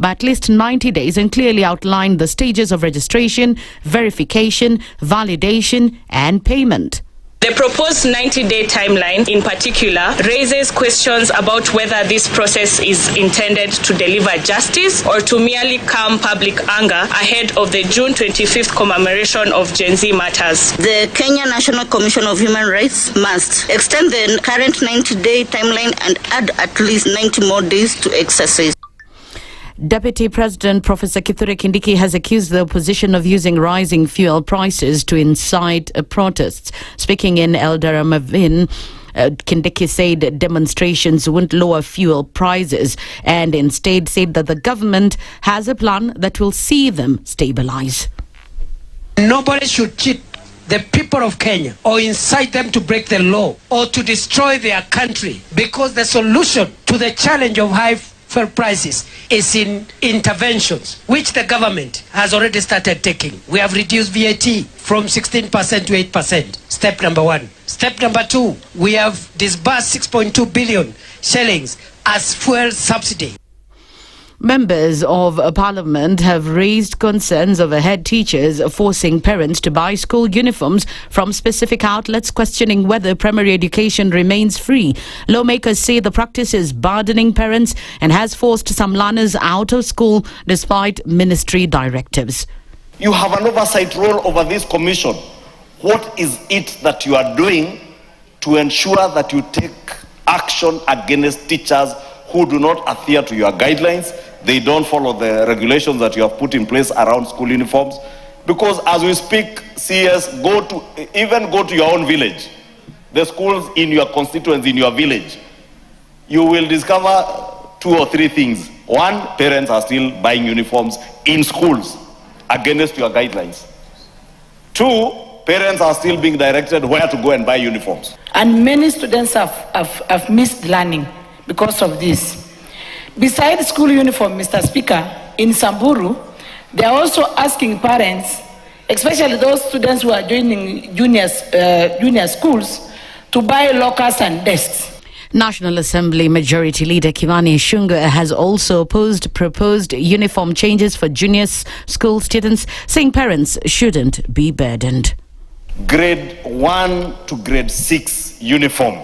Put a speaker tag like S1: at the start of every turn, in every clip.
S1: by at least 90 days and clearly outlined the stages of registration, verification, validation and payment.
S2: The proposed 90-day timeline in particular raises questions about whether this process is intended to deliver justice or to merely calm public anger ahead of the June 25th commemoration of Gen Z Matters.
S3: The Kenya National Commission of Human Rights must extend the current 90-day timeline and add at least 90 more days to exercise.
S1: Deputy President Professor Kithure Kindiki has accused the opposition of using rising fuel prices to incite protests. Speaking in Eldoret, Kindiki said demonstrations won't lower fuel prices and instead said that the government has a plan that will see them stabilize.
S4: Nobody should cheat the people of Kenya or incite them to break the law or to destroy their country, because the solution to the challenge of high fuel prices is in interventions, which the government has already started taking. We have reduced VAT from 16% to 8%. Step number one. Step number two, we have disbursed 6.2 billion shillings as fuel subsidy.
S1: Members of Parliament have raised concerns over head teachers forcing parents to buy school uniforms from specific outlets, questioning whether primary education remains free. Lawmakers say the practice is burdening parents and has forced some learners out of school despite ministry directives.
S5: You have an oversight role over this commission. What is it that you are doing to ensure that you take action against teachers who do not adhere to your guidelines? They don't follow the regulations that you have put in place around school uniforms. Because as we speak, CS, go to your own village, the schools in your constituency, in your village, you will discover 2 or 3 things. One, parents are still buying uniforms in schools against your guidelines. 2, parents are still being directed where to go and buy uniforms.
S6: And many students have missed learning because of this. Besides school uniform, Mr. Speaker, in Samburu, they are also asking parents, especially those students who are joining junior schools, to buy lockers and desks.
S1: National Assembly Majority Leader Kimani Ichung'wah has also opposed proposed uniform changes for junior school students, saying parents shouldn't be burdened.
S5: Grade 1 to grade 6 uniform.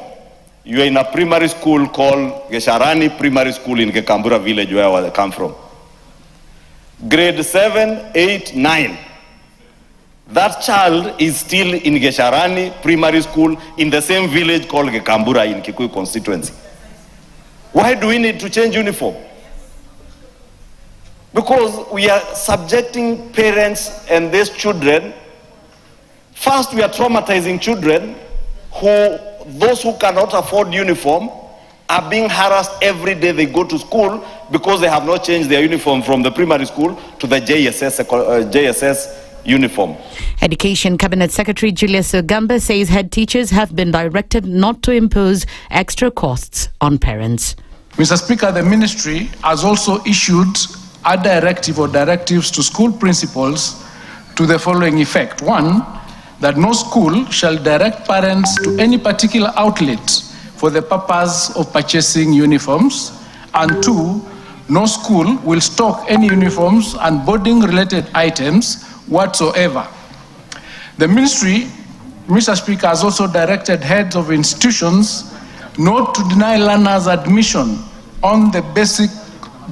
S5: You are in a primary school called Gesharani Primary School in Gekambura village, where I come from. Grade 7, 8, 9. That child is still in Gesharani Primary School in the same village called Gekambura in Kikuyu constituency. Why do we need to change uniform? Because we are subjecting parents and these children. First, we are traumatizing children those who cannot afford uniform are being harassed every day they go to school because they have not changed their uniform from the primary school to the JSS uniform.
S1: Education Cabinet Secretary Julius Ogamba says head teachers have been directed not to impose extra costs on parents.
S7: Mr. Speaker, the ministry has also issued a directive or directives to school principals to the following effect. 1, that no school shall direct parents to any particular outlet for the purpose of purchasing uniforms. And 2, no school will stock any uniforms and boarding-related items whatsoever. The ministry, Mr. Speaker, has also directed heads of institutions not to deny learners admission on the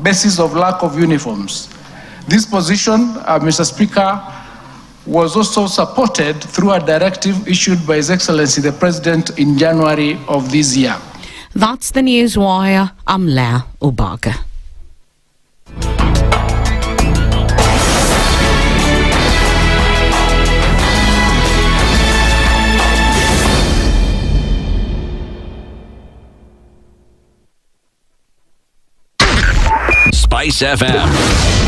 S7: basis of lack of uniforms. This position, Mr. Speaker, was also supported through a directive issued by His Excellency the President in January of this year.
S1: That's the news wire. I'm Leah Obaga.
S8: SpiceFM,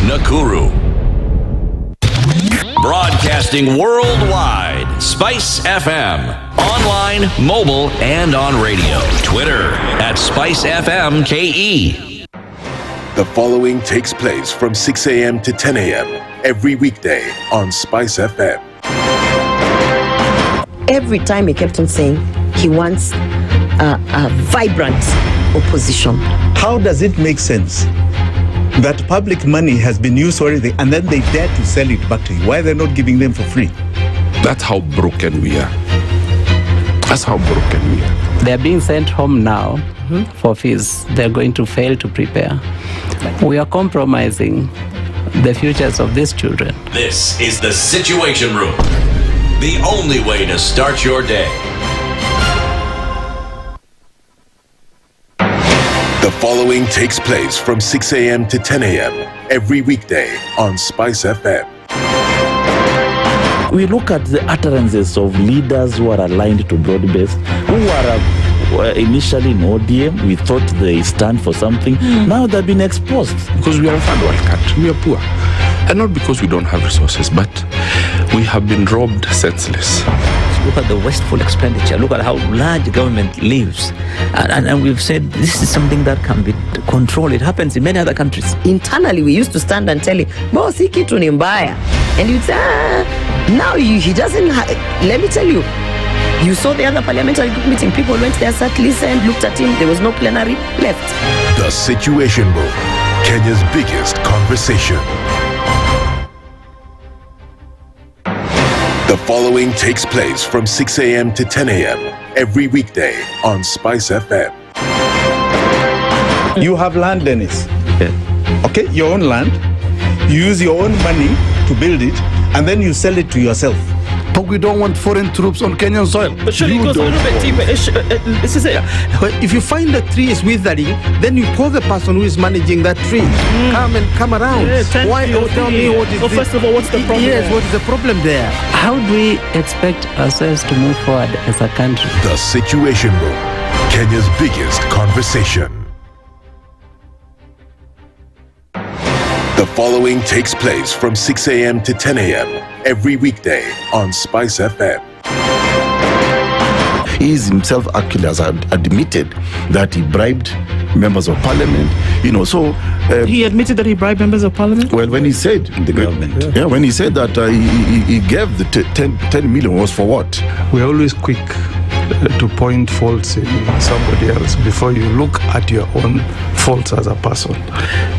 S8: Nakuru. Broadcasting worldwide, SpiceFM. Online, mobile, and on radio. Twitter at SpiceFMKE.
S9: The following takes place from 6 a.m. to 10 a.m. every weekday on SpiceFM.
S10: Every time he kept on saying he wants a vibrant opposition.
S11: How does it make sense that public money has been used already, and then they dare to sell it back to you. Why they're not giving them for free?
S12: That's how broken we are. That's how broken we are.
S13: They're being sent home now for fees. They're going to fail to prepare. We are compromising the futures of these children.
S8: This is the Situation Room, the only way to start your day.
S9: The following takes place from 6 a.m. to 10 a.m. every weekday on SpiceFM.
S14: We look at the utterances of leaders who are aligned to broad-based, who are initially in ODM. We thought they stand for something. Now they've been exposed.
S12: Because we are a third world country, we are poor. And not because we don't have resources, but we have been robbed senseless.
S15: Look at the wasteful expenditure. Look at how large government lives. And we've said this is something that can be controlled. It happens in many other countries.
S10: Internally, we used to stand and tell him, boss, hii kitu ni mbaya. And you'd say, now he doesn't, let me tell you, you saw the other parliamentary group meeting. People went there, sat, listened, looked at him. There was no plenary, left.
S9: The Situation Room, Kenya's biggest conversation. The following takes place from 6 a.m. to 10 a.m. every weekday on SpiceFM.
S11: You have land, Dennis. Okay, your own land. You use your own money to build it, and then you sell it to yourself.
S12: But we don't want foreign troops on Kenyan soil.
S16: But surely it goes a little bit deeper. If you find the tree is withering, then you call the person who is managing that tree. Come around. Why? Tell me what is
S13: first of all, what's the problem?
S16: Yes, what is the problem there?
S13: How do we expect ourselves to move forward as a country?
S9: The Situation Room, Kenya's biggest conversation. The following takes place from 6 a.m. to 10 a.m. every weekday on SpiceFM.
S17: He is himself actually has admitted that he bribed members of parliament. So
S16: he admitted that he bribed members of parliament.
S17: Well, when he said
S11: the government,
S17: when he said that he gave the 10 million was for what?
S7: We're always quick to point faults in somebody else before you look at your own faults as a person.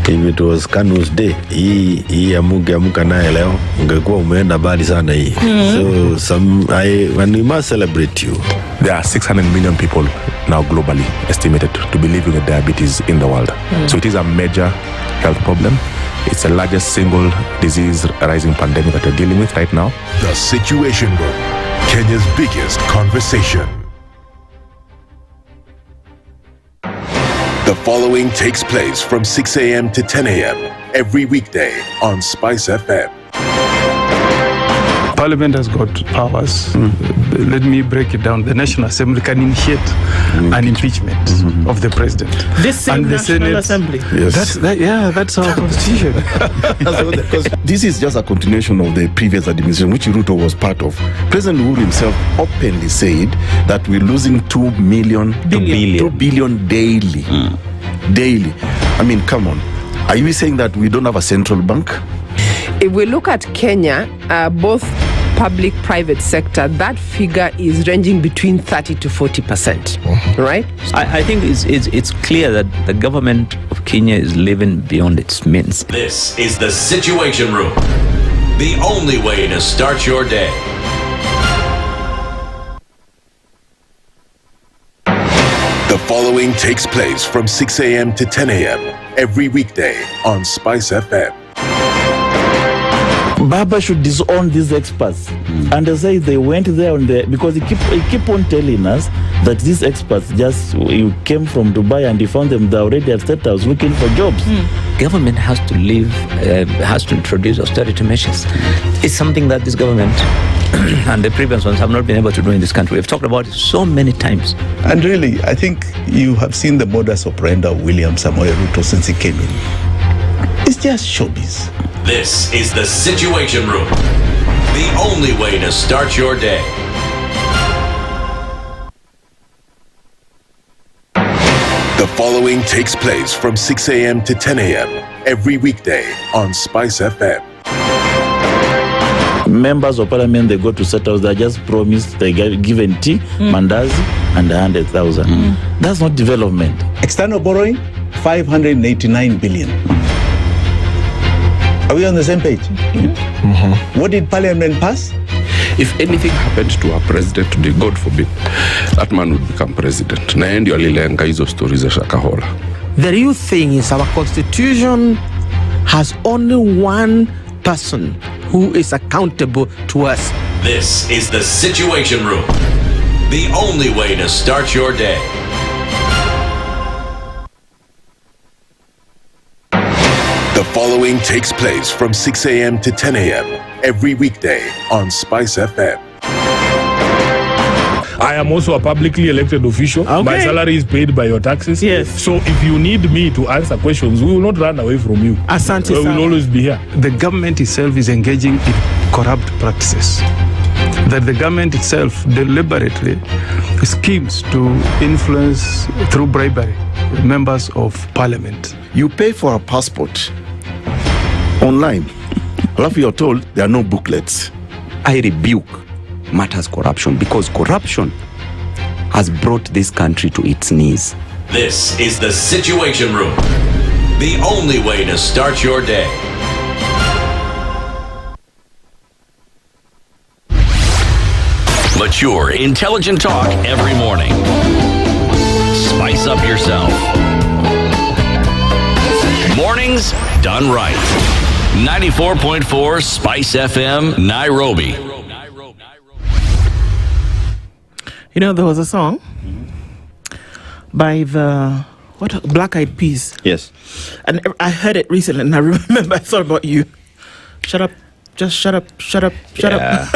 S18: If it was Kanu's day, hii amuka naye leo ungekuwa umeenda mbali sana hii. So when we must celebrate you.
S12: There are 600 million people now globally estimated to be living with diabetes in the world. So it is a major health problem. It's the largest single disease rising pandemic that we're dealing with right now.
S9: The Situation Room, Kenya's biggest conversation. The following takes place from 6 a.m. to 10 a.m. every weekday on SpiceFM.
S7: Parliament has got powers. Let me break it down. The National Assembly can initiate an impeachment of the president.
S16: This same National Assembly.
S17: Yes.
S7: That's our constitution.
S17: Because this is just a continuation of the previous administration, which Ruto was part of. President Uhuru himself openly said that we're losing 2 billion daily. Daily. I mean, come on. Are you saying that we don't have a central bank?
S19: If we look at Kenya, both public-private sector, that figure is ranging between 30 to 40%, right?
S15: I think it's clear that the government of Kenya is living beyond its means.
S8: This is the Situation Room, the only way to start your day.
S9: The following takes place from 6 a.m. to 10 a.m. every weekday on SpiceFM.
S14: Baba should disown these experts and say they went there because he keep on telling us that these experts you came from Dubai and you found them already at State House looking for jobs.
S15: Government has to introduce austerity measures. It's something that this government and the previous ones have not been able to do in this country. We've talked about it so many times.
S11: And really, I think you have seen the modus operandi of William Samoei Ruto since he came in. It's just showbiz.
S8: This is the Situation Room, the only way to start your day.
S9: The following takes place from 6 a.m. to 10 a.m. every weekday on SpiceFM.
S14: Members of parliament, they go to State House, they just promised they given tea, mandazi, and 100,000. That's not development.
S11: External borrowing, 589 billion. Are we on the same page? What did Parliament pass?
S20: If anything happened to our president today, God forbid, that man would become president. Na ndio alilenga hizo stories za Shakahola.
S16: The real thing is our constitution has only one person who is accountable to us.
S8: This is the Situation Room. The only way to start your day.
S9: The following takes place from 6 a.m. to 10 a.m. every weekday on SpiceFM.
S21: I am also a publicly elected official. Okay. My salary is paid by your taxes.
S16: Yes.
S21: So if you need me to answer questions, we will not run away from you.
S16: Asante
S21: We will always be here.
S22: The government itself is engaging in corrupt practices. That the government itself deliberately schemes to influence through bribery members of parliament.
S17: You pay for a passport online. Alafu you're told there are no booklets.
S23: I rebuke matters corruption because corruption has brought this country to its knees.
S8: This is the Situation Room. The only way to start your day. Mature, intelligent talk every morning. Spice up yourself. Mornings done right. 94.4 Spice FM, Nairobi.
S16: You know, there was a song by the Black Eyed Peas.
S23: Yes.
S16: And I heard it recently and I remember I thought about you. Shut up. Just shut up. Shut up. Shut up.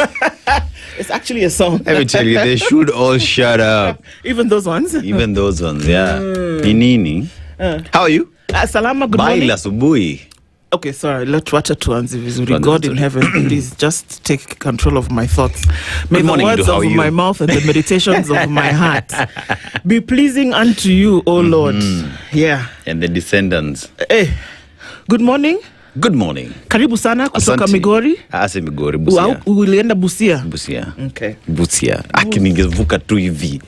S16: It's actually a song.
S23: Let me tell you, they should all shut up.
S16: Even those ones?
S23: Even those ones, yeah. Inini. How are you?
S16: Salama, good morning.
S23: Baila subuhi.
S16: Okay, sorry. Let's watch it tuanze vizuri. God in heaven, please just take control of my thoughts. May the words of my mouth and the meditations of my heart be pleasing unto you, O Lord. Yeah.
S23: And the descendants.
S16: Hey, good morning.
S23: Good morning.
S16: Karibu sana kutoka Migori.
S23: Ase Migori, Busia.
S16: Ulienda Busia?
S23: Busia.
S16: Okay.
S23: Busia. Ningevuka tu hivi.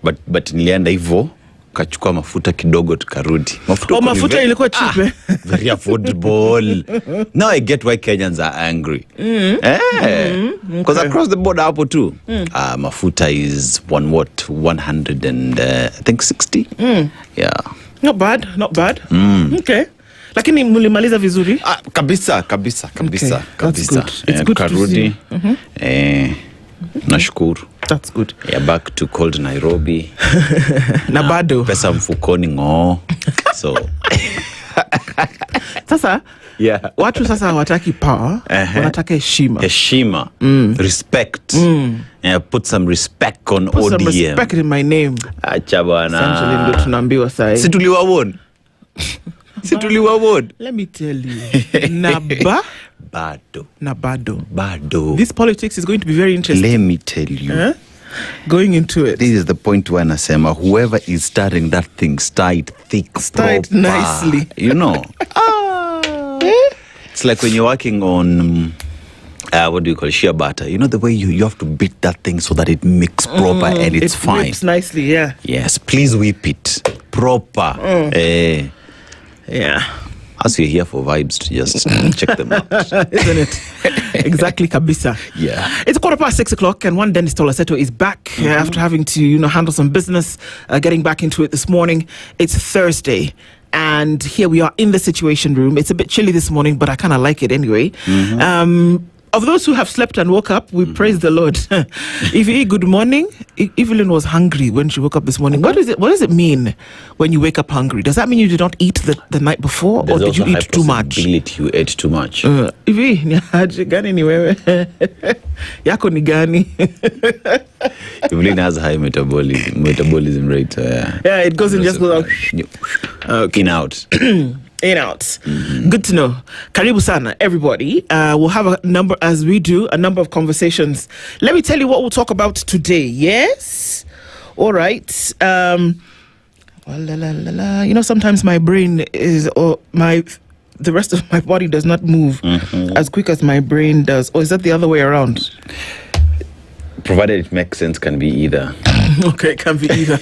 S23: But nilienda hivyo. Kachukua mafuta kidogo tukarudi.
S16: Mafuta ilikuwa cheap,
S23: very affordable. Now I get why Kenyans are angry. Because across the border hapo too. Mafuta is 100 and I think 60. Yeah.
S16: Not bad. Okay. Lakini mlimaliza vizuri?
S23: Kabisa.
S16: Okay. That's good. It's good
S23: tukarudi.
S16: To see.
S23: Nashukuru.
S16: That's good.
S23: Yeah, back to cold Nairobi.
S16: Na bado.
S23: Pesa mfukoni ngo. So.
S16: Sasa,
S23: yeah.
S16: Watu sasa hawataki power, wanataka heshima.
S23: Heshima. Respect. Put some respect on
S16: Put
S23: ODM.
S16: Some respect in my name.
S23: Acha bwana.
S16: Essentially ndio tunaambiwa sasa.
S23: Situliwa won.
S16: Let me tell you. Bado. This politics is going to be very interesting.
S23: Let me tell you.
S16: Going into it.
S23: This is the point where Nasema, whoever is starting that thing, start thick,
S16: start nicely.
S23: You know. It's like when you're working on what do you call it? Shea butter. You know the way you have to beat that thing so that it mix proper and it's fine. It
S16: whips nicely, yeah.
S23: Yes, please whip it proper.
S16: Yeah.
S23: As you're here for vibes, to just check them out.
S16: Isn't it? Exactly, kabisa.
S23: Yeah.
S16: It's 6:15 and one dentist, Aseto, is back after having to, handle some business, getting back into it this morning. It's Thursday. And here we are in the Situation Room. It's a bit chilly this morning, but I kind of like it anyway. Of those who have slept and woke up, we praise the Lord. Ify, good morning. Evelyn was hungry when she woke up this morning. What does it mean when you wake up hungry? Does that mean you did not eat the night before, or did you eat too much?
S23: You ate too much.
S16: Ify, ni haja gani ni wewe? Yako ni gani?
S23: Evelyn has high metabolism rate.
S16: Yeah, it goes and just goes out.
S23: In out.
S16: In out. Good to know. Karibu sana, everybody. We'll have a number of conversations. Let me tell you what we'll talk about today. Yes? All right. Sometimes my brain the rest of my body does not move as quick as my brain does. Or is that the other way around?
S23: Provided it makes sense, can be either.
S16: Okay, it can be either.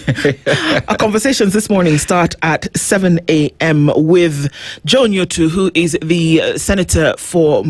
S16: Our conversations this morning start at 7 a.m. with Nyutu, who is the senator for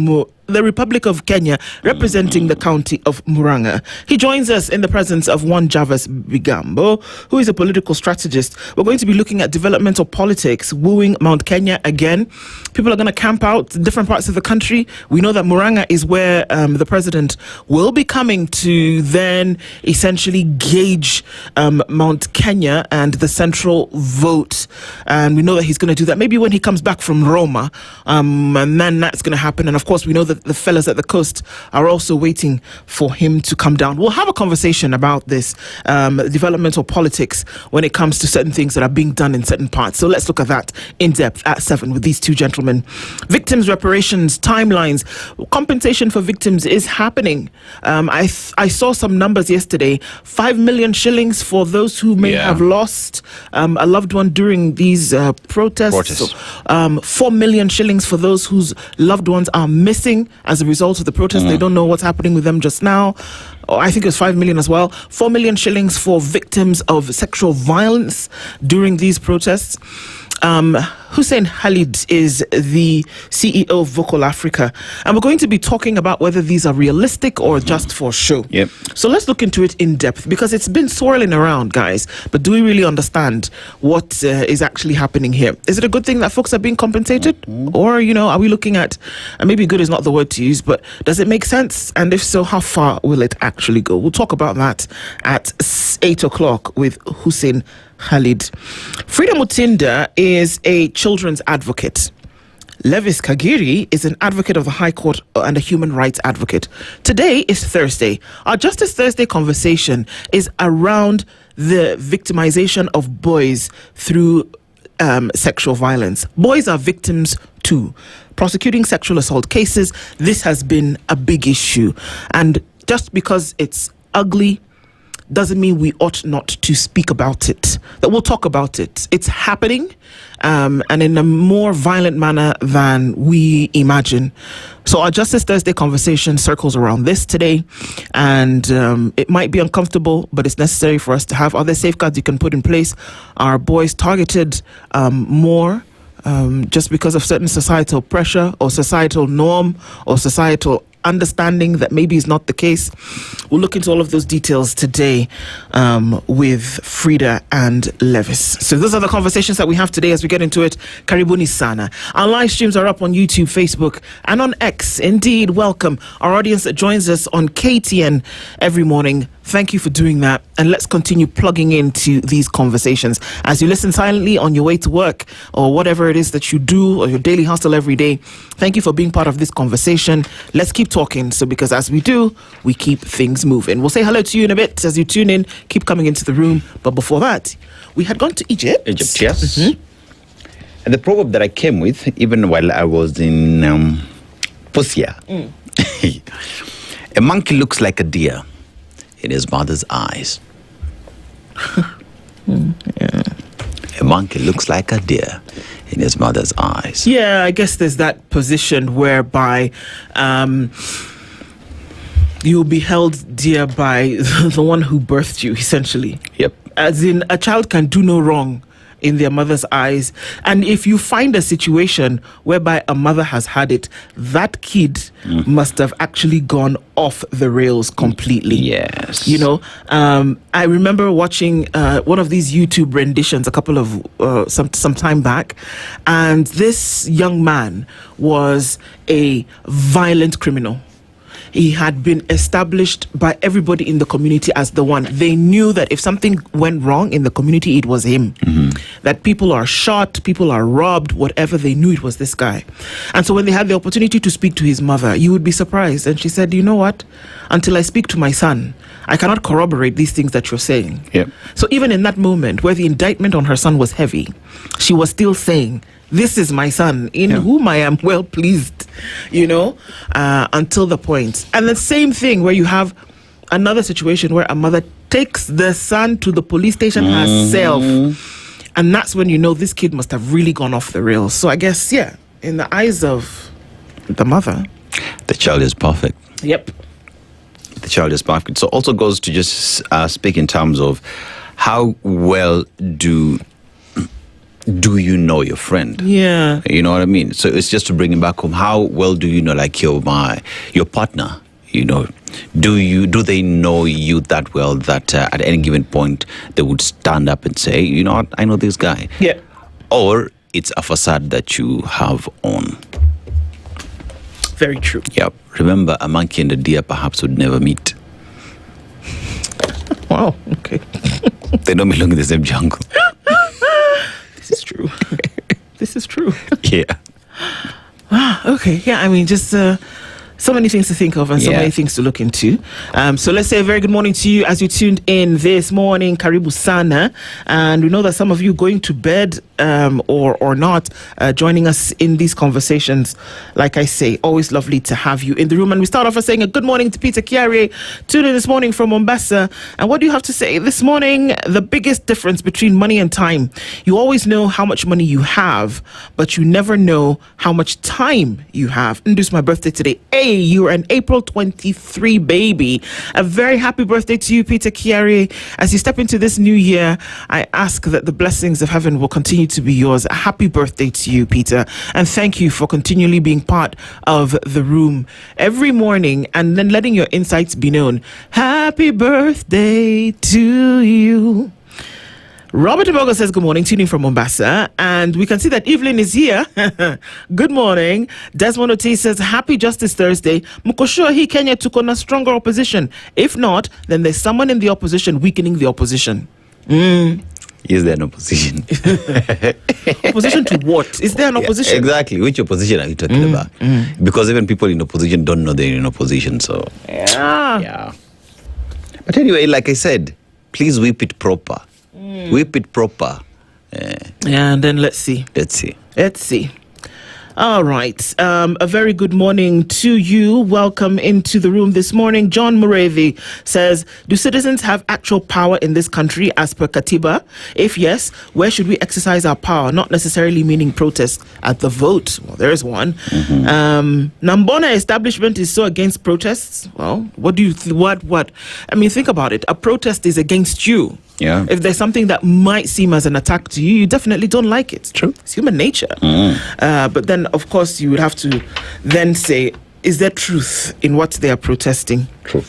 S16: the Republic of Kenya, representing the county of Muranga. He joins us in the presence of one Javas Bigambo, who is a political strategist. We're going to be looking at developmental politics, wooing Mount Kenya again. People are going to camp out in different parts of the country. We know that Muranga is where the president will be coming to then essentially gauge Mount Kenya and the central vote. And we know that he's going to do that maybe when he comes back from Roma. And then that's going to happen. And of course, we know that the fellas at the coast are also waiting for him to come down. We'll have a conversation about this developmental politics when it comes to certain things that are being done in certain parts. So let's look at that in depth at 7 with these two gentlemen. Victims reparations, timelines, compensation for victims is happening. I saw some numbers yesterday. 5 million shillings for those who may have lost a loved one during these protests. 4 million shillings for those whose loved ones are missing as a result of the protest. They don't know what's happening with them just now. I think it was 5 million as well. 4 million shillings for victims of sexual violence during these protests. Hussein Khalid is the CEO of Vocal Africa, and we're going to be talking about whether these are realistic or just for show.
S23: Yep.
S16: So let's look into it in depth, because it's been swirling around, guys, but do we really understand what is actually happening here? Is it a good thing that folks are being compensated? Or, you know, are we looking at, and maybe good is not the word to use, but does it make sense? And if so, how far will it actually go? We'll talk about that at 8 o'clock with Hussein Khalid. Frida Mutinda is a children's advocate. Levis Kagiri is an advocate of the High Court and a human rights advocate. Today is Thursday. Our Justice Thursday conversation is around the victimization of boys through sexual violence. Boys are victims too. Prosecuting sexual assault cases, this has been a big issue. And just because it's ugly doesn't mean we ought not to speak about it. That we'll talk about it. It's happening, and in a more violent manner than we imagine. So our Justice Thursday conversation circles around this today, and it might be uncomfortable, but it's necessary for us to have. Are there safeguards you can put in place? Are boys targeted more just because of certain societal pressure or societal norm or societal understanding that maybe is not the case? We'll look into all of those details today with Frida and Levis. So those are the conversations that we have today as we get into it. Karibuni sana. Our live streams are up on YouTube, Facebook, and on X. Indeed, welcome our audience that joins us on KTN every morning. Thank you for doing that. And let's continue plugging into these conversations. As you listen silently on your way to work or whatever it is that you do or your daily hustle every day, thank you for being part of this conversation. Let's keep talking. So because as we do, we keep things moving. We'll say hello to you in a bit as you tune in. Keep coming into the room. But before that, we had gone to Egypt.
S23: Egypt, yes. And the proverb that I came with, even while I was in Pusia, a monkey looks like a deer in his mother's eyes. A monkey looks like a deer in his mother's eyes.
S16: Yeah, I guess there's that position whereby you'll be held dear by the one who birthed you, essentially.
S23: Yep.
S16: As in, a child can do no wrong in their mother's eyes. And if you find a situation whereby a mother has had it, that kid must have actually gone off the rails completely.
S23: Yes.
S16: You know, I remember watching one of these YouTube renditions a couple of some time back, and this young man was a violent criminal. He had been established by everybody in the community as the one. They knew that if something went wrong in the community, it was him. That people are shot, people are robbed, whatever, they knew it was this guy. And so when they had the opportunity to speak to his mother, you would be surprised. And she said, you know what? Until I speak to my son, I cannot corroborate these things that you're saying.
S23: Yep.
S16: So even in that moment where the indictment on her son was heavy, she was still saying, this is my son, in whom I am well pleased, you know, until the point. And the same thing where you have another situation where a mother takes the son to the police station herself. And that's when you know this kid must have really gone off the rails. So I guess, yeah, in the eyes of the mother,
S23: the child is perfect.
S16: Yep.
S23: the child is perfect. So also goes to just speak in terms of how well do you know your friend?
S16: Yeah.
S23: You know what I mean? So it's just to bring him back home. How well do you know, like, your partner? You know, do they know you that well that at any given point they would stand up and say, you know what, I know this guy?
S16: Yeah.
S23: Or it's a facade that you have on.
S16: Very true.
S23: Yeah. Remember, a monkey and a deer perhaps would never meet.
S16: Wow. Okay.
S23: They don't belong in the same jungle.
S16: This is true. This is true.
S23: Yeah.
S16: Okay. Yeah. I mean, just so many things to think of and so many things to look into. So let's say a very good morning to you as you tuned in this morning. Karibu sana. And we know that some of you going to bed or not joining us in these conversations. Like I say, always lovely to have you in the room. And we start off by saying a good morning to Peter Kiare, tuned in this morning from Mombasa. And what do you have to say this morning? The biggest difference between money and time. You always know how much money you have, but you never know how much time you have. And this is my birthday today. Hey, you're an April 23 baby. A very happy birthday to you, Peter Kiare. As you step into this new year, I ask that the blessings of heaven will continue to be yours. A happy birthday to you, Peter. And thank you for continually being part of the room every morning and then letting your insights be known. Happy birthday to you. Robert Ibogo says good morning, tuning from Mombasa. And we can see that Evelyn is here. Good morning. Desmond Oti says, happy Justice Thursday. Mukosho hii Kenya took on a stronger opposition. If not, then there's someone in the opposition weakening the opposition.
S23: Is there an opposition?
S16: Opposition to what? Is there an opposition?
S23: Yeah, exactly. Which opposition are you talking about? Because even people in opposition don't know they're in opposition. So yeah. But anyway, like I said, please whip it proper. Whip it proper.
S16: Yeah, and then let's see.
S23: Let's see.
S16: All right. A very good morning to you. Welcome into the room this morning. John Murevi says, do citizens have actual power in this country as per Katiba? If yes, where should we exercise our power? Not necessarily meaning protest at the vote. Well, there's one. Nambona establishment is so against protests. Well, what do you what? I mean, think about it. A protest is against you.
S23: Yeah.
S16: If there's something that might seem as an attack to you, you definitely don't like it.
S23: True.
S16: It's human nature. But then, of course, you would have to then say, is there truth in what they are protesting?
S23: True.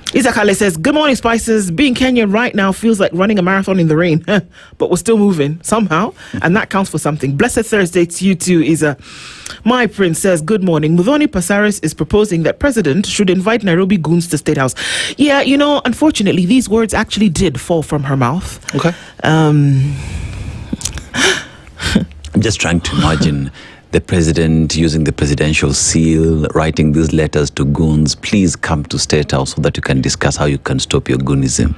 S16: Isakale says, good morning, Spices. Being Kenyan right now feels like running a marathon in the rain, but we're still moving somehow, and that counts for something. Blessed Thursday to you too, Isa. My Prince says, good morning. Muthoni Pasaris is proposing that President should invite Nairobi goons to State House. Yeah, you know, unfortunately, these words actually did fall from her mouth.
S23: Okay. I'm just trying to imagine the president using the presidential seal, writing these letters to goons. Please come to State House so that you can discuss how you can stop your goonism.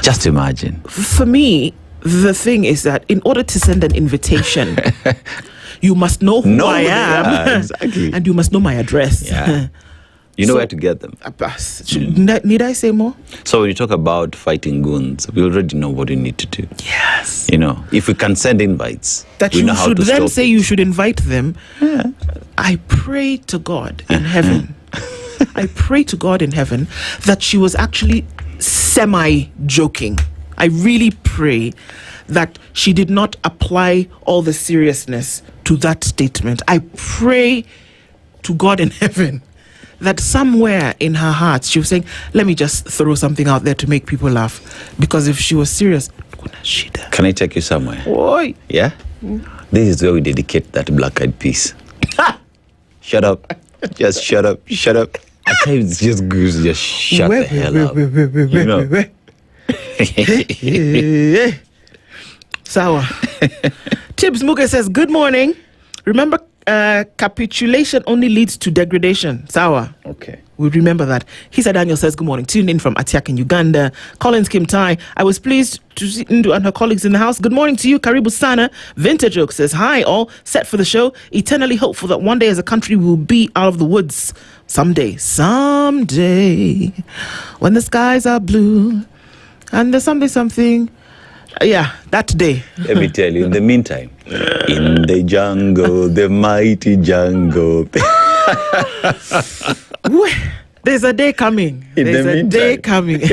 S23: Just imagine.
S16: For me, the thing is that in order to send an invitation, you must know who I am.
S23: Exactly.
S16: And you must know my address.
S23: Yeah. You know where to get them.
S16: Need I say more?
S23: So when you talk about fighting goons, we already know what we need to do.
S16: Yes.
S23: You know, if we can send invites,
S16: that
S23: we
S16: you
S23: know how
S16: should
S23: to
S16: then
S23: stop
S16: say
S23: it.
S16: you should invite them. I pray to God in heaven. I pray to God in heaven that she was actually semi-joking. I really pray that she did not apply all the seriousness to that statement. I pray to God in heaven that somewhere in her heart she was saying, let me just throw something out there to make people laugh. Because if she was serious,
S23: can I take you somewhere?
S16: Oi.
S23: Yeah? This is where we dedicate that black-eyed piece. Shut up. Just shut up. Shut up. At times it's just good to just shut the hell up. You know?
S16: Sawa. Tibbs Muge says, good morning. Remember, capitulation only leads to degradation. Sawa.
S23: Okay.
S16: We remember that. Hisa Daniel says, good morning. Tuned in from Atiak in Uganda. Collins Kim Tai. I was pleased to see Ndu and her colleagues in the house. Good morning to you. Karibu Sana. Vintage Oak says, hi all. Set for the show. Eternally hopeful that one day as a country we will be out of the woods. Someday. When the skies are blue. And there's something. Yeah, that day.
S23: Let me tell you, in the meantime, in the jungle, the mighty jungle.
S16: There's a day coming. There's a day coming. In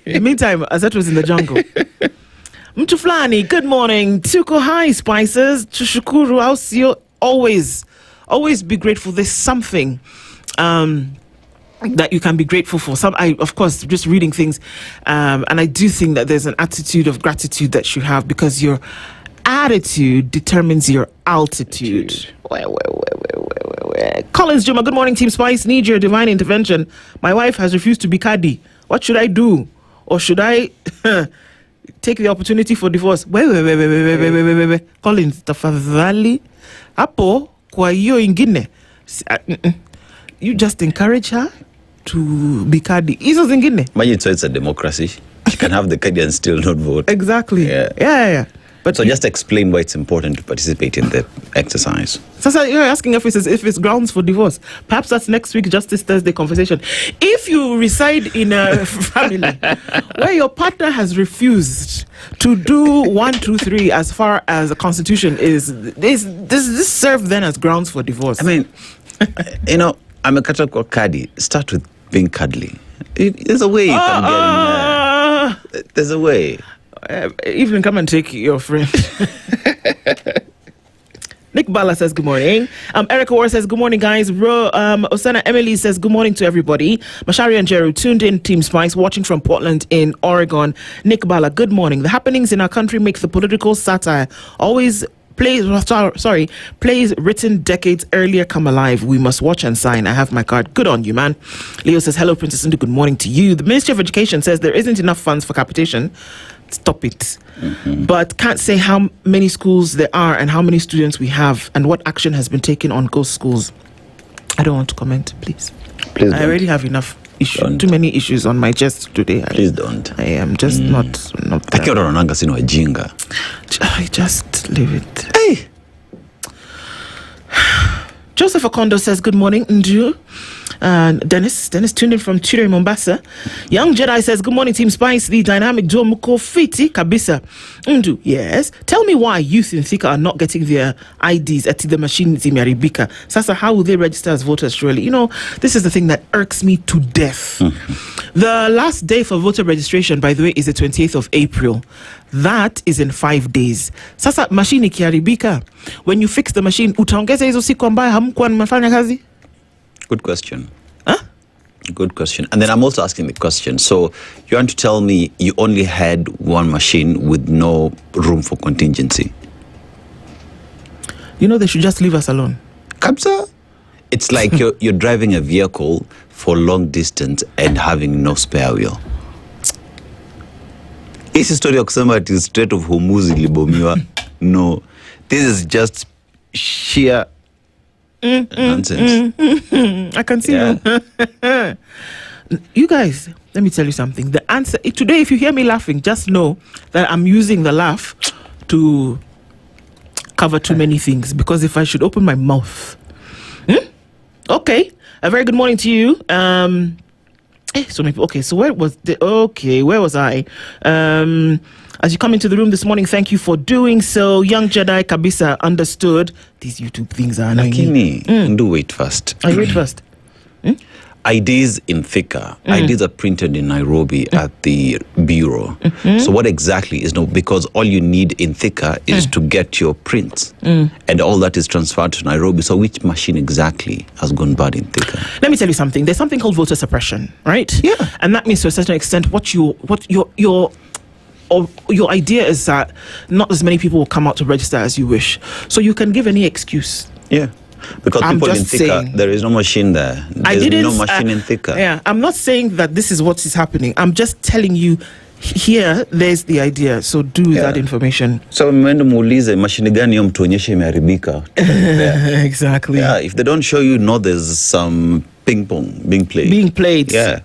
S16: the meantime, Aseto was in the jungle. Mtu fulani, good morning. Tuko hi, Spices. Tushukuru ausio. Always be grateful. There's something that you can be grateful for. Of course, just reading things. And I do think that there's an attitude of gratitude that you have, because your attitude determines your altitude. Collins Juma, good morning, Team Spice. Need your divine intervention. My wife has refused to be Kadi. What should I do? Or should I take the opportunity for divorce? Wait. Collins, tafadhali. Hapo kwa hiyo ingine. You just encourage her to be Kadi. Hizo zingine.
S23: Imagine, so it's a democracy. She can have the Kadi and still not vote.
S16: Exactly. Yeah.
S23: But so just explain why it's important to participate in the exercise.
S16: So you're asking if it's grounds for divorce. Perhaps that's next week, Justice Thursday conversation. If you reside in a family where your partner has refused to do 1, 2, 3 as far as the Constitution is, this serve then as grounds for divorce?
S23: I mean, I'm a Catholic Kadi. Start with being cuddly. There's a way you can get in there. There's a way.
S16: Evelyn, come and take your friend. Nick Bala says good morning. Erica War says good morning, guys. Osana Emily says good morning to everybody. Mashari and Njeri tuned in, Team Spice, watching from Portland in Oregon. Nick Bala, good morning. The happenings in our country make the political satire plays written decades earlier come alive. We must watch and sign. I have my card. Good on you, man. Leo says hello, Princess Ndu. Good morning to you. The Ministry of Education says there isn't enough funds for capitation. Stop it. But can't say how many schools there are and how many students we have and what action has been taken on ghost schools. I don't want to comment, please. I already have enough issues, too many issues on my chest today.
S23: Please don't.
S16: I am just not just leave it. Hey. Joseph Okondo says good morning, Ndu. Dennis tuned in from Chile, Mombasa. Young Jedi says good morning, Team Spice. The dynamic duo muko fiti kabisa. Ndu, yes. Tell me why youth in Thika are not getting their IDs at the machine zimeharibika. Sasa, how will they register as voters? Surely, this is the thing that irks me to death. The last day for voter registration, by the way, is the 28th of April. That is in 5 days. Sasa machine ikiharibika, when you fix the machine, utaongeza hizo siku ambayo hamkuwa mmefanya kazi?
S23: Good question. Good question. And then I'm also asking the question. So you want to tell me you only had one machine with no room for contingency?
S16: They should just leave us alone.
S23: Kabsa? It's like you're driving a vehicle for long distance and having no spare wheel. This story of kusema is Strait of Hormuz ilibomiwa. No. This is just sheer nonsense.
S16: I can see you. You guys, let me tell you something. The answer today, if you hear me laughing, just know that I'm using the laugh to cover too many things, because if I should open my mouth. Okay. A very good morning to you. So where was I? As you come into the room this morning, thank you for doing so. Young Jedi Kabisa, understood. These YouTube things are annoying me.
S23: Do wait first.
S16: I wait first.
S23: IDs in Thika. IDs are printed in Nairobi at the bureau. So what exactly is because all you need in Thika is to get your prints, and all that is transferred to Nairobi. So which machine exactly has gone bad in Thika?
S16: Let me tell you something. There's something called voter suppression, right?
S23: Yeah.
S16: And that means to a certain extent your idea is that not as many people will come out to register as you wish. So you can give any excuse.
S23: Yeah. Because people in Thika, there is no machine there. There's no machine in Thika.
S16: Yeah, I'm not saying that this is what is happening. I'm just telling you, here, there's the idea. So do that information.
S23: So mwende muulize machine gani mtuonyeshe imeharibika.
S16: Exactly.
S23: Yeah, if they don't show you, there's some ping pong being played.
S16: Yeah.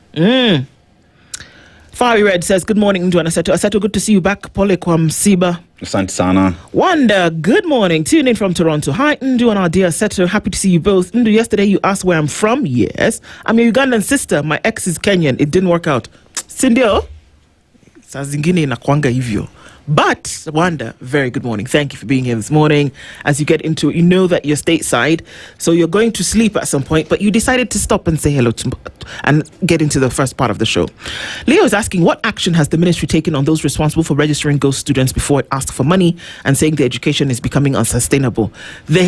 S16: Fiery Red says, good morning, Ndu and Aseto. Aseto, good to see you back. Pole kwa msiba.
S23: Asante sana.
S16: Wanda, good morning. Tune in from Toronto. Hi, Ndu and our dear Aseto. Happy to see you both. Ndu, yesterday you asked where I'm from. Yes. I'm your Ugandan sister. My ex is Kenyan. It didn't work out. Sindio? Saa zingine inakuanga hivyo. But Wanda, very good morning. Thank you for being here this morning. As you get into it, you know that you're stateside, so you're going to sleep at some point, but you decided to stop and say hello and get into the first part of the show. Leo is asking, what action has the ministry taken on those responsible for registering ghost students before it asked for money and saying the education is becoming unsustainable?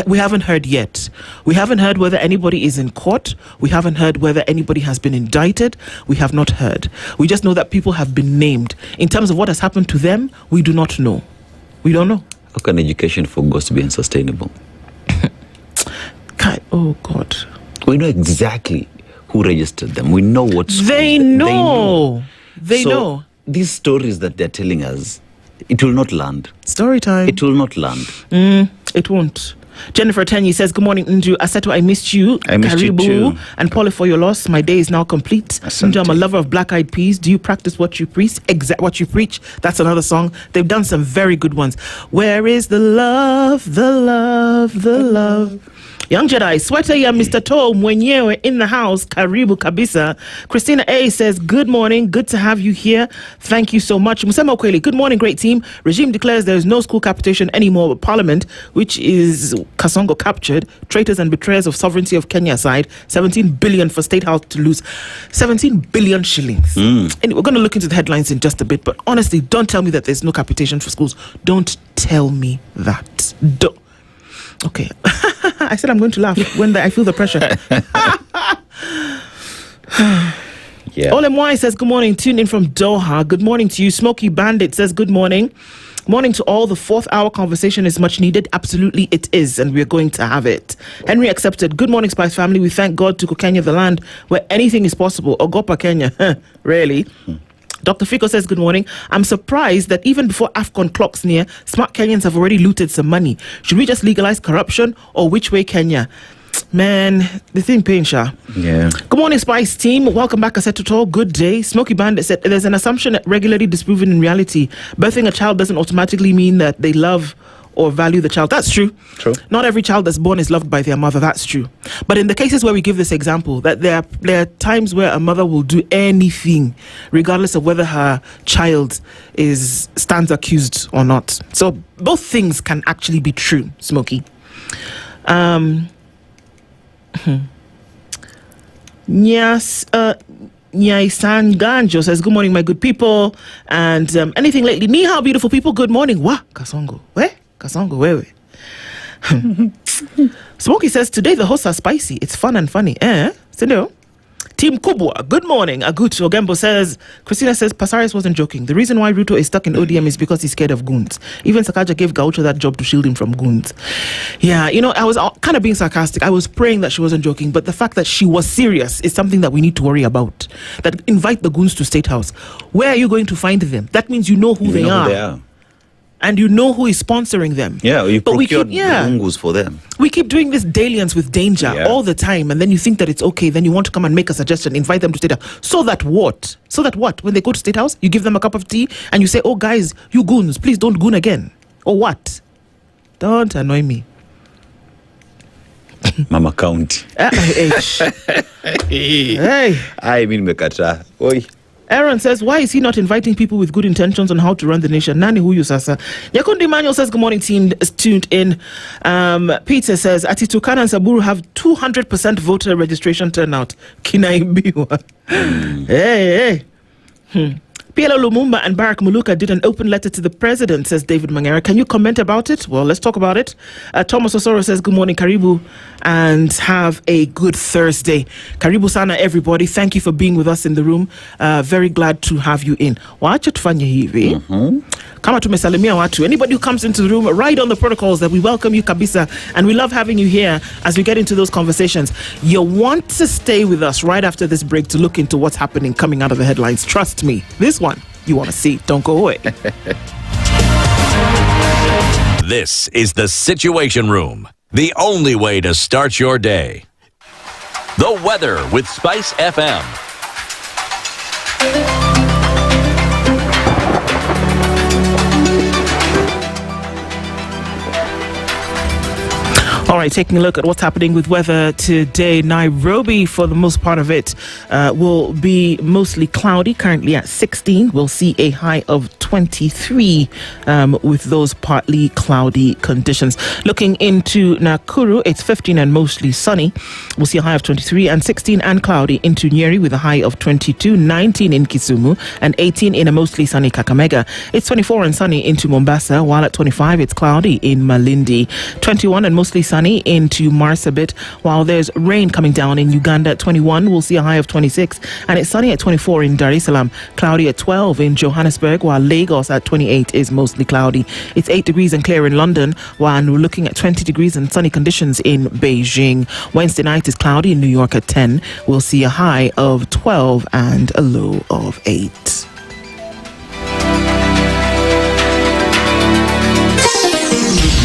S16: We haven't heard yet. We haven't heard whether anybody is in court. We haven't heard whether anybody has been indicted. We have not heard. We just know that people have been named. In terms of what has happened to them, we do not know. We don't know.
S23: How can education for ghosts be unsustainable?
S16: Oh, God.
S23: We know exactly who registered them. We know what schools
S16: They know. They
S23: So
S16: know.
S23: These stories that they're telling us, it will not land.
S16: Story time.
S23: It will not land.
S16: It won't. Jennifer Tenyi says, good morning, Nju. Aseto, I missed you.
S23: I missed you too.
S16: And Paula, for your loss, my day is now complete. Nju, I'm a lover of black-eyed peas. Do you practice what you preach? What you preach? That's another song. They've done some very good ones. Where is the love, the love, the love? Young Jedi, Sweater ya Mr. To mwenyewe in the house, karibu kabisa. Christina A says, good morning, good to have you here. Thank you so much. Musema Okweli, good morning, great team. Regime declares there is no school capitation anymore, but Parliament, which is Kasongo captured, traitors and betrayers of sovereignty of Kenya side, 17 billion for State House to lose, 17 billion shillings. And we're going to look into the headlines in just a bit, but honestly, don't tell me that there's no capitation for schools. Don't tell me that. Don't. Okay. I said I'm going to laugh when I feel the pressure.
S23: Yeah.
S16: Olemwai says, good morning. Tune in from Doha. Good morning to you. Smokey Bandit says, good morning. Morning to all. The fourth hour conversation is much needed. Absolutely it is, and we're going to have it. Henry accepted. Good morning, Spice family. We thank God to Kenya, the land where anything is possible. Ogopa Kenya. Really? Dr. Fico says, good morning. I'm surprised that even before AFCON clocks near, smart Kenyans have already looted some money. Should we just legalize corruption, or which way, Kenya? Man, the thing pain, Sha.
S23: Yeah.
S16: Good morning, Spice team. Welcome back, Aseto. Good day. Smokey Bandit said, there's an assumption that regularly disproven in reality. Birthing a child doesn't automatically mean that they love or value the child. That's true.
S23: True.
S16: Not every child that's born is loved by their mother. That's true. But in the cases where we give this example, that there are times where a mother will do anything, regardless of whether her child stands accused or not. So both things can actually be true, Smokey. Yes. Nyaisan Ganjo says, good morning, my good people. And anything lately? Ni hao, beautiful people. Good morning. Wa Kasongo. Where? Kasongo, where? Smokey says, today the hosts are spicy. It's fun and funny. Sindo? Team Kubwa, good morning. Agut Ogembo says, Christina says, Pasaris wasn't joking. The reason why Ruto is stuck in ODM is because he's scared of goons. Even Sakaja gave Gaucho that job to shield him from goons. Yeah, I was kind of being sarcastic. I was praying that she wasn't joking, but the fact that she was serious is something that we need to worry about. That invite the goons to State House. Where are you going to find them? That means you know who they are. And you know who is sponsoring them.
S23: Yeah, you procured mungus for them.
S16: We keep doing this dalliance with danger all the time, and then you think that it's okay, then you want to come and make a suggestion, invite them to State House. So that what? When they go to State House, you give them a cup of tea, and you say, oh guys, you goons, please don't goon again. Or what? Don't annoy me.
S23: Mama County.
S16: Hey.
S23: I mean, Mekata. Oi.
S16: Aaron says, why is he not inviting people with good intentions on how to run the nation? Nani huyu sasa? Nyakundi Manuel says, good morning team, tuned in. Peter says, Ati Turkana and Samburu have 200% voter registration turnout. Kinaibiwa. Hey. PLO Lumumba and Barack Muluka did an open letter to the president, says David Mangera. Can you comment about it? Well, let's talk about it. Thomas Osoro says, good morning, Karibu, and have a good Thursday. Karibu sana, everybody. Thank you for being with us in the room. Very glad to have you in. Wacha tufanye hivi. Kama tumesalimia watu. Anybody who comes into the room, right on the protocols that we welcome you kabisa, and we love having you here as we get into those conversations. You want to stay with us right after this break to look into what's happening coming out of the headlines. Trust me, this one you want to see. Don't go away.
S8: This is the Situation Room, the only way to start your day. The weather with SpiceFM.
S16: All right, taking a look at what's happening with weather today. Nairobi, for the most part of it, will be mostly cloudy, currently at 16. We'll see a high of 23 with those partly cloudy conditions. Looking into Nakuru, it's 15 and mostly sunny. We'll see a high of 23, and 16 and cloudy into Nyeri with a high of 22, 19 in Kisumu, and 18 in a mostly sunny Kakamega. It's 24 and sunny into Mombasa, while at 25 it's cloudy in Malindi. 21 and mostly sunny into Marsabit, while there's rain coming down in Uganda. At 21 we'll see a high of 26, and it's sunny at 24 in Dar es Salaam, cloudy at 12 in Johannesburg, while Lagos at 28 is mostly cloudy. It's 8 degrees and clear in London, while we're looking at 20 degrees and sunny conditions in Beijing. Wednesday night is cloudy in New York at 10. We'll see a high of 12 and a low of 8.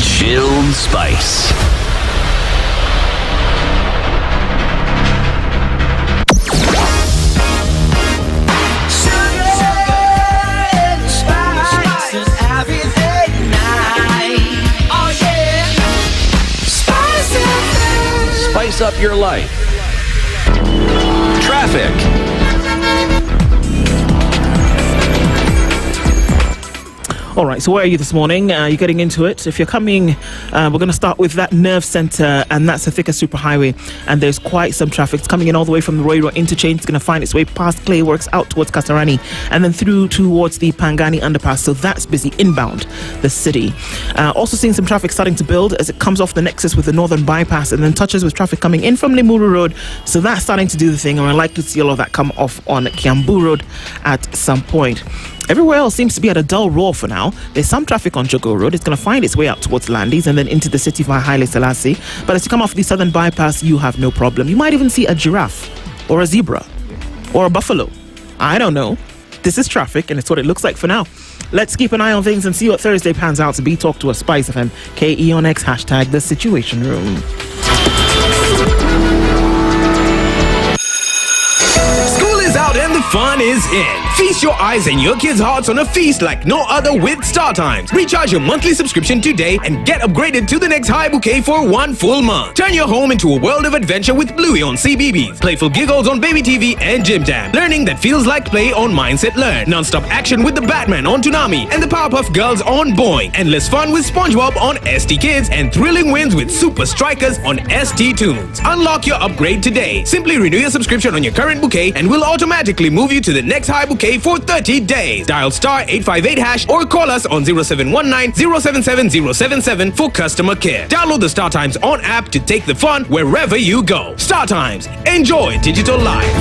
S8: Chilled Spice. Spice up your life. Traffic.
S16: All right, so where are you this morning? You're getting into it. If you're coming, we're going to start with that nerve center, and that's the Thika Superhighway. And there's quite some traffic. It's coming in all the way from the Roiro interchange. It's going to find its way past Clayworks out towards Kasarani, and then through towards the Pangani underpass. So that's busy inbound the city. Also seeing some traffic starting to build as it comes off the nexus with the northern bypass, and then touches with traffic coming in from Limuru Road. So that's starting to do the thing, and I'd like to see all of that come off on Kiambu Road at some point. Everywhere else seems to be at a dull roar for now. There's some traffic on Jogo Road. It's going to find its way out towards Landis and then into the city via Haile Selassie. But as you come off the southern bypass, you have no problem. You might even see a giraffe or a zebra or a buffalo. I don't know. This is traffic, and it's what it looks like for now. Let's keep an eye on things and see what Thursday pans out to be. Talk to us, SpiceFM, KE on X, hashtag The Situation Room.
S2: Out and the fun is in. Feast your eyes and your kids' hearts on a feast like no other with StarTimes. Recharge your monthly subscription today and get upgraded to the next high bouquet for 1 full month. Turn your home into a world of adventure with Bluey on CBeebies, playful giggles on Baby TV and Jim Jam, learning that feels like play on Mindset Learn, non-stop action with the Batman on Toonami and the Powerpuff Girls on Boing, endless fun with SpongeBob on ST Kids, and thrilling wins with Super Strikers on ST Tunes. Unlock your upgrade today. Simply renew your subscription on your current bouquet and we'll automatically move you to the next high bouquet for 30 days. Dial *858# or call us on 0719 077 077 for customer care. Download the StarTimes on app to take the fun wherever you go. StarTimes. Enjoy digital life.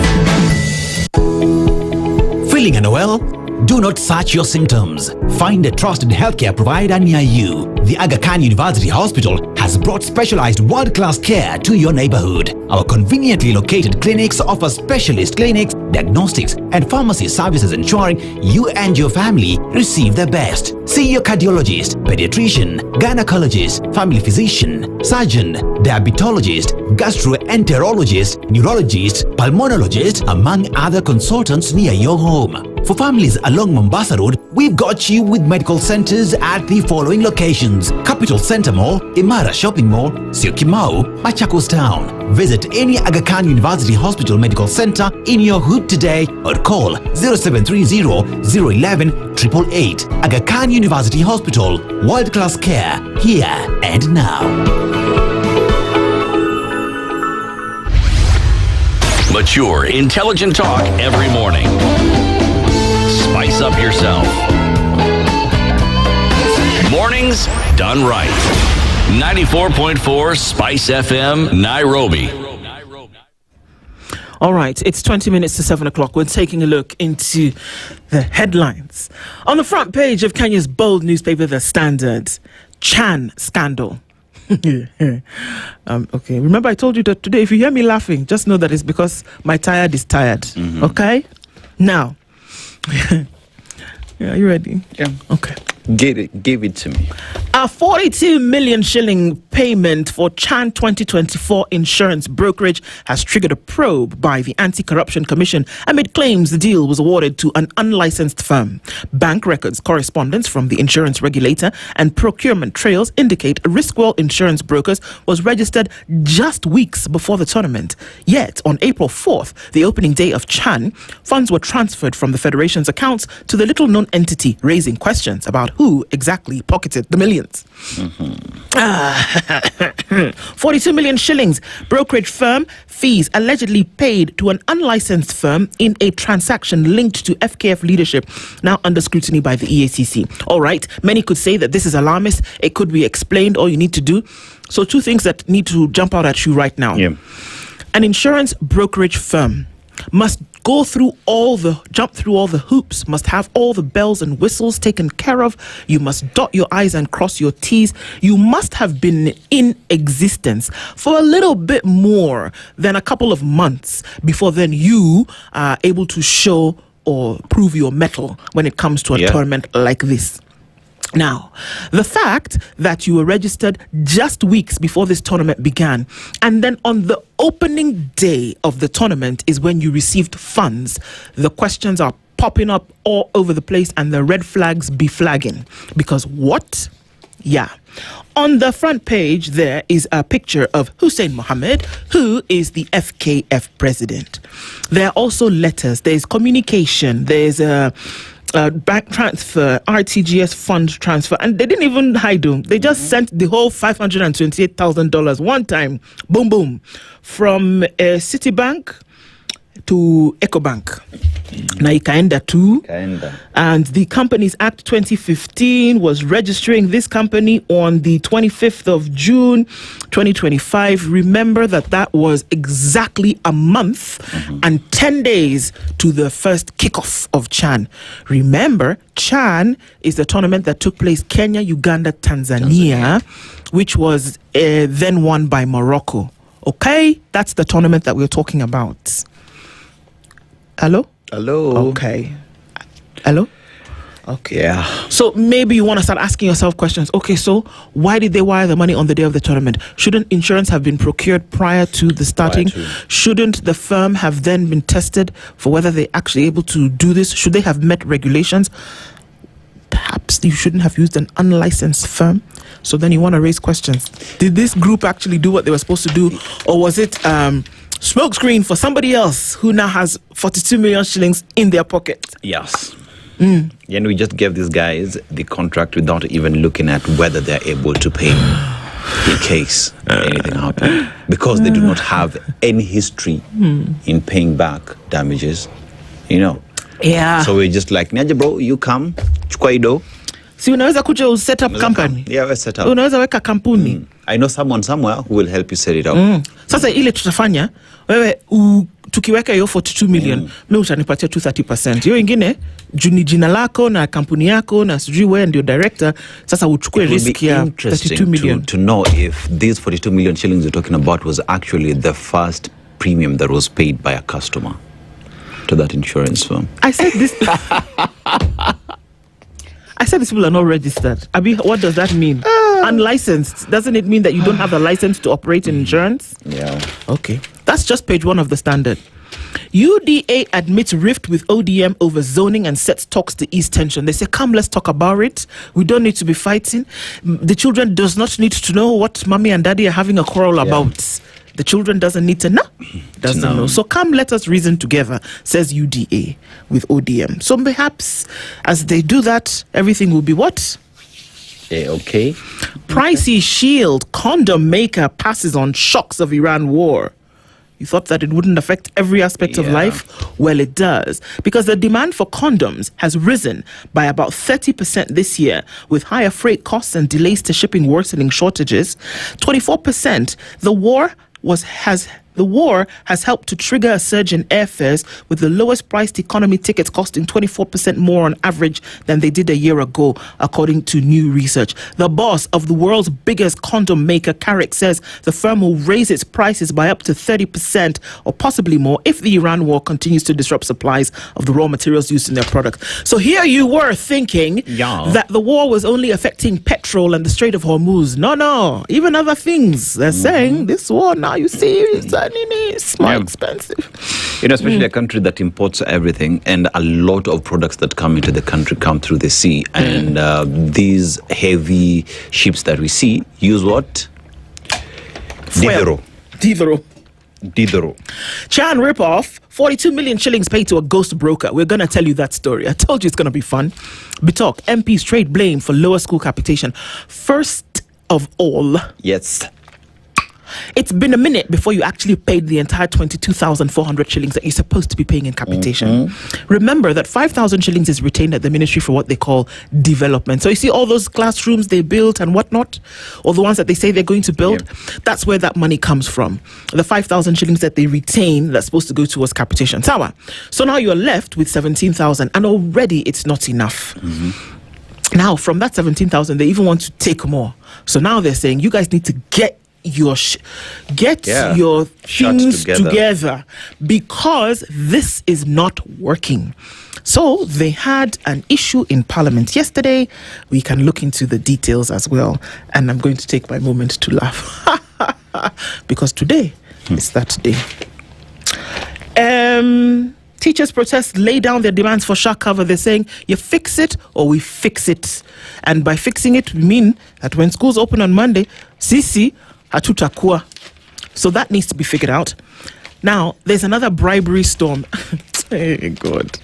S3: Feeling unwell? Do not search your symptoms. Find a trusted healthcare provider near you. The Aga Khan University Hospital has brought specialized world-class care to your neighborhood. Our conveniently located clinics offer specialist clinics, diagnostics, and pharmacy services, ensuring you and your family receive the best. See your cardiologist, pediatrician, gynecologist, family physician, surgeon, diabetologist, gastroenterologist, neurologist, pulmonologist, among other consultants near your home. For families along Mombasa Road, we've got you with medical centers at the following locations: Capital Center Mall, Imara Shopping Mall, Syokimau, Machakos Town. Visit any Aga Khan University Hospital Medical Center in your hood today or call 0730 011 888. Aga Khan University Hospital, world-class care, here and now.
S8: Mature, intelligent talk every morning. Spice up yourself. Mornings done right. 94.4 Spice FM, Nairobi.
S16: All right, it's 20 minutes to 7 o'clock. We're taking a look into the headlines. On the front page of Kenya's bold newspaper, The Standard, Chan scandal. Okay, remember I told you that today, if you hear me laughing, just know that it's because my tired is tired. Mm-hmm. Okay? Now, yeah, you ready?
S4: Yeah.
S16: Okay.
S23: Give it to me.
S16: A 42 million shilling payment for Chan 2024 insurance brokerage has triggered a probe by the Anti-Corruption Commission amid claims the deal was awarded to an unlicensed firm. Bank records, correspondence from the insurance regulator, and procurement trails indicate Riskwell Insurance Brokers was registered just weeks before the tournament. Yet, on April 4th, the opening day of Chan, funds were transferred from the Federation's accounts to the little-known entity, raising questions about who exactly pocketed the millions. 42 million shillings brokerage firm fees allegedly paid to an unlicensed firm in a transaction linked to FKF leadership, now under scrutiny by the EACC. All right, many could say that this is alarmist. It could be explained. All you need to do. So two things that need to jump out at you right now.
S23: Yeah.
S16: An insurance brokerage firm must jump through all the hoops, must have all the bells and whistles taken care of. You must dot your I's and cross your T's. You must have been in existence for a little bit more than a couple of months before then you are able to show or prove your mettle when it comes to a tournament like this. Now, the fact that you were registered just weeks before this tournament began, and then on the opening day of the tournament is when you received funds, the questions are popping up all over the place and the red flags be flagging. Because what? Yeah. On the front page, there is a picture of Hussein Mohammed, who is the FKF president. There are also letters, there's communication, there's a bank transfer, RTGS fund transfer, and they didn't even hide them. They just sent the whole $528,000 one time, boom, boom, from Citibank to EcoBank. Na ikaenda too. And the Companies Act 2015 was registering this company on the 25th of June 2025. Remember that was exactly a month and 10 days to the first kickoff of Chan. Remember, Chan is the tournament that took place Kenya, Uganda, Tanzania, which was then won by Morocco. Okay, that's the tournament that we're talking about. Hello? Okay. Hello? Okay.
S23: Yeah.
S16: So maybe you want to start asking yourself questions. Okay, so why did they wire the money on the day of the tournament? Shouldn't insurance have been procured prior to the starting? Shouldn't the firm have then been tested for whether they're actually able to do this? Should they have met regulations? Perhaps you shouldn't have used an unlicensed firm. So then you want to raise questions. Did this group actually do what they were supposed to do? Or was it smokescreen for somebody else who now has 42 million shillings in their pocket?
S23: Yes. And we just gave these guys the contract without even looking at whether they're able to pay in case anything happens, because they do not have any history in paying back damages,
S16: Yeah.
S23: So we're just like, Nyaja bro, you come, chukua ido.
S16: Si unaweza kuja set up company.
S23: Yeah, we set up.
S16: Unaweza weka kampuni.
S23: I know someone somewhere who will help you set it up.
S16: Sasa ile tutafanya, wewe tukiweka hiyo 42 million, mimi utanipatia 30%. Hiyo ingine juni jina lako na kampuni yako na sijui wewe ndio director, sasa uchukue risk ya 32 million.
S23: To know if these 42 million shillings you're talking about was actually the first premium that was paid by a customer to that insurance firm.
S16: I said these people are not registered. Abi, what does that mean? Unlicensed. Doesn't it mean that you don't have a license to operate in insurance?
S23: Yeah.
S16: Okay. That's just page 1 of the Standard. UDA admits rift with ODM over zoning and sets talks to ease tension. They say, come, let's talk about it. We don't need to be fighting. The children does not need to know what mommy and daddy are having a quarrel about. The children doesn't need to know. Doesn't know. So come, let us reason together, says UDA with ODM. So perhaps as they do that, everything will be what?
S23: Okay.
S16: Pricey shield condom maker passes on shocks of Iran war. You thought that it wouldn't affect every aspect of life? Well, it does. Because the demand for condoms has risen by about 30% this year, with higher freight costs and delays to shipping worsening shortages. 24%. The war has the war has helped to trigger a surge in airfares, with the lowest priced economy tickets costing 24% more on average than they did a year ago, according to new research. The boss of the world's biggest condom maker, Carrick, says the firm will raise its prices by up to 30% or possibly more if the Iran war continues to disrupt supplies of the raw materials used in their products. So here you were thinking that the war was only affecting petrol and the Strait of Hormuz. No, even other things. They're saying this war now, you see, it's more expensive.
S23: Especially a country that imports everything, and a lot of products that come into the country come through the sea. And these heavy ships that we see use what? Dithero.
S16: Chan ripoff, 42 million shillings paid to a ghost broker. We're going to tell you that story. I told you it's going to be fun. Bitok, MPs trade blame for lower school capitation. First of all,
S23: yes,
S16: it's been a minute before you actually paid the entire 22,400 shillings that you're supposed to be paying in capitation. Remember that 5,000 shillings is retained at the ministry for what they call development. So you see all those classrooms they built and whatnot, or the ones that they say they're going to build, that's where that money comes from. The 5,000 shillings that they retain that's supposed to go towards capitation. Sawa. So now you're left with 17,000, and already it's not enough. Now from that 17,000, they even want to take more. So now they're saying you guys need to get your things together, because this is not working. So they had an issue in Parliament yesterday. We can look into the details as well, and I'm going to take my moment to laugh because today is that day. Teachers protest lay down their demands for shock cover. They're saying you fix it or we fix it, and by fixing it we mean that when schools open on Monday, sisi hatutakua. So that needs to be figured out. Now, there's another bribery storm. Hey, God.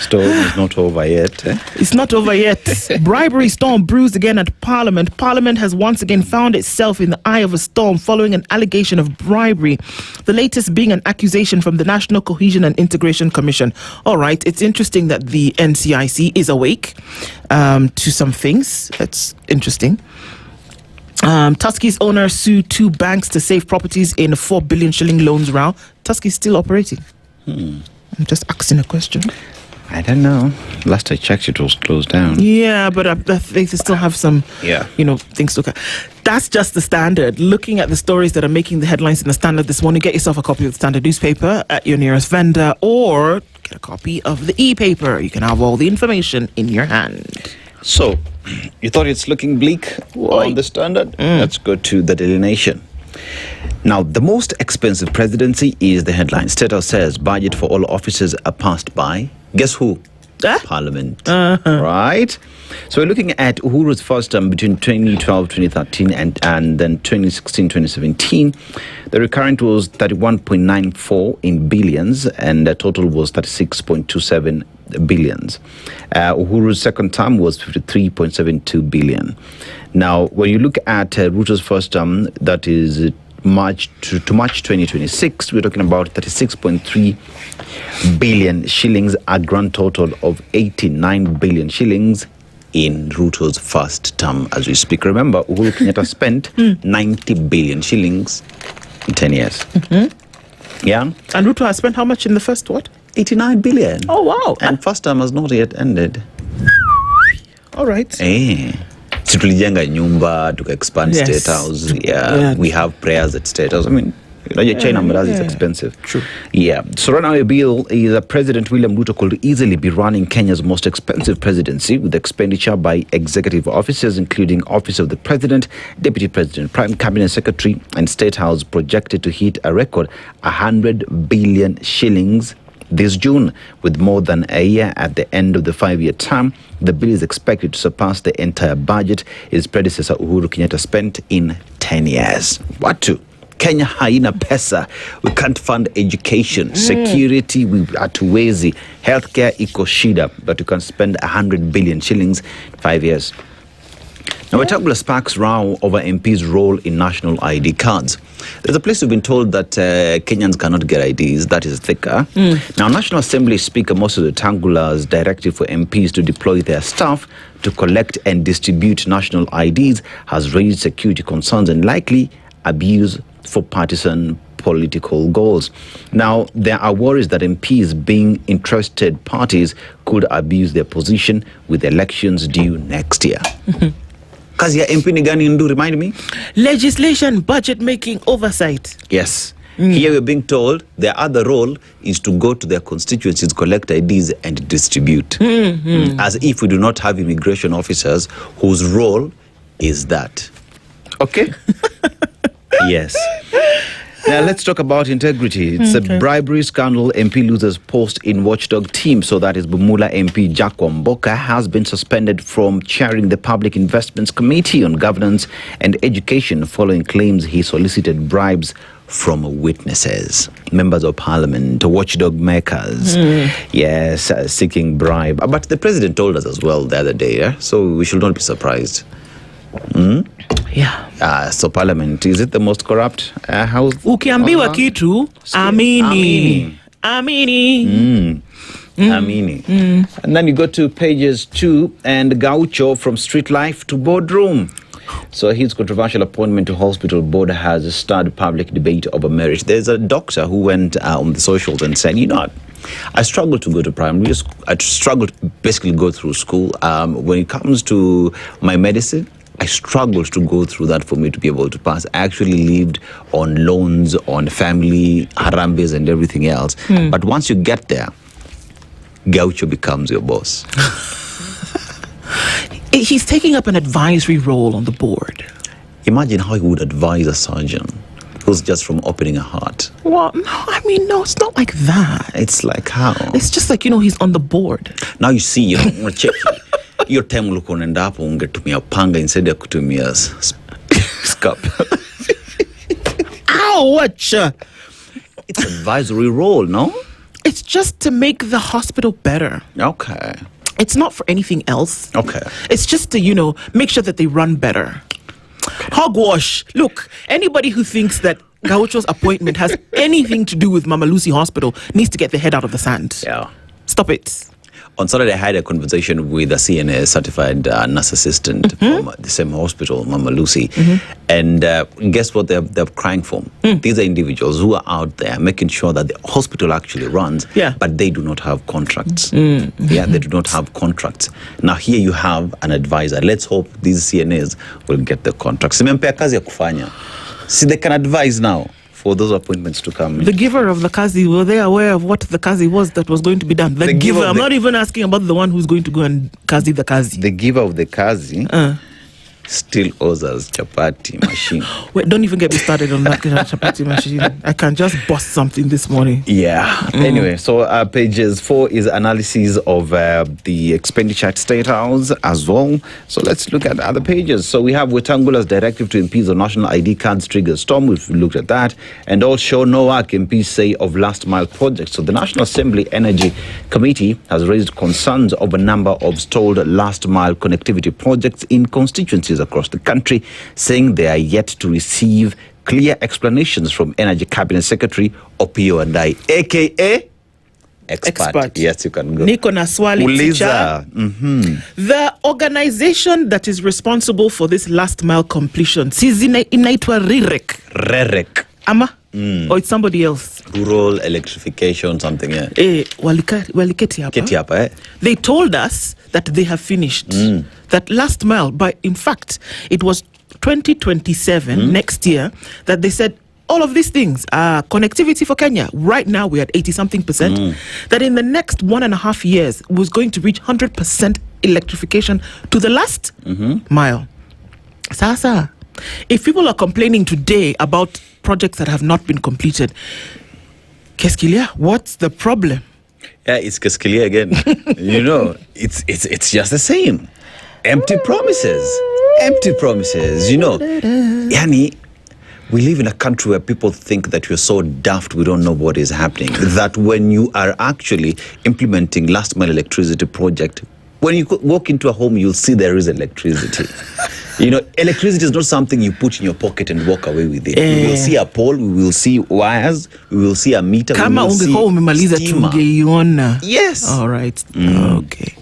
S23: Storm is not over yet.
S16: It's not over yet. Bribery storm brews again at Parliament. Parliament has once again found itself in the eye of a storm following an allegation of bribery. The latest being an accusation from the National Cohesion and Integration Commission. All right, it's interesting that the NCIC is awake to some things. That's interesting. Tusky's owner sued 2 banks to save properties in a 4 billion shilling loans round. Tusky's still operating. I'm just asking a question.
S23: I don't know. Last I checked, it was closed down.
S16: Yeah, but they still have some, things to look at. That's just the Standard. Looking at the stories that are making the headlines in the Standard this morning, get yourself a copy of the Standard newspaper at your nearest vendor, or get a copy of the e-paper. You can have all the information in your hand.
S23: So, you thought it's looking bleak on the Standard? Let's go to the Daily Nation. Now, the most expensive presidency is the headline. State House says budget for all offices are passed by. Guess who? Parliament. Right? So we're looking at Uhuru's first term between 2012-2013 and then 2016-2017. The recurrent was 31.94 in billions, and the total was 36.27 billions. Uhuru's second term was 53.72 billion. Now, when you look at Ruto's first term, that is March to March 2026, we're talking about 36.3 billion shillings, a grand total of 89 billion shillings in Ruto's first term as we speak. Remember, Uhuru Kenyatta spent 90 billion shillings in 10 years. Yeah.
S16: And Ruto has spent how much in the first,
S23: 89 billion.
S16: Oh, wow.
S23: And first term has not yet ended.
S16: All right.
S23: Si tulijenga nyumba, tuka expand State House. We have prayers at State House. I mean, China is expensive.
S16: True.
S23: Yeah. So right now a bill is that President William Ruto could easily be running Kenya's most expensive presidency, with expenditure by executive officers, including Office of the President, Deputy President, Prime Cabinet Secretary, and State House, projected to hit a record 100 billion shillings this June. With more than a year at the end of the 5-year term, the bill is expected to surpass the entire budget its predecessor Uhuru Kenyatta spent in 10 years. What to? Kenya haina pesa. We can't fund education, security, we hatuwezi, healthcare iko shida, but we can spend 100 billion shillings in 5 years. Now, Wetangula sparks row over MP's role in national ID cards. There's a place we've been told that Kenyans cannot get IDs. That is thicker. Now, National Assembly Speaker Moses Wetangula's directive for MPs to deploy their staff to collect and distribute national IDs has raised security concerns and likely abuse for partisan political goals. Now, there are worries that MPs, being interested parties, could abuse their position with elections due next year. Kazi ya MP ni gani ndu, remind me?
S16: Legislation, budget making, oversight.
S23: Yes. Here we're being told their other role is to go to their constituencies, collect IDs and distribute. As if we do not have immigration officers whose role is that. Okay? Yes. Now let's talk about integrity. It's a bribery scandal. MP loses post in watchdog team. So that is Bumula MP Jack Wamboka has been suspended from chairing the Public Investments Committee on Governance and Education following claims he solicited bribes from witnesses, members of parliament, watchdog makers. Yes, seeking bribe. But the president told us as well the other day, so we should not be surprised.
S16: Yeah.
S23: So parliament, is it the most corrupt house?
S16: Ukiambiwa kitu, amini.
S23: Amini. And then you go to pages 2 and Gaucho from street life to boardroom. So his controversial appointment to hospital board has stirred public debate over merit. There's a doctor who went on the socials and said, you know, I struggle to go to primary school. I struggle to basically go through school. When it comes to my medicine, I struggled to go through that for me to be able to pass. I actually lived on loans, on family, harambes and everything else. But once you get there, Gaucho becomes your boss.
S16: He's taking up an advisory role on the board.
S23: Imagine how he would advise a surgeon who's just from opening a heart.
S16: Well, no, I mean, no, it's not like that.
S23: It's like how?
S16: It's just like, you know, he's on the board.
S23: Now you see, check your time ulikuwa unaenda hapo ungetumia panga instead ya kutumia scalpel.
S16: Ouch!
S23: It's advisory role, no?
S16: It's just to make the hospital better.
S23: Okay.
S16: It's not for anything else.
S23: Okay.
S16: It's just to, you know, make sure that they run better. Hogwash. Look, anybody who thinks that Gaucho's appointment has anything to do with Mama Lucy Hospital needs to get their head out of the sand.
S23: Yeah.
S16: Stop it.
S23: On Saturday, I had a conversation with a CNA certified nurse assistant from the same hospital, Mama Lucy. And guess what they're crying for? These are individuals who are out there making sure that the hospital actually runs, but they do not have contracts. Yeah, they do not have contracts. Now here you have an advisor. Let's hope these CNAs will get the contracts. Simempea kazi ya kufanya. See, they can advise now for those appointments to come.
S16: The giver of the kazi, were they aware of what the kazi was that was going to be done? The giver, I'm not even asking about the one who's going to go and kazi the kazi.
S23: The giver of the kazi still owes us chapati machine.
S16: Wait, don't even get me started on that chapati machine. I can just bust something this morning.
S23: Yeah. Anyway, so pages 4 is analysis of the expenditure at State House as well. So let's look at other pages. So we have Wetangula's directive to MPs on national ID cards triggers storm. We've looked at that. And also no work MPs say of last mile projects. So the National Assembly Energy Committee has raised concerns of a number of stalled last mile connectivity projects in constituencies across the country, saying they are yet to receive clear explanations from Energy Cabinet Secretary Opiyo Andai, aka expert. Yes, you can go.
S16: Niko na swali
S23: Uliza.
S16: The organization that is responsible for this last mile completion, inaitwa REREC. Ama? Or it's somebody else?
S23: Rural electrification, something, yeah.
S16: Waliketi hapa. They told us that they have finished. That last mile, but in fact, it was 2027, next year, that they said, all of these things, connectivity for Kenya, right now we're at 80-something%, that in the next 1.5 years was going to reach 100% electrification to the last mile. Sasa, if people are complaining today about projects that have not been completed, Keskilia, what's the problem?
S23: Yeah, it's Keskilia again. You know, it's just the same. Empty promises. Empty promises. You know, Yani, we live in a country where people think that we're so daft we don't know what is happening. That when you are actually implementing last mile electricity project, when you walk into a home, you'll see there is electricity. You know, electricity is not something you put in your pocket and walk away with it. We will see a pole, we will see wires, we will see a meter, we will see steamer. Yes.
S16: All right. Okay.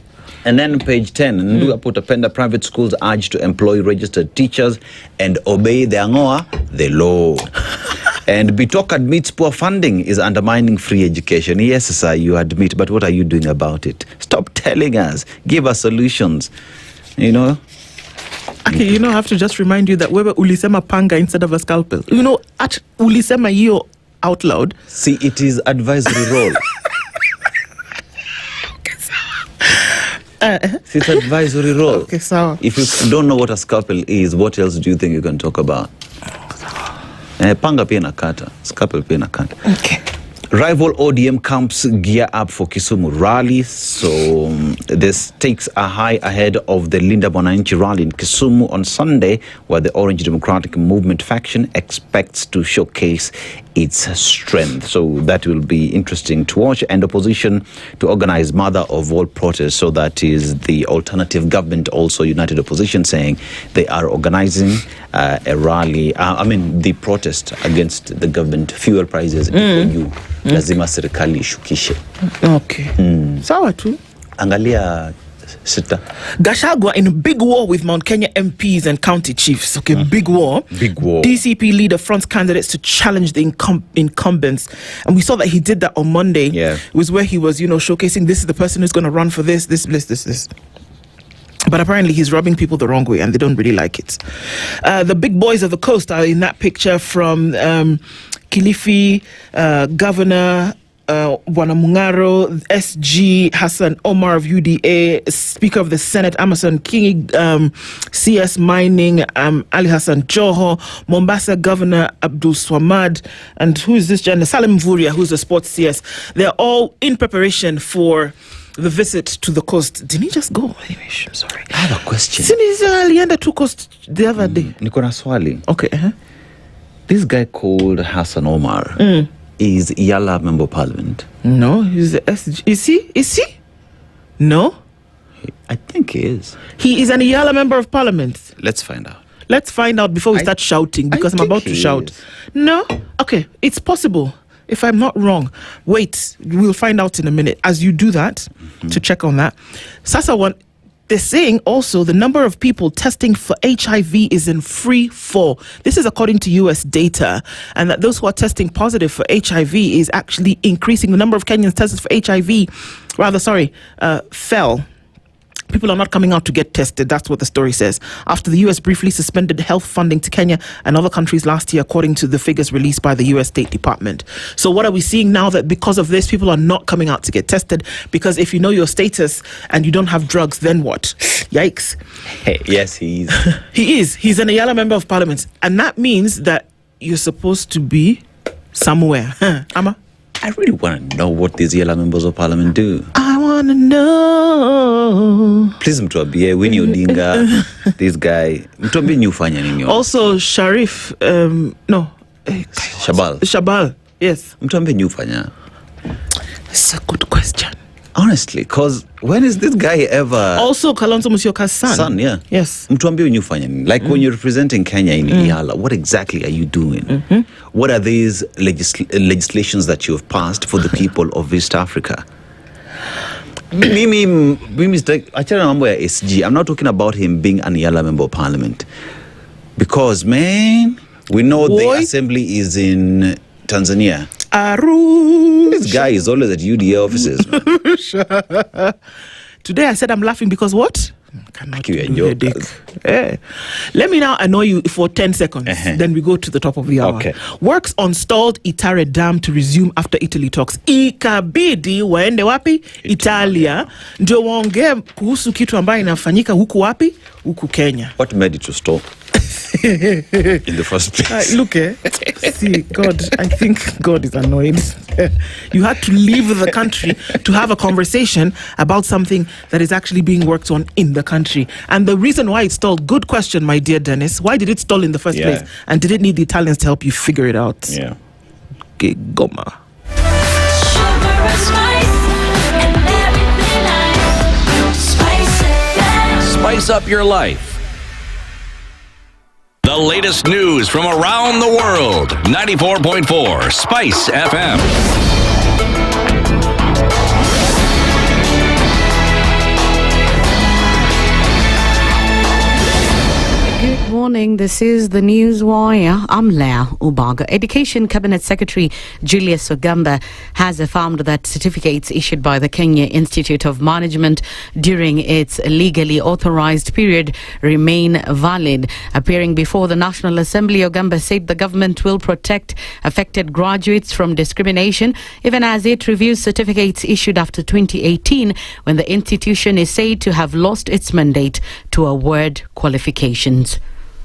S23: And then page 10, Ndu Apotapenda, private schools urge to employ registered teachers and obey the ngoa, the law. And Bitok admits poor funding is undermining free education. Yes, sir, you admit, but what are you doing about it? Stop telling us. Give us solutions. You know?
S16: Okay, I have to just remind you that wewe ulisema panga instead of a scalpel. At ulisema hiyo out loud.
S23: See, it is advisory role. It's advisory role.
S16: Okay, so
S23: if you don't know what a scalpel is, what else do you think you can talk about? Panga pia nakata, scalpel pia nakata.
S16: Okay.
S23: Rival ODM camps gear up for Kisumu rally. So the stakes are high ahead of the Linda Mwananchi rally in Kisumu on Sunday, where the Orange Democratic Movement faction expects to showcase its strength. So that will be interesting to watch. And opposition to organize mother of all protests. So that is the alternative government, also United Opposition, saying they are organizing a rally. The protest against the government, fuel prices. Lazima serikali ishukishe.
S16: Okay. Sawa tu.
S23: Angalia sita.
S16: Gachagua in a big war with Mount Kenya MPs and county chiefs. Okay, big war.
S23: Big war.
S16: DCP leader fronts candidates to challenge the incumbents. And we saw that he did that on Monday.
S23: Yeah.
S16: It was where he was, showcasing this is the person who's going to run for this. But apparently he's rubbing people the wrong way and they don't really like it. The big boys of the coast are in that picture from Kilifi, Governor Wanamungaro, SG Hassan Omar of UDA, Speaker of the Senate Amason King, CS Mining Ali Hassan Joho, Mombasa Governor Abdul Swamad, and who is this gentleman? Salim Mvuria, who's the sports CS. They're all in preparation for the visit to the coast. Didn't he just go? Anyway, I'm sorry.
S23: I have a question.
S16: Alienda to coast the other day.
S23: Niko na swali.
S16: Okay.
S23: This guy called Hassan Omar is Yala Member of Parliament.
S16: No, he's the SG. Is he? No?
S23: I think he is.
S16: He is an Yala Member of Parliament.
S23: Let's find out.
S16: Let's find out before we start shouting, because I'm about to shout. No? Okay, it's possible. If I'm not wrong. Wait, we'll find out in a minute. As you do that, to check on that. Sasa they're saying also the number of people testing for HIV is in free fall. This is according to US data, and that those who are testing positive for HIV is actually increasing. The number of Kenyans tested for HIV, fell. People are not coming out to get tested. That's what the story says. After the US briefly suspended health funding to Kenya and other countries last year, according to the figures released by the US State Department. So what are we seeing now? That because of this, people are not coming out to get tested? Because if you know your status and you don't have drugs, then what? Yikes.
S23: Hey, yes, he is.
S16: He is. He's an Ayala Member of Parliament. And that means that you're supposed to be somewhere. Ama?
S23: I really want to know what these Yala Members of Parliament do.
S16: I want to know.
S23: Please mtuambie Winnie Odinga, this guy. Mtuambie nyufanya nini?
S16: Also Sharif, Shabal, yes.
S23: Mtuambie nyufanya.
S16: It's a good question.
S23: Honestly, because when is this guy ever...
S16: Also Kalonzo Musyoka's son.
S23: Son, yeah.
S16: Yes.
S23: Mtuambie nyufanya nini? Like when you're representing Kenya in Yala, what exactly are you doing? What are these legislations that you have passed for the people of East Africa? Mimi achana mambo ya SG. I'm not talking about him being an Yala Member of Parliament. Because, man, we know the assembly is in Tanzania. This guy is always at UDA offices.
S16: Today I said I'm laughing because what? Let me now annoy you for 10 seconds. Then we go to the top of the hour.
S23: Okay.
S16: Works on stalled Itare Dam to resume after Italy talks. Ikabidi waende wapi? Italia. Ndio waongee kuhusu kitu ambayo inafanyika huku wapi? Huku Kenya.
S23: What made it to stop? In the first place.
S16: Look, see, God, I think God is annoyed. You had to leave the country to have a conversation about something that is actually being worked on in the country. And the reason why it stalled, good question, my dear Dennis. Why did it stall in the first place? And did it need the Italians to help you figure it out?
S23: Yeah.
S16: Okay, goma.
S8: Spice up your life. The latest news from around the world. 94.4 Spice FM.
S1: Good morning. morning. This is the News Wire. I'm Leah Ubaga. Education Cabinet Secretary Julius Ogamba has affirmed that certificates issued by the Kenya Institute of Management during its legally authorized period remain valid. Appearing before the National Assembly, Ogamba said the government will protect affected graduates from discrimination, even as it reviews certificates issued after 2018, when the institution is said to have lost its mandate to award qualifications.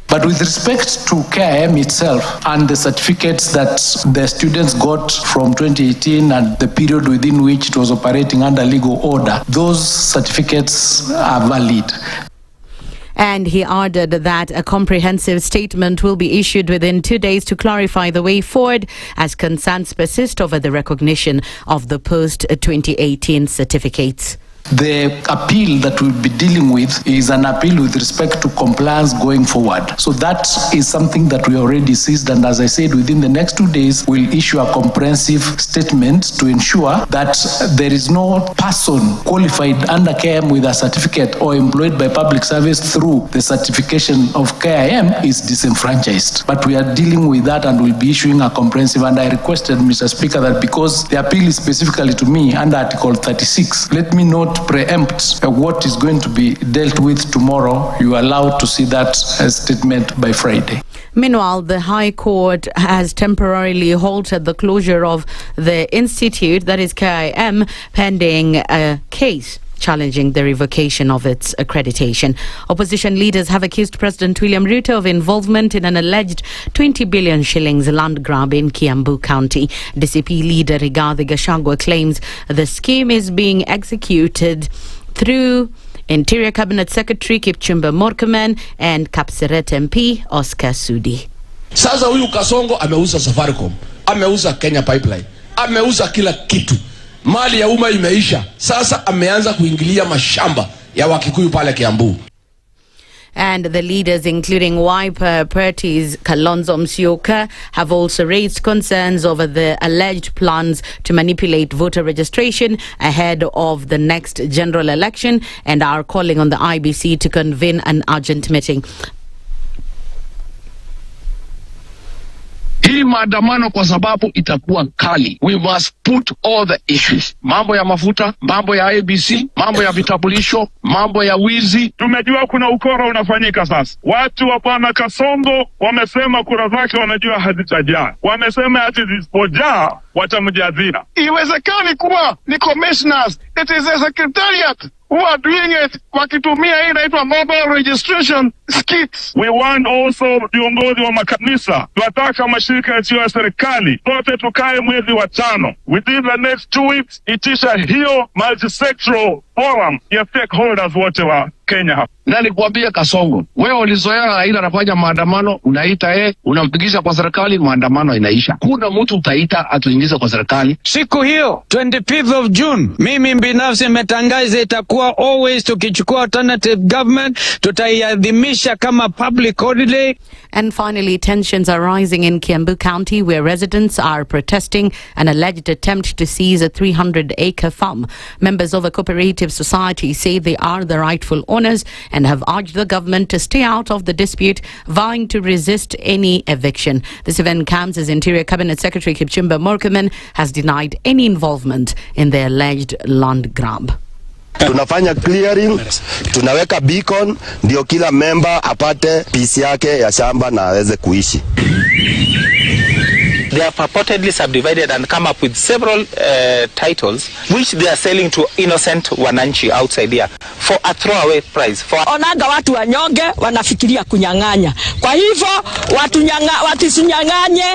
S7: But with respect to KIM itself and the certificates that the students got from 2018 and the period within which it was operating under legal order, those certificates are valid.
S1: And he added that a comprehensive statement will be issued within 2 days to clarify the way forward, as concerns persist over the recognition of the post-2018 certificates.
S7: The appeal that we'll be dealing with is an appeal with respect to compliance going forward. So that is something that we already seized, and as I said, within the next 2 days, we'll issue a comprehensive statement to ensure that there is no person qualified under KIM with a certificate or employed by public service through the certification of KIM is disenfranchised. But we are dealing with that and we'll be issuing a comprehensive, and I requested, Mr. Speaker, that because the appeal is specifically to me under Article 36, let me not preempt what is going to be dealt with tomorrow. You are allowed to see that statement by Friday.
S1: Meanwhile, the High Court has temporarily halted the closure of the institute, that is KIM, pending a case challenging the revocation of its accreditation. Opposition leaders have accused President William Ruto of involvement in an alleged 20 billion shillings land grab in Kiambu County. DCP leader Rigathi Gachagua claims the scheme is being executed through Interior Cabinet Secretary Kipchumba Murkomen and Kapseret MP Oscar Sudi.
S4: Sasa huyu Kasongo ameuza Safaricom, ameuza Kenya Pipeline, ameuza kila kitu. Mali ya umma imeisha. Sasa ameanza kuingilia mashamba ya Wakikuyu pale Kiambu.
S1: And the leaders, including Wiper Party's Kalonzo Musyoka, have also raised concerns over the alleged plans to manipulate voter registration ahead of the next general election and are calling on the IBC to convene an urgent meeting.
S5: Hii maandamano kwa sababu itakuwa kali. We must put all the issues. Mambo ya mafuta, mambo ya ABC, mambo ya vitambulisho, mambo ya wizi.
S21: Tumejua kuna ukora unafanyika sasa. Watu wa bwana Kasongo wamesema kura zake wanajua hazitajaa. Wamesema ati zisipojaa watamjadhira.
S5: Iwezekani kuwa ni commissioners. It is a secretariat who are doing it wakitumia hii inaitwa mobile registration skits.
S21: We want also viongozi wa makanisa, tunataka mashirika yasiyo ya serikali sote tukae mwezi wa 5 within the next 2 weeks, itisha hiyo multisectoral forum ya stakeholders wote wa Kenya hapa.
S5: Na nikuambia Kasongo, wewe ulizoea Raila anafanya maandamano, unaita unampigisha kwa serikali, maandamano inaisha. Kuna mtu utaita atuingize kwa serikali.
S6: Siku hiyo 25th of June, mimi binafsi nimetangaza itakuwa always tukichukua alternative government, tutaiadhimisha kama public holiday.
S1: And finally, tensions are rising in Kiambu County, where residents are protesting an alleged attempt to seize a 300-acre farm. Members of a cooperative society say they are the rightful owners and have urged the government to stay out of the dispute, vowing to resist any eviction. This event comes as Interior Cabinet Secretary Kipchumba Murkomen has denied any involvement in the alleged land grab.
S24: Tunafanya clearing, tunaweka beacon, ndio kila member apate piece yake ya shamba na aweze kuishi.
S25: They have purportedly subdivided and come up with several titles which they are selling to innocent wananchi outside here for a throwaway price.
S26: Onaga watu wanyonge wanafikiria kunyang'anya. Kwa hivyo watisinyang'anye,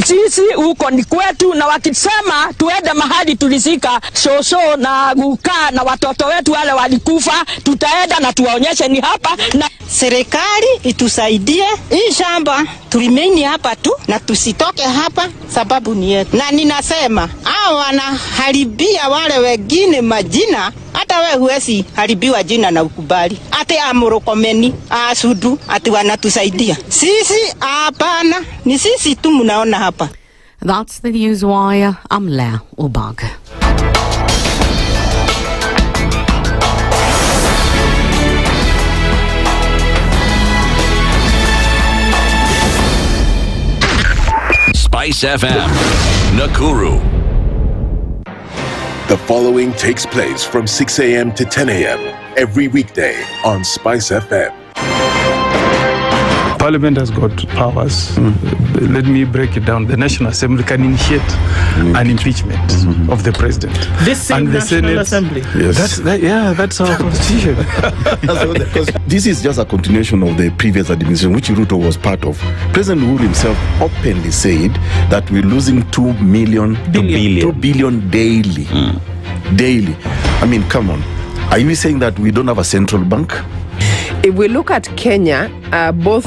S26: sisi huko ni kwetu, na wakisema tuende mahali tulisika shosho na gukaa na watoto wetu wale walikufa, tutaenda na tuwaonyeshe ni hapa. Na
S27: serikali itusaidie hii shamba tulimeni hapa tu na tusitoke hapa, sababu ni yetu. Na ninasema hao wanaharibia wale wengine majina, hata wewe huwezi haribiwa jina na ukubali. Ate amorokomeni asudu ati wanatusaidia sisi, hapana, ni sisi tu mnaona hapa.
S1: That's the News Wire. I'm Leah Ubaga.
S8: Spice FM, Nakuru.
S9: The following takes place from 6 a.m. to 10 a.m. every weekday on Spice FM.
S22: Parliament has got powers. Let me break it down. The National Assembly can initiate an impeachment of the president.
S16: This same National Assembly.
S22: Yes. That's our constitution.
S17: This is just a continuation of the previous administration, which Ruto was part of. President Uhuru himself openly said that we're losing 2 billion daily. Daily. I mean, come on. Are you saying that we don't have a central bank?
S10: If we look at Kenya, both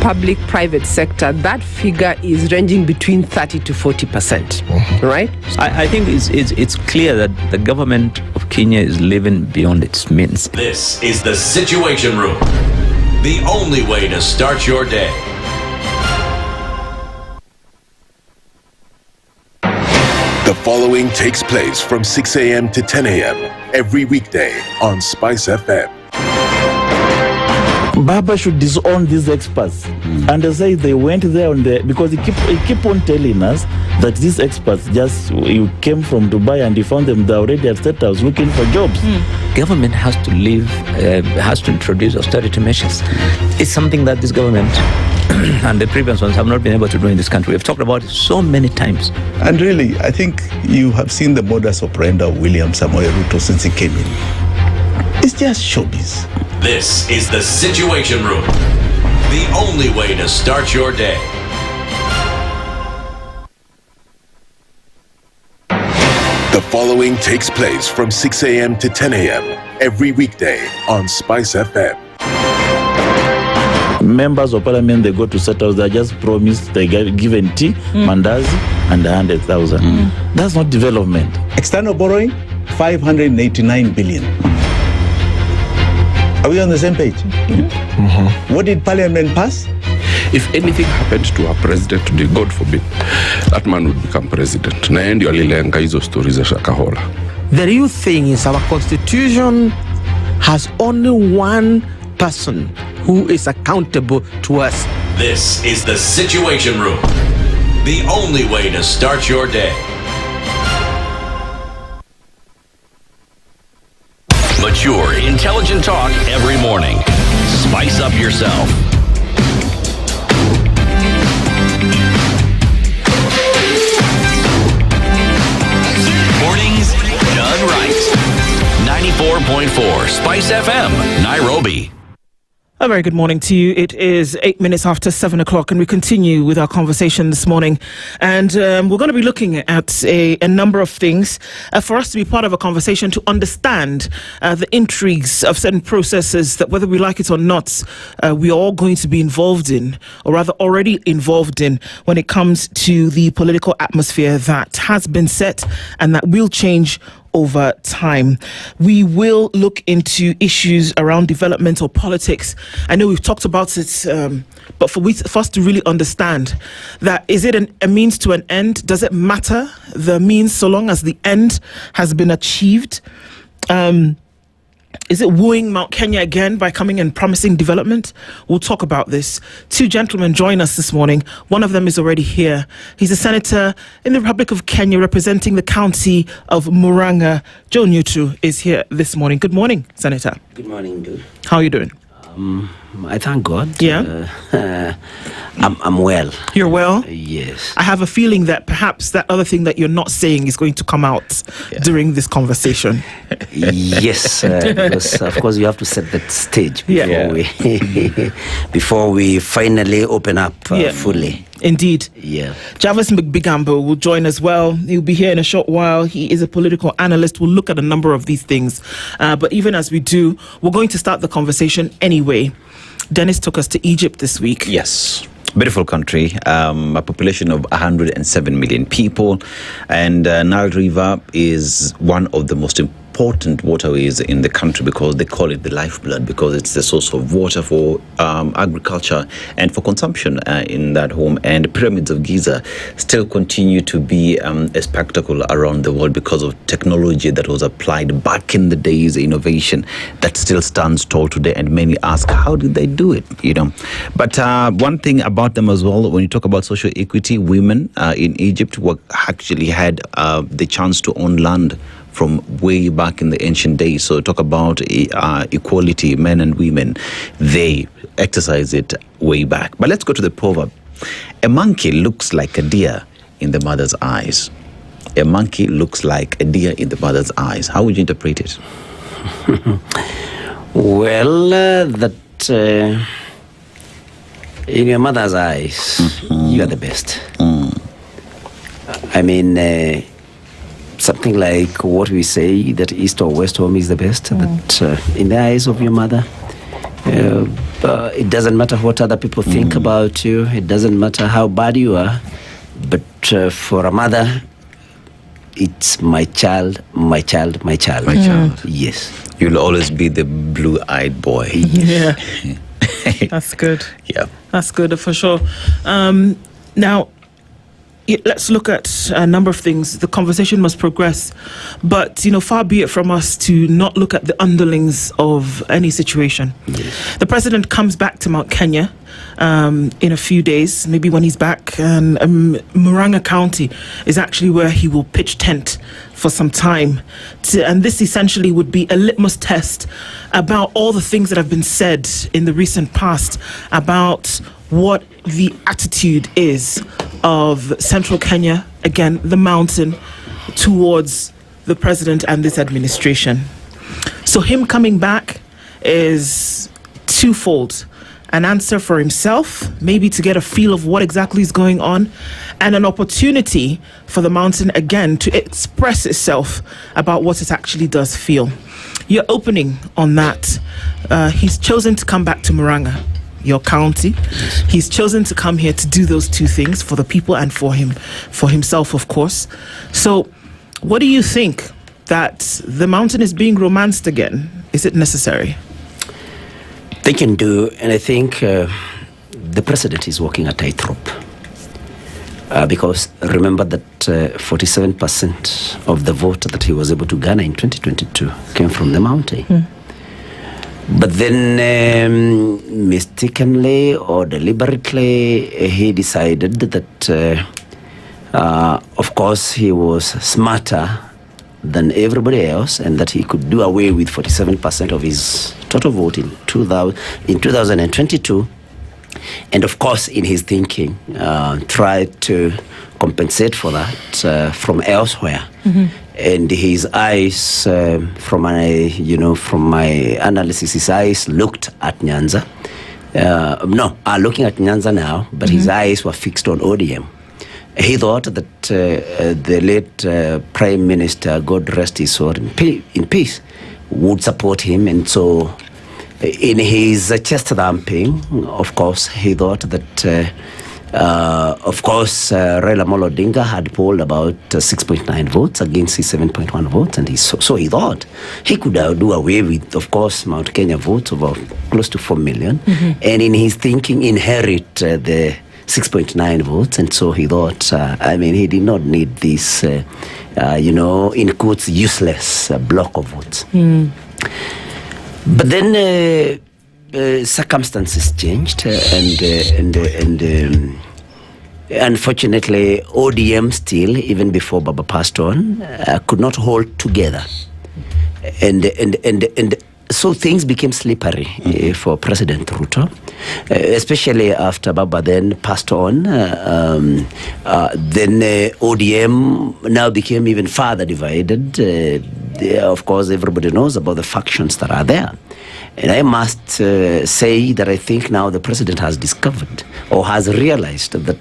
S10: public-private sector, that figure is ranging between 30 to 40%, right?
S12: I think it's clear that the government of Kenya is living beyond its means.
S8: This is the Situation Room, the only way to start your day.
S9: The following takes place from 6 a.m. to 10 a.m. every weekday on Spice FM.
S13: Baba should disown these experts and they say they went there on the because he keep on telling us that these experts just you came from Dubai and you found them they're already at State House looking for jobs.
S12: Government has to has to introduce austerity measures. It's something that this government and the previous ones have not been able to do in this country. We've talked about it so many times.
S11: And really, I think you have seen the modus operandi of William Samoei Ruto since he came in. It's just showbiz.
S8: This is the Situation Room, the only way to start your day.
S9: The following takes place from 6 a.m. to 10 a.m. every weekday on Spice FM.
S13: Members of parliament, they go to State House, they just promised they get given tea, mandazi, and 100,000. That's not development.
S11: External borrowing, 589 billion. Are we on the same page? What did Parliament pass?
S20: If anything happened to our president today, God forbid, that man would become president. Na ndio alilenga hizo stories za Shakahola.
S14: The real thing is our constitution has only one person who is accountable to us.
S8: This is the Situation Room, the only way to start your day. Mature, intelligent talk every morning. Spice up yourself. Mornings done right. 94.4 Spice FM, Nairobi.
S16: A very good morning to you. It is 8 minutes after 7 o'clock, and we continue with our conversation this morning. And we're going to be looking at a number of things for us to be part of a conversation to understand the intrigues of certain processes that, whether we like it or not, we are all going to be involved in, or rather already involved in, when it comes to the political atmosphere that has been set and that will change over time. We will look into issues around developmental politics. I know we've talked about it, but for us to really understand that, is it a means to an end? Does it matter the means so long as the end has been achieved? Is it wooing Mount Kenya again by coming and promising development? We'll talk about this. Two gentlemen join us this morning. One of them is already here. He's a senator in the Republic of Kenya representing the county of Muranga. Nyutu is here this morning. Good morning, Senator.
S15: Good morning, dude.
S16: How are you doing?
S15: I thank God.
S16: Yeah.
S15: I'm well.
S16: You're well?
S15: Yes.
S16: I have a feeling that perhaps that other thing that you're not saying is going to come out during this conversation.
S15: Yes, because of course you have to set that stage before we finally open up fully.
S16: Indeed.
S15: Yeah.
S16: Jarvis Bigambo will join as well. He'll be here in a short while. He is a political analyst. We'll look at a number of these things. But even as we do, we're going to start the conversation anyway. Dennis took us to Egypt this week.
S23: Yes. Beautiful country, a population of 107 million people, and Nile River is one of the most important waterways in the country because they call it the lifeblood, because it's the source of water for agriculture and for consumption in that home. And the pyramids of Giza still continue to be a spectacle around the world because of technology that was applied back in the days, innovation that still stands tall today. And many ask, how did they do it? But one thing about them as well, when you talk about social equity, women in Egypt actually had the chance to own land from way back in the ancient days. So talk about equality, men and women, they exercise it way back. But let's go to the proverb. A monkey looks like a deer in the mother's eyes. A monkey looks like a deer in the mother's eyes. How would you interpret it?
S2: Well, that in your mother's eyes, you are the best. I mean, something like what we say, that East or West home is the best, that in the eyes of your mother, it doesn't matter what other people think about you, it doesn't matter how bad you are, but for a mother, it's my child, my child, my child.
S23: My child.
S2: Yes.
S23: You'll always be the blue-eyed boy.
S16: Yeah. That's good.
S23: Yeah.
S16: That's good for sure. Now, let's look at a number of things. The conversation must progress, but far be it from us to not look at the underlings of any situation. Yes. The president comes back to Mount Kenya in a few days, maybe when he's back, and Muranga County is actually where he will pitch tent for some time. And this essentially would be a litmus test about all the things that have been said in the recent past about what the attitude is of central Kenya, again, the mountain, towards the president and this administration. So him coming back is twofold. An answer for himself, maybe to get a feel of what exactly is going on, and an opportunity for the mountain, again, to express itself about what it actually does feel. Your opening on that, he's chosen to come back to Muranga, your county. He's chosen to come here to do those two things for the people and for himself, of course. So what do you think, that the mountain is being romanced again? Is it necessary?
S2: They can do, and I think the president is walking a tightrope. Because remember that 47% of the vote that he was able to garner in 2022 came from the mountain. But then mistakenly or deliberately, he decided that, of course, he was smarter than everybody else, and that he could do away with 47% of his total vote in 2022. And of course, in his thinking, tried to compensate for that from elsewhere. And his eyes, from my analysis, his eyes looked at Nyanza. Looking at Nyanza now, but his eyes were fixed on ODM. He thought that the late Prime Minister, God rest his soul in peace, would support him. And so in his chest thumping, of course, he thought that, Raila Amolo Odinga had polled about 6.9 votes against his 7.1 votes. And so he thought he could do away with, of course, Mount Kenya votes of close to 4 million. And in his thinking, inherit the 6.9 votes. And so he thought, he did not need this, in quotes, useless block of votes. But then circumstances changed, and unfortunately, ODM still, even before Baba passed on, could not hold together, and so things became slippery for President Ruto, especially after Baba then passed on. Then ODM now became even further divided. Of course, everybody knows about the factions that are there. And I must say that I think now the president has discovered or has realized that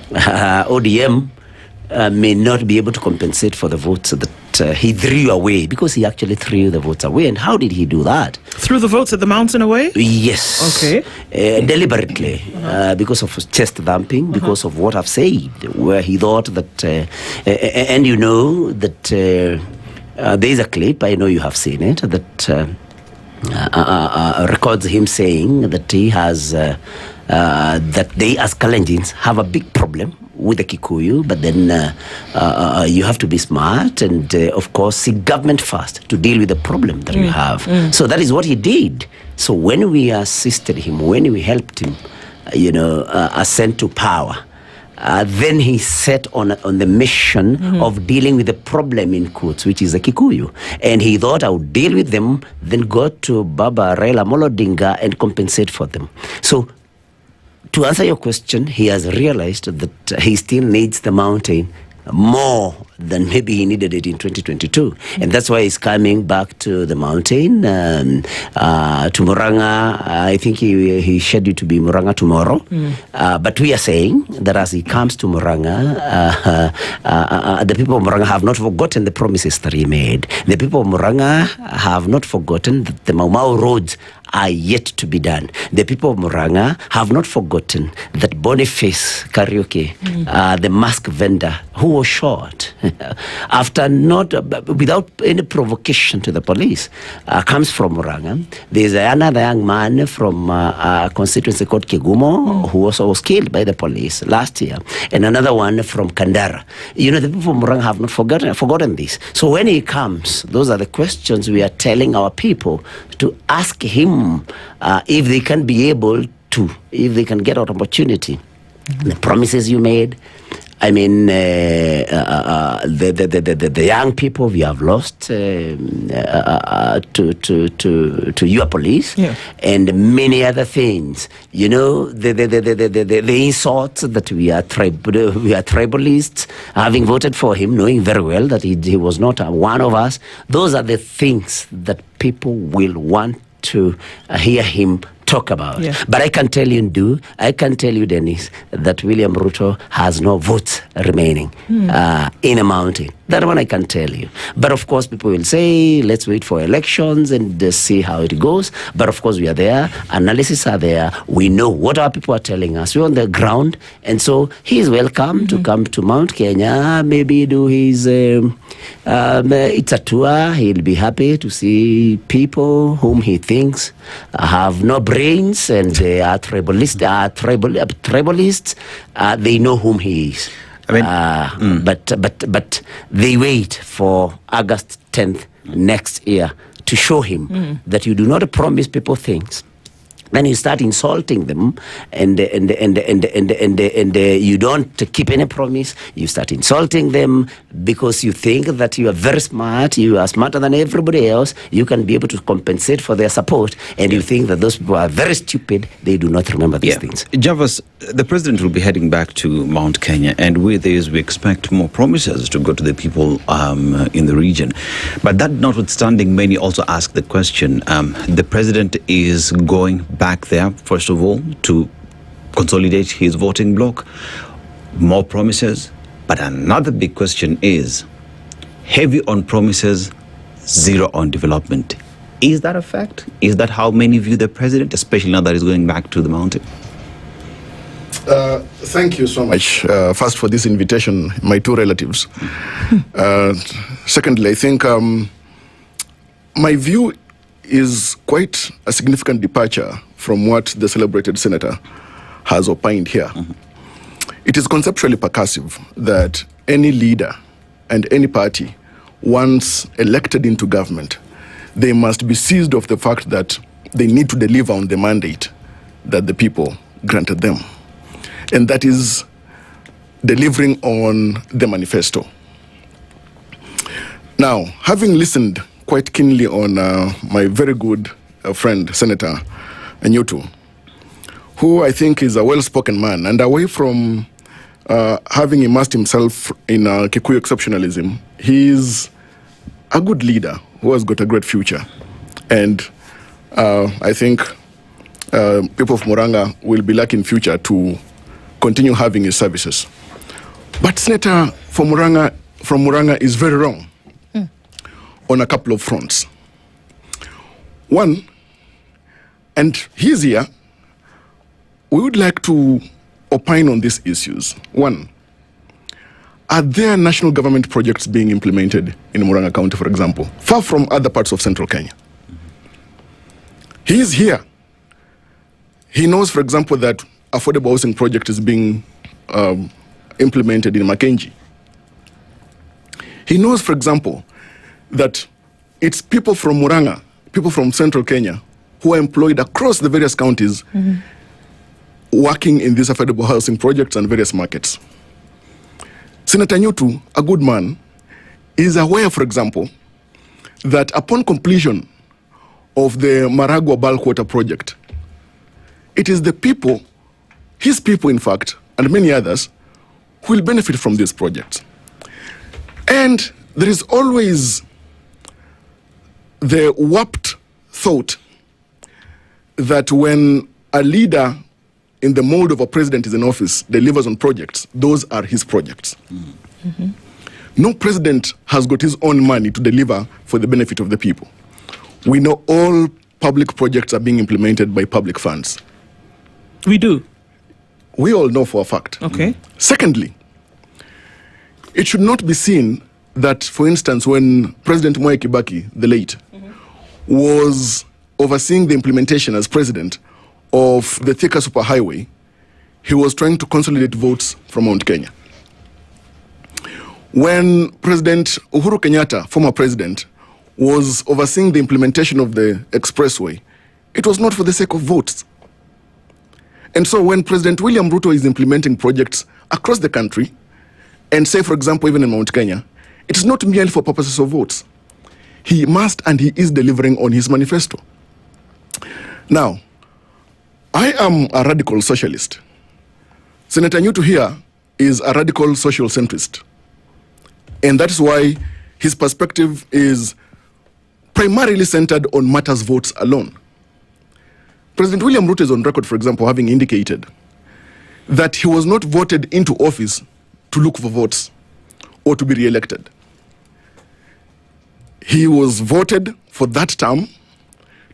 S2: ODM may not be able to compensate for the votes that he threw away, because he actually threw the votes away. And how did he do that?
S16: Threw the votes at the mountain away?
S2: Yes.
S16: Okay.
S2: Deliberately, because of chest thumping, because of what I've said, where he thought that, and you know that There is a clip, I know you have seen it, that records him saying that he has, that they as Kalenjins have a big problem with the Kikuyu, but then you have to be smart and, of course, seek government first to deal with the problem that we have. So that is what he did. So when we assisted him, when we helped him, ascend to power, then he set on the mission of dealing with the problem in quotes, which is the Kikuyu. And he thought I would deal with them, then go to Baba Raila Amolo Odinga and compensate for them. So to answer your question, he has realized that he still needs the mountain more than maybe he needed it in 2022. And that's why he's coming back to the mountain, to Muranga. I think he scheduled to be Muranga tomorrow. But we are saying that as he comes to Muranga, the people of Muranga have not forgotten the promises that he made. The people of Muranga have not forgotten that the Mau Mau roads are yet to be done. The people of Muranga have not forgotten that Boniface Karaoke, the mask vendor who was shot after without any provocation to the police, comes from Muranga. There's another young man from a constituency called Kigumo who also was killed by the police last year, and another one from Kandara. The people of Muranga have not forgotten this. So when he comes, those are the questions we are telling our people to ask him if they can be able to, if they can get an opportunity. The promises you made, I mean, the young people we have lost to your police, and many other things. The insults that we are tribalists, having voted for him, knowing very well that he was not one of us. Those are the things that people will want to hear him talk about. But I can tell you, Dennis, that William Ruto has no votes remaining in a mountain. That one I can tell you. But of course, people will say, let's wait for elections and see how it goes. But of course, we are there. Analysis are there. We know what our people are telling us. We're on the ground. And so he is welcome to come to Mount Kenya, maybe do his, it's a tour. He'll be happy to see people whom he thinks have no brains and they are tribalists. They know whom he is. But they wait for August 10th next year to show him that you do not promise people things. Then you start insulting them, and you don't keep any promise. You start insulting them because you think that you are very smart. You are smarter than everybody else. You can be able to compensate for their support, and you think that those people are very stupid. They do not remember these things.
S23: Javas, the president will be heading back to Mount Kenya, and with this, we expect more promises to go to the people in the region. But that notwithstanding, many also ask the question: the president is going back there, first of all, to consolidate his voting bloc, more promises. But another big question is heavy on promises, zero on development. Is that a fact? Is that how many view the president, especially now that he's going back to the mountain?
S17: Thank you so much. First, for this invitation, my two relatives. Secondly, I think my view is quite a significant departure from what the celebrated senator has opined here. It is conceptually percussive that any leader and any party, once elected into government, they must be seized of the fact that they need to deliver on the mandate that the people granted them. And that is delivering on the manifesto. Now, having listened quite keenly on my very good friend, Senator Nyutu, who I think is a well-spoken man, and away from having immersed himself in Kikuyu exceptionalism, he's a good leader who has got a great future. And I think people of Muranga will be lucky in future to continue having his services. But Senator from Muranga is very wrong on a couple of fronts. One, and he's here, we would like to opine on these issues. One, are there national government projects being implemented in Muranga County, for example, far from other parts of central Kenya? He is here. He knows, for example, that affordable housing project is being implemented in Mackenzie. He knows, for example, that it's people from Muranga, people from central Kenya, who are employed across the various counties working in these affordable housing projects and various markets. Senator Nyutu, a good man, is aware, for example, that upon completion of the Maragua bulk water project, it is the people, his people in fact, and many others, who will benefit from these projects. And there is always the warped thought that when a leader in the mold of a president is in office delivers on projects, those are his projects. No president has got his own money to deliver for the benefit of the people. We know all public projects are being implemented by public funds.
S16: We do.
S17: We all know for a fact.
S16: Okay.
S17: Secondly, it should not be seen that, for instance, when President Mwai Kibaki, the late, was overseeing the implementation as president of the Thika Superhighway, he was trying to consolidate votes from Mount Kenya. When President Uhuru Kenyatta, former president, was overseeing the implementation of the expressway, it was not for the sake of votes. And so when President William Ruto is implementing projects across the country, and say, for example, even in Mount Kenya, it's not merely for purposes of votes. He must and he is delivering on his manifesto. Now, I am a radical socialist. Senator Nyutu here is a radical social centrist. And that is why his perspective is primarily centered on matters votes alone. President William Ruto is on record, for example, having indicated that he was not voted into office to look for votes or to be re-elected. He was voted for that term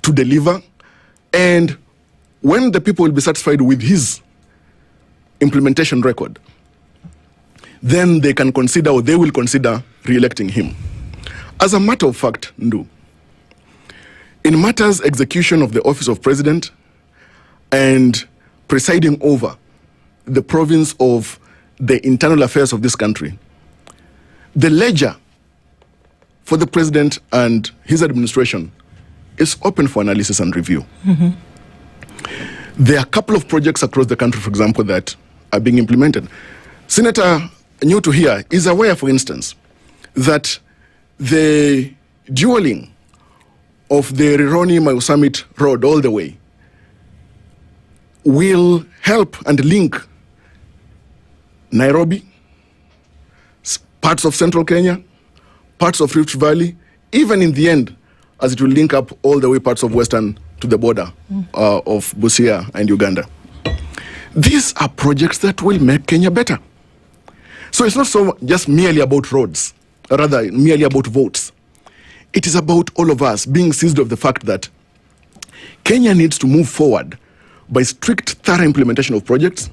S17: to deliver, and when the people will be satisfied with his implementation record, then they can consider, or they will consider, re-electing him. As a matter of fact, Ndu, in matters execution of the office of president and presiding over the province of the internal affairs of this country, the ledger for the president and his administration is open for analysis and review. There are a couple of projects across the country, for example, that are being implemented. Senator Nyutu here is aware, for instance, that the dualing of the Rironi-Mau Summit Road all the way will help and link Nairobi, parts of central Kenya, parts of Rift Valley, even in the end, as it will link up all the way parts of western to the border of Busia and Uganda. These are projects that will make Kenya better. So it's not so just merely about roads, rather merely about votes. It is about all of us being seized of the fact that Kenya needs to move forward by strict, thorough implementation of projects.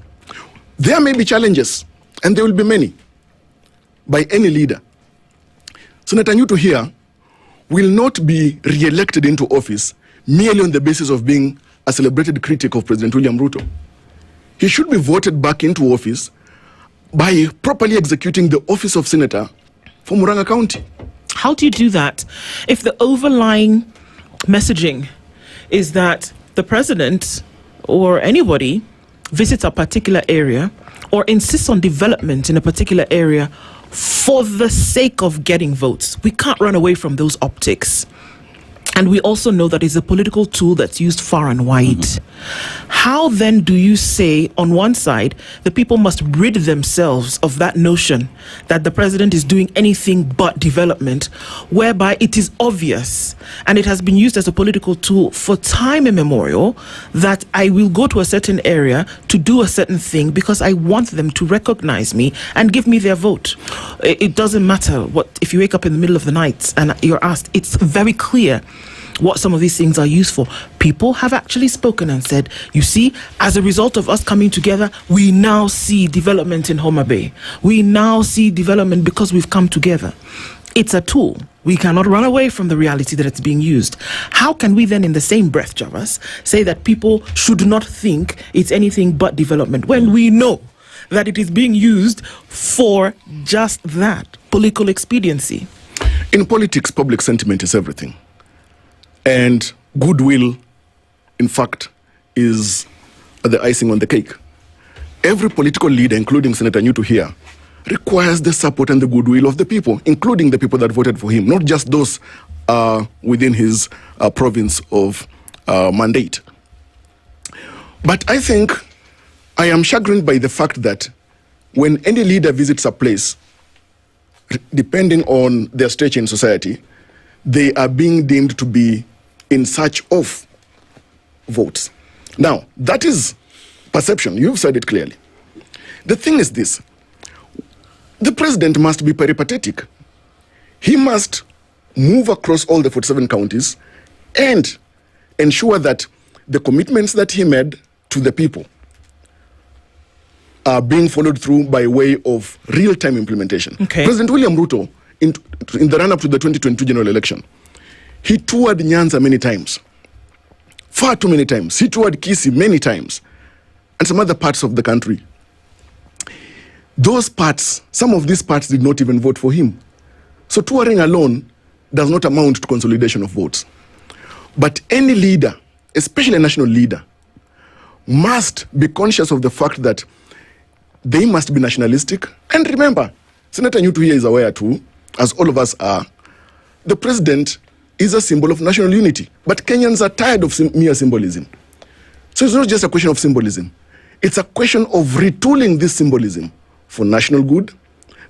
S17: There may be challenges, and there will be many, by any leader. Senator Nyutu here will not be re-elected into office merely on the basis of being a celebrated critic of President William Ruto. He should be voted back into office by properly executing the office of senator for Muranga County.
S16: How do you do that if the overlying messaging is that the president or anybody visits a particular area or insists on development in a particular area for the sake of getting votes? We can't run away from those optics. And we also know that it's a political tool that's used far and wide. How then do you say, on one side, the people must rid themselves of that notion that the president is doing anything but development, whereby it is obvious, and it has been used as a political tool for time immemorial, that I will go to a certain area to do a certain thing because I want them to recognize me and give me their vote. It doesn't matter what, if you wake up in the middle of the night and you're asked, it's very clear what some of these things are used for. People have actually spoken and said, you see, as a result of us coming together, we now see development in Homa Bay. We now see development because we've come together. It's a tool. We cannot run away from the reality that it's being used. How can we then, in the same breath, Javas, say that people should not think it's anything but development when we know that it is being used for just that, political expediency?
S17: In politics, public sentiment is everything. And goodwill, in fact, is the icing on the cake. Every political leader, including Senator Nyutu here, requires the support and the goodwill of the people, including the people that voted for him, not just those within his province of mandate. But I think I am chagrined by the fact that when any leader visits a place, depending on their stature in society, they are being deemed to be in search of votes. Now, that is perception. You've said it clearly. The thing is this. The president must be peripatetic. He must move across all the 47 counties and ensure that the commitments that he made to the people are being followed through by way of real-time implementation.
S16: Okay.
S17: President William Ruto, in the run-up to the 2022 general election, he toured Nyanza many times. Far too many times. He toured Kisii many times. And some other parts of the country. Those parts, some of these parts did not even vote for him. So touring alone does not amount to consolidation of votes. But any leader, especially a national leader, must be conscious of the fact that they must be nationalistic. And remember, Senator Nyutu here is aware too, as all of us are, the president is a symbol of national unity. But Kenyans are tired of mere symbolism. So it's not just a question of symbolism. It's a question of retooling this symbolism for national good,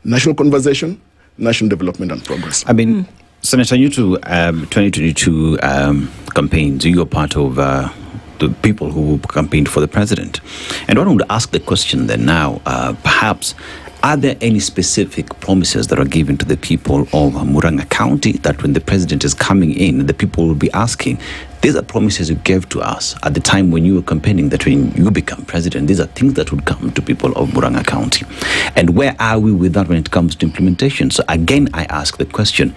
S17: national conversation, national development and progress.
S23: I mean, Senator Nyutu, 2022 campaigns, you are part of the people who campaigned for the president. And I would ask the question then now, perhaps, are there any specific promises that are given to the people of Muranga County that when the president is coming in, the people will be asking, these are promises you gave to us at the time when you were campaigning that when you become president, these are things that would come to people of Muranga County. And where are we with that when it comes to implementation? So again, I ask the question,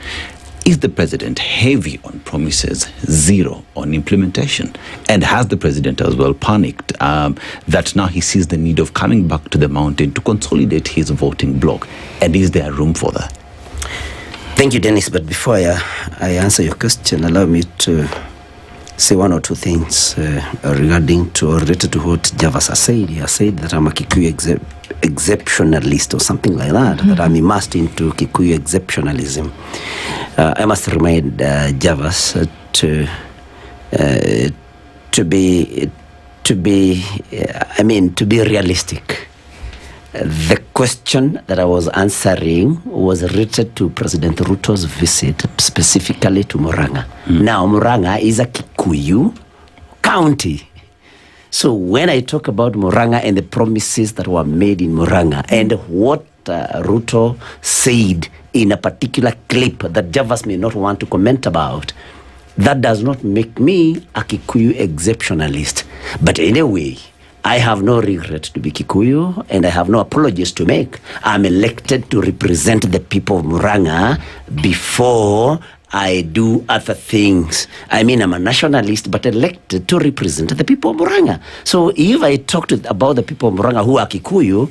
S23: is the president heavy on promises, zero on implementation? And has the president as well panicked that now he sees the need of coming back to the mountain to consolidate his voting bloc? And is there room for that?
S2: Thank you, Dennis. But before I answer your question, allow me to say one or two things related to what Javas has said. He has said that I'm a Kikuyu exceptionalist or something like that, that I'm immersed into Kikuyu exceptionalism. I must remind Javas to be realistic. The question that I was answering was related to President Ruto's visit, specifically to Muranga. Now, Muranga is a Kikuyu county. So when I talk about Muranga and the promises that were made in Muranga and what Ruto said in a particular clip that Javas may not want to comment about, that does not make me a Kikuyu exceptionalist. But anyway, I have no regret to be Kikuyu and I have no apologies to make. I'm elected to represent the people of Muranga before I do other things. I mean, I'm a nationalist, but elected to represent the people of Muranga. So if I talk about the people of Muranga who are Kikuyu,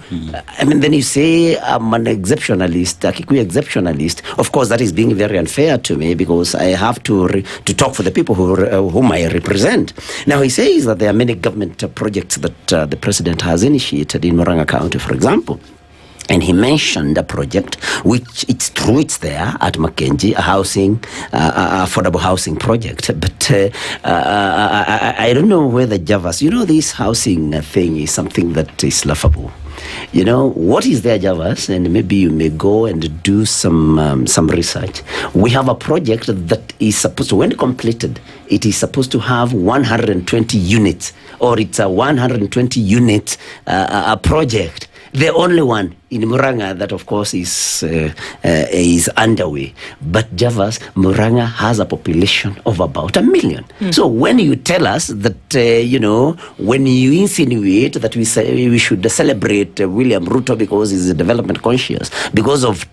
S2: I mean, then you say I'm an exceptionalist, a Kikuyu exceptionalist. Of course, that is being very unfair to me because I have to talk for the people whom I represent. Now, he says that there are many government projects that the president has initiated in Muranga County, for example. And he mentioned a project, which it's true, it's there at Mackenzie, a housing, affordable housing project. But I don't know whether Javas, this housing thing is something that is laughable. What is there, Javas? And maybe you may go and do some research. We have a project that is supposed to, when completed, it is supposed to have 120 units, or it's a 120 unit project. The only one in Muranga that, of course, is underway. But Javas, Muranga has a population of about 1 million. So when you tell us that, when you insinuate that we should celebrate William Ruto because he's development conscious, because of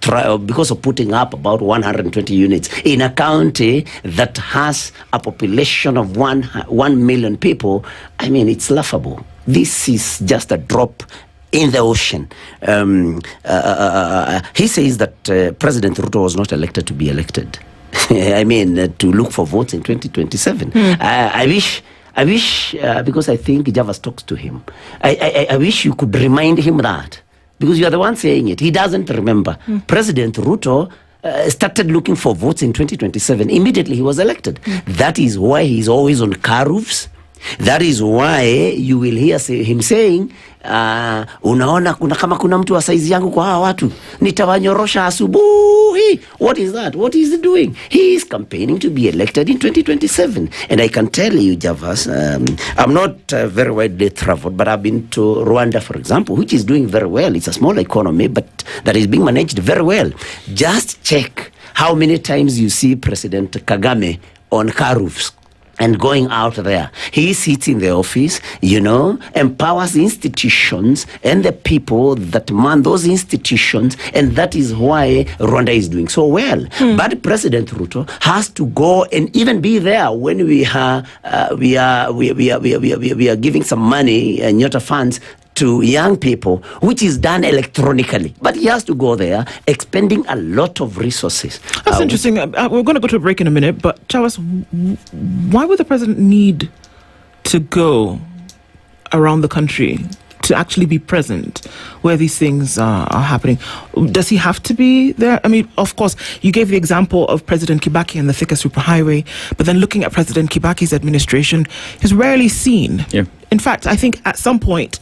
S2: putting up about 120 units in a county that has a population of 1 million people, I mean, it's laughable. This is just a drop in the ocean. He says that President Ruto was not elected to be elected. I mean, to look for votes in 2027. I wish, because I think Javas talks to him, I wish you could remind him that, because you are the one saying it. He doesn't remember. President Ruto started looking for votes in 2027. Immediately he was elected. That is why he's always on car roofs. That is why you will hear him saying, unaona kuna mtu wa saizi yangu kwa hawa watu, nitawanyorosha asubuhi. What is that? What is he doing? He is campaigning to be elected in 2027. And I can tell you, Javas, I'm not very widely traveled, but I've been to Rwanda, for example, which is doing very well. It's a small economy, but that is being managed very well. Just check how many times you see President Kagame on car roofs and going out there. He sits in the office, empowers institutions and the people that man those institutions, and that is why Rwanda is doing so well. But President Ruto has to go and even be there when we are giving some money, Nyutu funds, to young people, which is done electronically. But he has to go there, expending a lot of resources.
S16: That's interesting. We're going to go to a break in a minute, but Chawas, why would the president need to go around the country to actually be present where these things are happening? Does he have to be there? I mean, of course, you gave the example of President Kibaki and the Thika Superhighway, but then looking at President Kibaki's administration, he's rarely seen. Yeah. In fact, I think at some point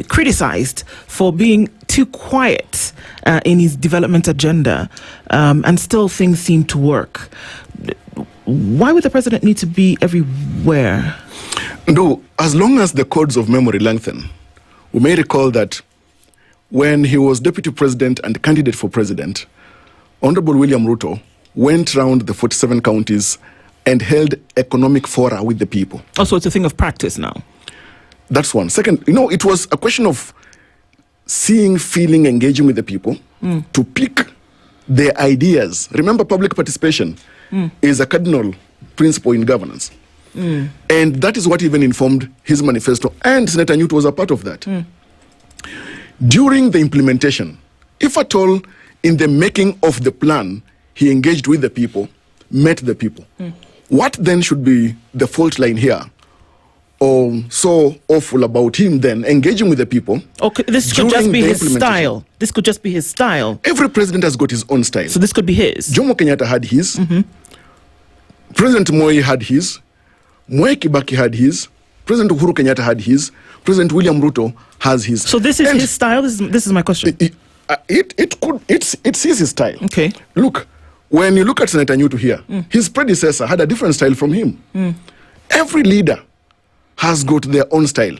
S16: criticized for being too quiet in his development agenda, and still things seem to work. Why would the president need to be everywhere?
S17: No, as long as the codes of memory lengthen. We may recall that when he was deputy president and candidate for president, Honorable William Ruto went around the 47 counties and held economic fora with the people.
S16: Also, it's a thing of practice now.
S17: That's one. Second, it was a question of seeing, feeling, engaging with the people to pick their ideas. Remember, public participation is a cardinal principle in governance. And that is what even informed his manifesto. And Senator Nyutu was a part of that. During the implementation, if at all in the making of the plan, he engaged with the people, met the people. What then should be the fault line here? Or so awful about him then engaging with the people?
S16: Okay, this could just be his style. This could just be his style.
S17: Every president has got his own style.
S16: So this could be his.
S17: Jomo Kenyatta had his. President Moi had his. Mwai Kibaki had his. President Uhuru Kenyatta had his. President William Ruto has his.
S16: So this is his style? This is my question.
S17: It's his style.
S16: Okay.
S17: Look, when you look at Senator Nyutu here, his predecessor had a different style from him. Every leader has got their own style.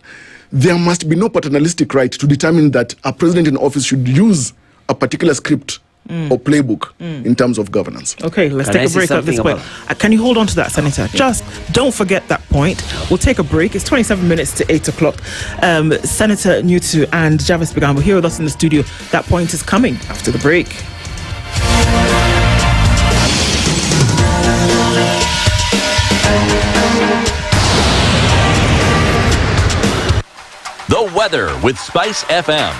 S17: There must be no paternalistic right to determine that a president in office should use a particular script or playbook in terms of governance.
S16: Okay, let's take a break at this point. Can you hold on to that, Senator? Just don't forget that point. We'll take a break. It's 27 minutes to 8 o'clock. Senator Nyutu and Javis Bigambo here with us in the studio. That point is coming after the break.
S8: The weather with SpiceFM.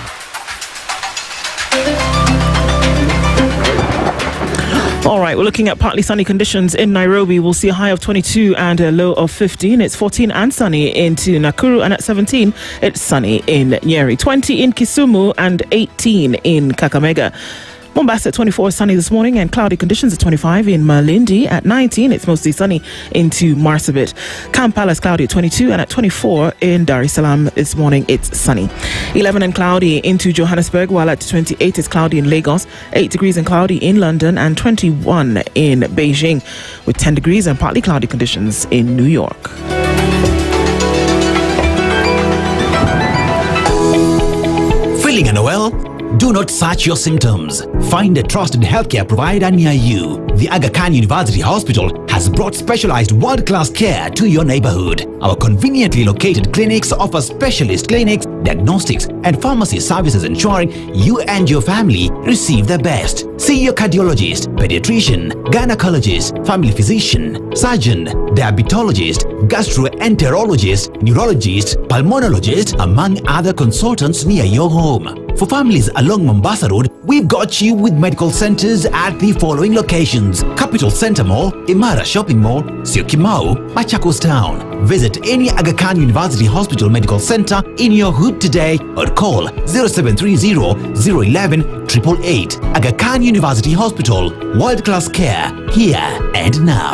S16: All right, we're looking at partly sunny conditions in Nairobi. We'll see a high of 22 and a low of 15. It's 14 and sunny into Nakuru, and at 17, it's sunny in Nyeri. 20 in Kisumu and 18 in Kakamega. Mombasa at 24 is sunny this morning and cloudy conditions at 25 in Malindi. At 19, it's mostly sunny into Marsabit. Kampala is cloudy at 22 and at 24 in Dar es Salaam this morning, it's sunny. 11 and cloudy into Johannesburg, while at 28 it's cloudy in Lagos, 8 degrees and cloudy in London, and 21 in Beijing, with 10 degrees and partly cloudy conditions in New York.
S3: Feeling unwell? Do not search your symptoms. Find a trusted healthcare provider near you. The Aga Khan University Hospital has brought specialized world-class care to your neighborhood. Our conveniently located clinics offer specialist clinics, diagnostics, and pharmacy services, ensuring you and your family receive the best. See your cardiologist, pediatrician, gynecologist, family physician, surgeon, diabetologist, gastroenterologist, neurologist, pulmonologist, among other consultants near your home. For families along Mombasa Road, we've got you with medical centers at the following locations: Capital Center Mall, Imara Shopping Mall, Syokimau, Machakos Town. Visit any Aga Khan University Hospital Medical Center in your hood today or call 0730 011 888. Aga Khan University Hospital, world-class care, here and now.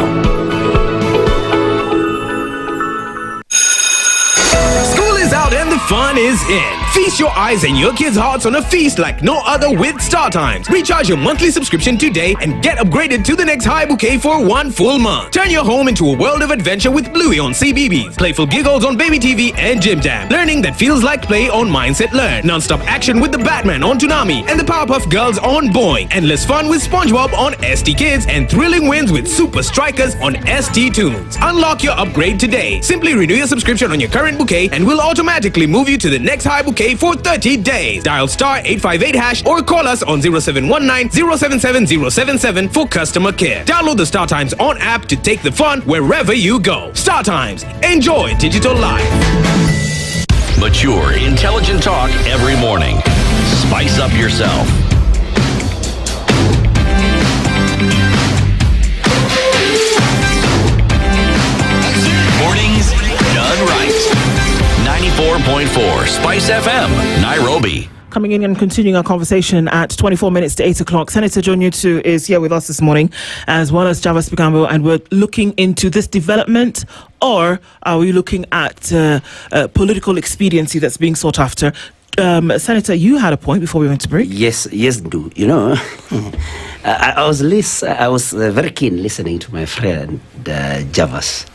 S4: Out and the fun is in. Feast your eyes and your kids' hearts on a feast like no other with StarTimes. Recharge your monthly subscription today and get upgraded to the next high bouquet for 1 full month. Turn your home into a world of adventure with Bluey on CBeebies, playful giggles on Baby TV and Jim Jam, learning that feels like play on Mindset Learn, non-stop action with the Batman on Toonami and the Powerpuff Girls on Boing, endless fun with SpongeBob on ST Kids, and thrilling wins with Super Strikers on ST Tunes. Unlock your upgrade today. Simply renew your subscription on your current bouquet and we'll automatically move you to the next high bouquet for 30 days. Dial *858# or call us on 0719 077 077 for customer care. Download the StarTimes On app to take the fun wherever you go. StarTimes. Enjoy digital life.
S8: Mature, intelligent talk every morning. Spice up yourself. Mornings done right. 94.4 Spice FM, Nairobi.
S16: Coming in and continuing our conversation at 24 minutes to 8 o'clock. Senator Nyutu is here with us this morning, as well as Javas Bigambo, and we're looking into this development, or are we looking at political expediency that's being sought after? Senator, you had a point before we went to break.
S2: Yes, do. You know, I was very keen listening to my friend Javas.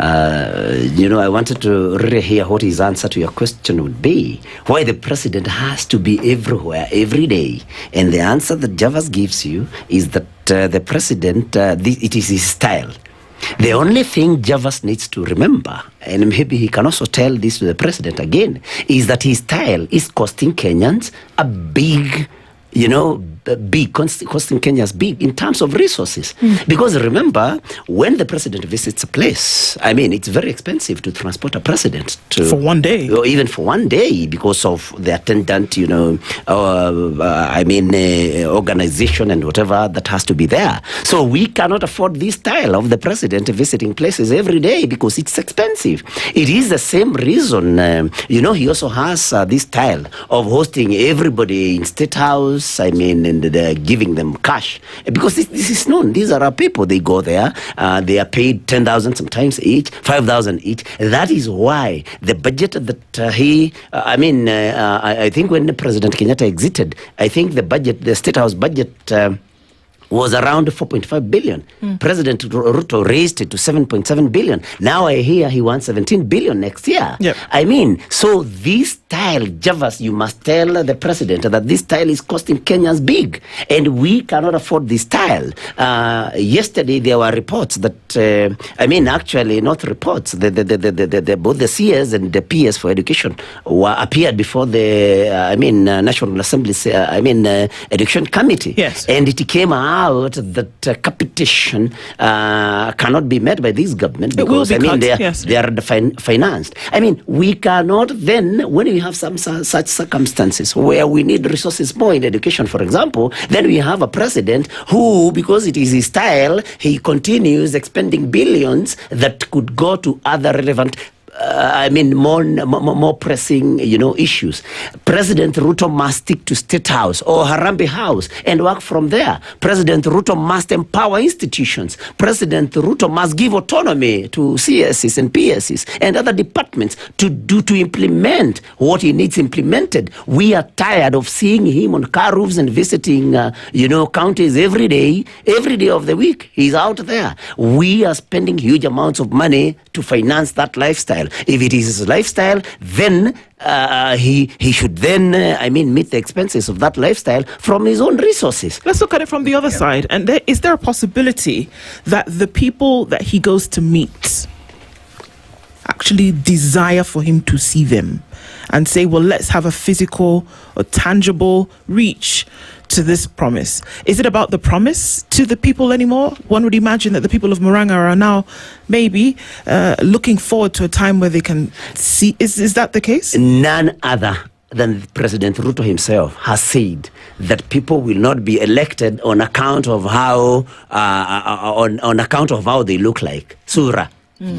S2: I wanted to really hear what his answer to your question would be. Why the president has to be everywhere, every day. And the answer that Javas gives you is that the president, it is his style. The only thing Javas needs to remember, and maybe he can also tell this to the president again, is that his style is costing Kenyans a big, costing Kenya's big in terms of resources. Because remember, when the president visits a place, it's very expensive to transport a president
S16: for 1 day,
S2: or even for 1 day, because of the attendant, organization and whatever that has to be there. So we cannot afford this style of the president visiting places every day because it's expensive. It is the same reason, he also has this style of hosting everybody in State House, and giving them cash, because this is known. These are our people. They go there. They are paid 10,000 sometimes each, 5,000 each. That is why the budget that I think when President Kenyatta exited, I think the State House budget was around 4.5 billion. President Ruto raised it to 7.7 billion. Now I hear he wants 17 billion next year.
S16: Yep.
S2: So this style, Javas, you must tell the president that this style is costing Kenyans big, and we cannot afford this style. Yesterday there were reports that, actually not reports, both the CS and the PS for education appeared before the, National Assembly's, Education Committee.
S16: Yes.
S2: And it came out that capitation cannot be met by this government because they are financed. We cannot then, when we have such circumstances where we need resources more in education, for example, then we have a president who, because it is his style, he continues expending billions that could go to other relevant more pressing, issues. President Ruto must stick to State House or Harambee House and work from there. President Ruto must empower institutions. President Ruto must give autonomy to CSs and PSs and other departments to implement what he needs implemented. We are tired of seeing him on car roofs and visiting, counties every day of the week. He's out there. We are spending huge amounts of money to finance that lifestyle. lifestyle. If it is his lifestyle, then he should then, meet the expenses of that lifestyle from his own resources.
S16: Let's look at it from the other side. And is there a possibility that the people that he goes to meet actually desire for him to see them and say, well, let's have a physical or tangible reach to this promise? Is it about the promise to the people anymore? One would imagine that the people of Muranga are now maybe looking forward to a time where they can see. Is that the case?
S2: None other than President Ruto himself has said that people will not be elected on account of how on account of how they look like. Surah.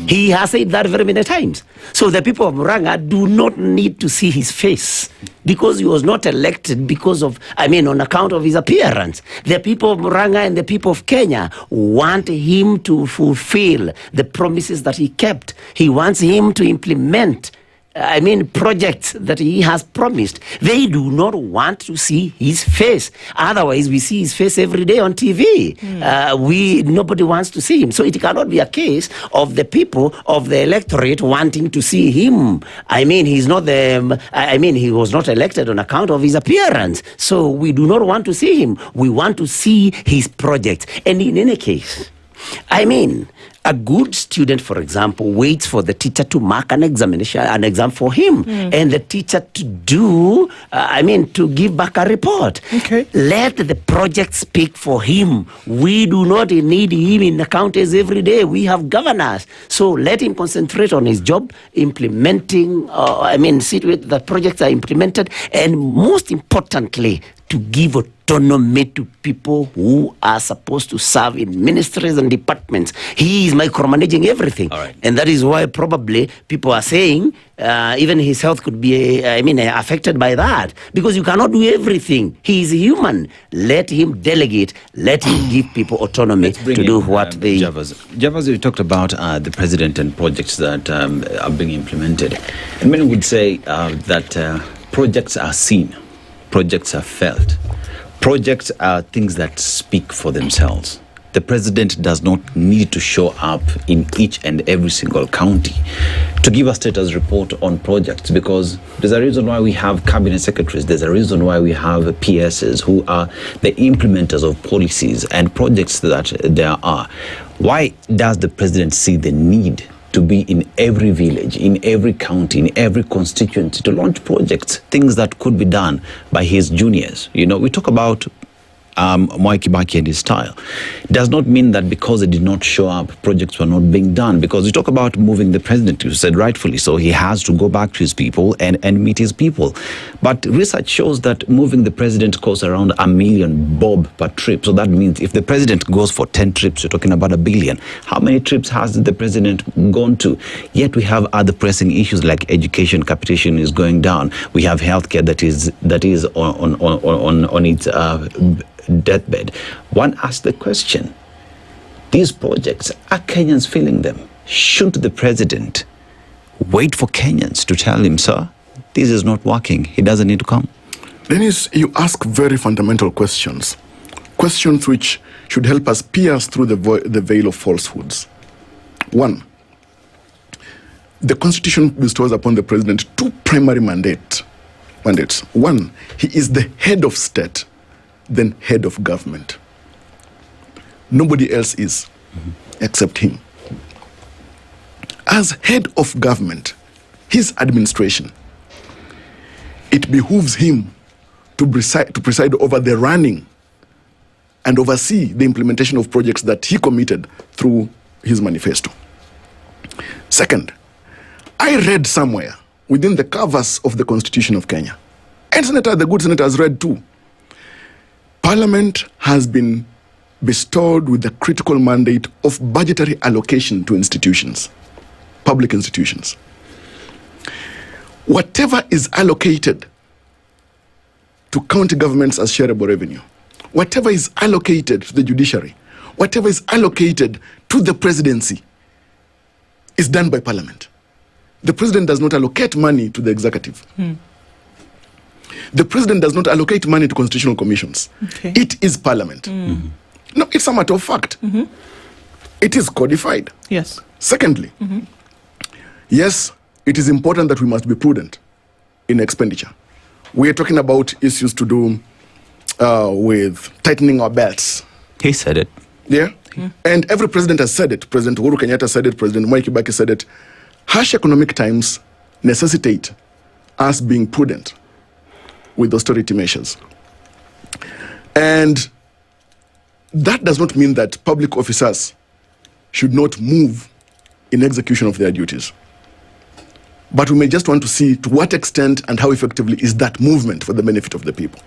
S2: He has said that very many times. So the people of Muranga do not need to see his face because he was not elected because of, on account of his appearance. The people of Muranga and the people of Kenya want him to fulfill the promises that he kept. He wants him to implement projects that he has promised. They do not want to see his face. Otherwise, we see his face every day on TV. Nobody wants to see him. So it cannot be a case of the people of the electorate wanting to see him. He's not he was not elected on account of his appearance. So we do not want to see him. We want to see his projects. And in any case, a good student, for example, waits for the teacher to mark an exam for him, and the teacher to do, to give back a report.
S16: Okay.
S2: Let the project speak for him. We do not need him in the counties every day. We have governors. So let him concentrate on his job, implementing, see to it that projects are implemented, and most importantly, to give autonomy to people who are supposed to serve in ministries and departments. He is micromanaging everything.
S23: All right.
S2: And that is why probably people are saying even his health could be affected by that, because you cannot do everything. He is human. Let him delegate. Let him give people autonomy to do what they...
S23: Javas, you talked about the president and projects that are being implemented. And many would say that projects are seen. Projects are felt. Projects are things that speak for themselves. The president does not need to show up in each and every single county to give a status report on projects, because there's a reason why we have cabinet secretaries. There's a reason why we have PSs who are the implementers of policies and projects that there are. Why does the president see the need to be in every village, in every county, in every constituency to launch projects, things that could be done by his juniors? We talk about Mwai Kibaki and his style. It does not mean that because they did not show up, projects were not being done. Because we talk about moving the president, you said rightfully so, he has to go back to his people and meet his people. But research shows that moving the president costs around $1 million bob per trip. So that means if the president goes for 10 trips, you're talking about $1 billion. How many trips has the president gone to? Yet we have other pressing issues like education capitation is going down. We have healthcare that is on its deathbed. One asks the question, these projects, are Kenyans feeling them? Shouldn't the president wait for Kenyans to tell him, sir, this is not working, he doesn't need to come?
S5: Dennis, you ask very fundamental questions which should help us pierce through the veil of falsehoods. One, the Constitution bestows upon the president two primary mandates. One, he is the head of state, then head of government. Nobody else is except him. As head of government, his administration, it behooves him to preside over the running and oversee the implementation of projects that he committed through his manifesto. Second, I read somewhere within the covers of the Constitution of Kenya, and the good senator has read too, Parliament has been bestowed with the critical mandate of budgetary allocation to institutions, public institutions. Whatever is allocated to county governments as shareable revenue, whatever is allocated to the judiciary, whatever is allocated to the presidency is done by Parliament. The president does not allocate money to the executive. The president does not allocate money to constitutional commissions.
S16: Okay.
S5: It is Parliament. No, it's a matter of fact. It is codified.
S16: Yes.
S5: Secondly, yes, it is important that we must be prudent in expenditure. We are talking about issues to do with tightening our belts.
S23: He said it.
S5: Yeah? And every president has said it. President Uhuru Kenyatta said it. President Mwai Kibaki said it. Harsh economic times necessitate us being prudent with austerity measures. And that does not mean that public officers should not move in execution of their duties. But we may just want to see to what extent and how effectively is that movement for the benefit of the people.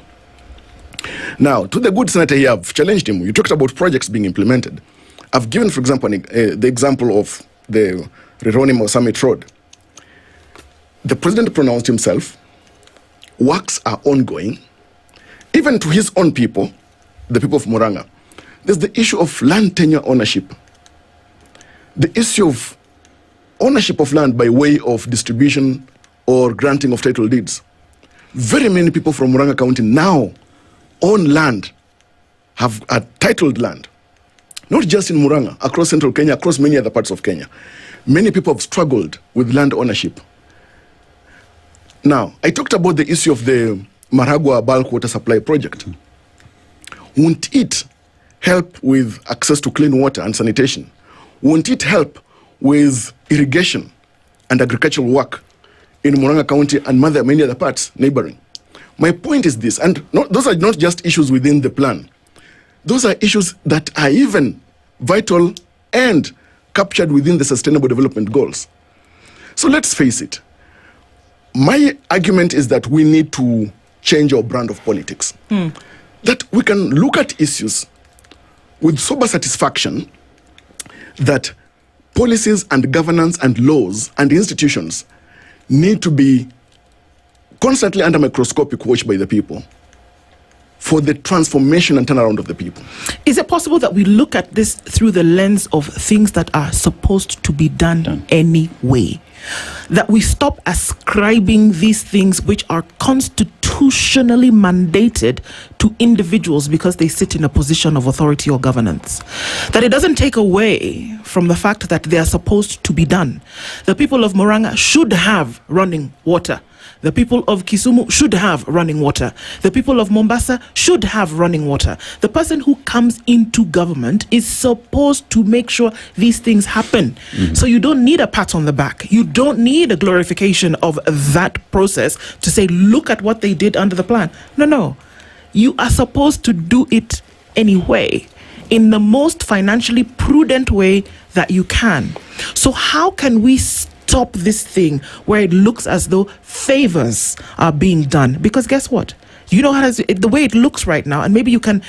S5: Now, to the good senator here, I've challenged him. You talked about projects being implemented. I've given, for example, the example of the Rironi Summit Road. The president pronounced himself. Works are ongoing. Even to his own people, the people of Muranga, there's the issue of land tenure ownership. The issue of ownership of land by way of distribution or granting of title deeds. Very many people from Muranga County now own land, have a titled land. Not just in Muranga, across central Kenya, across many other parts of Kenya. Many people have struggled with land ownership. Now, I talked about the issue of the Maragua bulk water supply project. Won't it help with access to clean water and sanitation? Won't it help with irrigation and agricultural work in Muranga County and many other parts neighboring? My point is this, and those are not just issues within the plan. Those are issues that are even vital and captured within the Sustainable Development Goals. So let's face it. My argument is that we need to change our brand of politics. That we can look at issues with sober satisfaction that policies and governance and laws and institutions need to be constantly under microscopic watch by the people for the transformation and turnaround of the people.
S16: Is it possible that we look at this through the lens of things that are supposed to be done anyway? That we stop ascribing these things which are constitutionally mandated to individuals because they sit in a position of authority or governance. That it doesn't take away from the fact that they are supposed to be done. The people of Muranga should have running water. The people of Kisumu should have running water. The people of Mombasa should have running water. The person who comes into government is supposed to make sure these things happen. So you don't need a pat on the back. You don't need a glorification of that process to say, look at what they did under the plan. No. You are supposed to do it anyway, in the most financially prudent way that you can. So how can we stop this thing where it looks as though favors are being done? Because guess what? You know how the way it looks right now, and maybe you can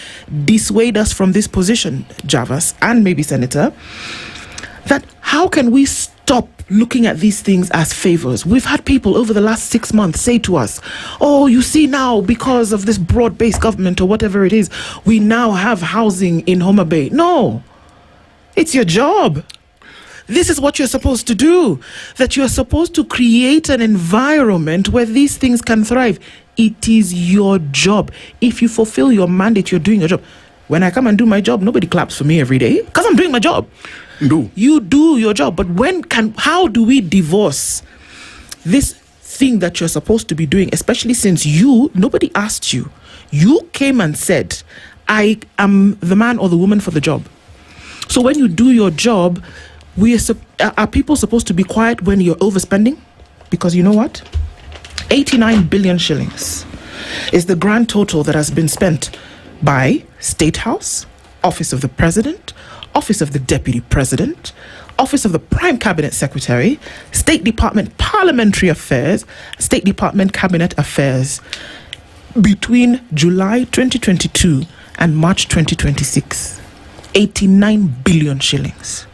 S16: dissuade us from this position, Javas, and maybe Senator, that how can we stop looking at these things as favors? We've had people over the last 6 months say to us, oh, you see now, because of this broad-based government or whatever it is, we now have housing in Homa Bay. No, it's your job. This is what you're supposed to do, that you're supposed to create an environment where these things can thrive. It is your job. If you fulfill your mandate, you're doing your job. When I come and do my job, nobody claps for me every day because I'm doing my job. You do your job. But how do we divorce this thing that you're supposed to be doing, especially since nobody asked you. You came and said, I am the man or the woman for the job. So when you do your job, are people supposed to be quiet when you're overspending? Because you know what? 89 billion shillings is the grand total that has been spent by State House, Office of the President, Office of the Deputy President, Office of the Prime Cabinet Secretary, State Department Parliamentary Affairs, State Department Cabinet Affairs between July 2022 and March 2026. 89 billion shillings.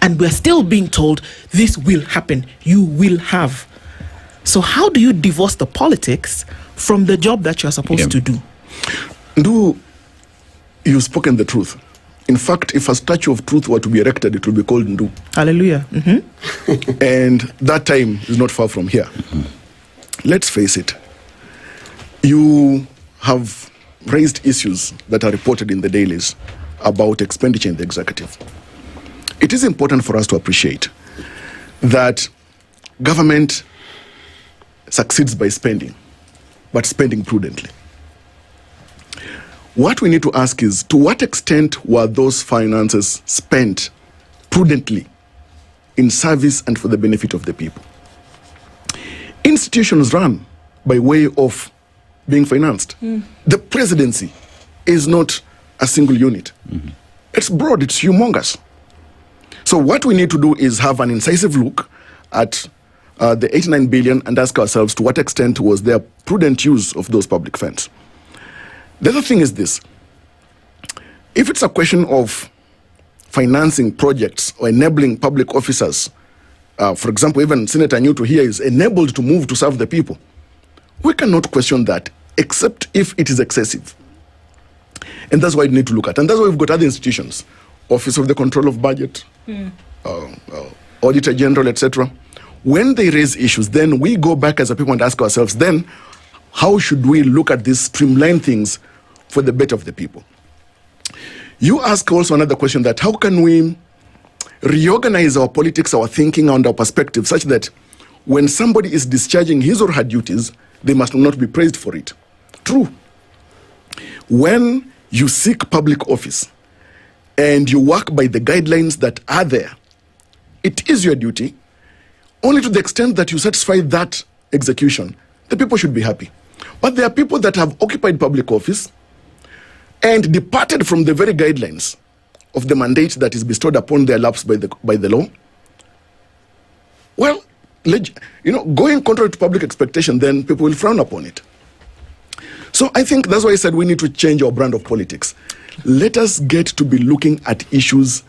S16: And we're still being told this will happen. You will have. So how do you divorce the politics from the job that you're supposed to do? You've spoken the truth. In fact, if a statue of truth were to be erected, it would be called Ndu. Hallelujah. Mm-hmm. And that time is not far from here. Mm-hmm. Let's face it. You have raised issues that are reported in the dailies about expenditure in the executive. It is important for us to appreciate that
S5: government succeeds by spending, but spending prudently. What we need to ask is, to what extent were those finances spent prudently in service and for the benefit of the people? Institutions run by way of being financed. The presidency is not a single unit. It's broad, it's humongous. So what we need to do is have an incisive look at the 89 billion and ask ourselves to what extent was there prudent use of those public funds. The other thing is this: if it's a question of financing projects or enabling public officers, for example, even Senator Nyutu here is enabled to move to serve the people, we cannot question that except if it is excessive. And that's why we need to look at. And that's why we've got other institutions, Office of the Control of Budget, Auditor General, etc. When they raise issues, then we go back as a people and ask ourselves, then how should we look at these streamline things for the better of the people? You ask also another question, that how can we reorganize our politics, our thinking, and our perspective such that when somebody is discharging his or her duties, they must not be praised for it. True. When you seek public office and you work by the guidelines that are there, it is your duty. Only to the extent that you satisfy that execution, the people should be happy. But there are people that have occupied public office and departed from the very guidelines of the mandate that is bestowed upon their laps by the law. Well, going contrary to public expectation, then people will frown upon it. So I think that's why I said we need to change our brand of politics. Let us get to be looking at issues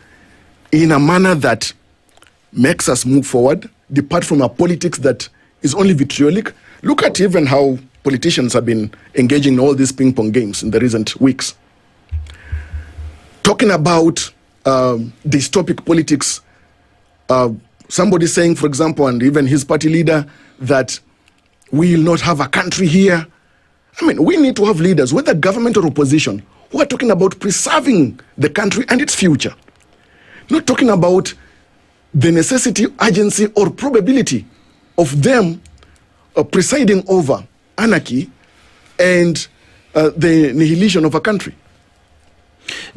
S5: in a manner that makes us move forward, depart from a politics that is only vitriolic. Look at even how politicians have been engaging in all these ping-pong games in the recent weeks. Talking about dystopic politics, somebody saying, for example, and even his party leader, that we will not have a country here. I mean, we need to have leaders, whether government or opposition, who are talking about preserving the country and its future. Not talking about the necessity, urgency, or probability of them presiding over anarchy and the annihilation of a country.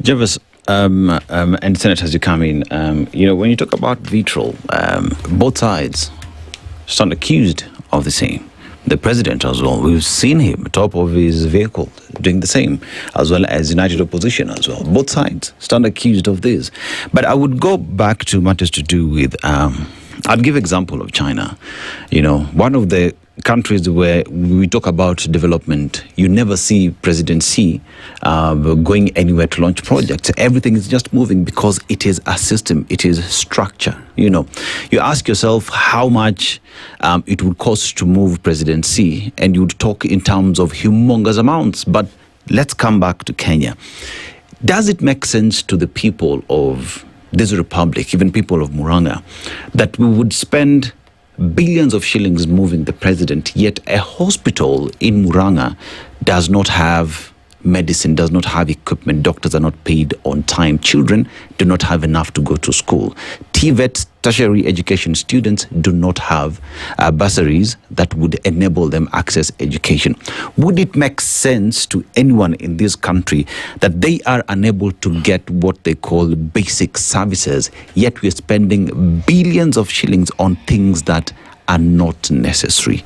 S23: Jervis, and senators, you come in, when you talk about vitriol, both sides stand accused of the same. The president as well, we've seen him top of his vehicle doing the same, as well as United Opposition as well. Both sides stand accused of this. But I would go back to matters to do with, I'd give example of China. One of the countries where we talk about development, you never see Presidency going anywhere to launch projects. Everything is just moving because it is a system, it is structure. You ask yourself how much it would cost to move Presidency, and you would talk in terms of humongous amounts. But let's come back to Kenya. Does it make sense to the people of this republic, even people of Muranga, that we would spend billions of shillings moving the president, yet a hospital in Muranga does not have medicine, does not have equipment, doctors are not paid on time, children do not have enough to go to school, TVET, tertiary education students do not have bursaries that would enable them access education? Would it make sense to anyone in this country that they are unable to get what they call basic services, yet we're spending billions of shillings on things that are not necessary?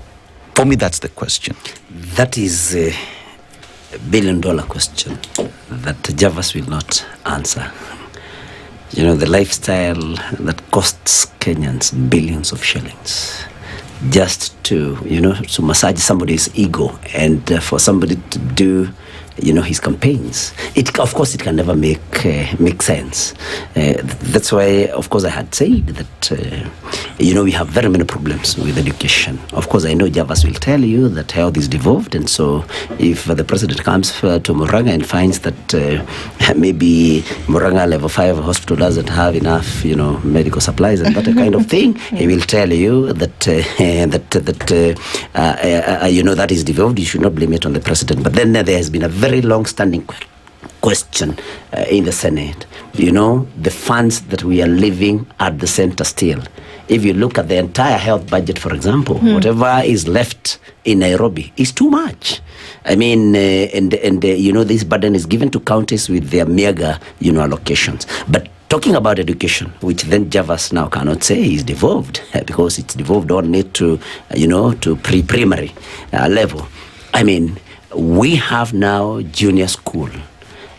S23: For me, that's the question.
S2: That is a billion-dollar question that Javas will not answer. The lifestyle that costs Kenyans billions of shillings just to massage somebody's ego and for somebody to do his campaigns. Of course, it can never make sense. That's why, of course, I had said that, we have very many problems with education. Of course, I know Javas will tell you that health is devolved, and so if the president comes to Muranga and finds that maybe Muranga level 5 hospital doesn't have enough, medical supplies and that kind of thing, he will tell you that that is devolved. You should not blame it on the president. But then there has been a very long-standing question in the Senate. The funds that we are leaving at the center still. If you look at the entire health budget, for example, whatever is left in Nairobi is too much. I mean, this burden is given to counties with their meager, allocations. But talking about education, which then Javas now cannot say is devolved, because it's devolved only to, to pre-primary level. I mean, we have now junior school.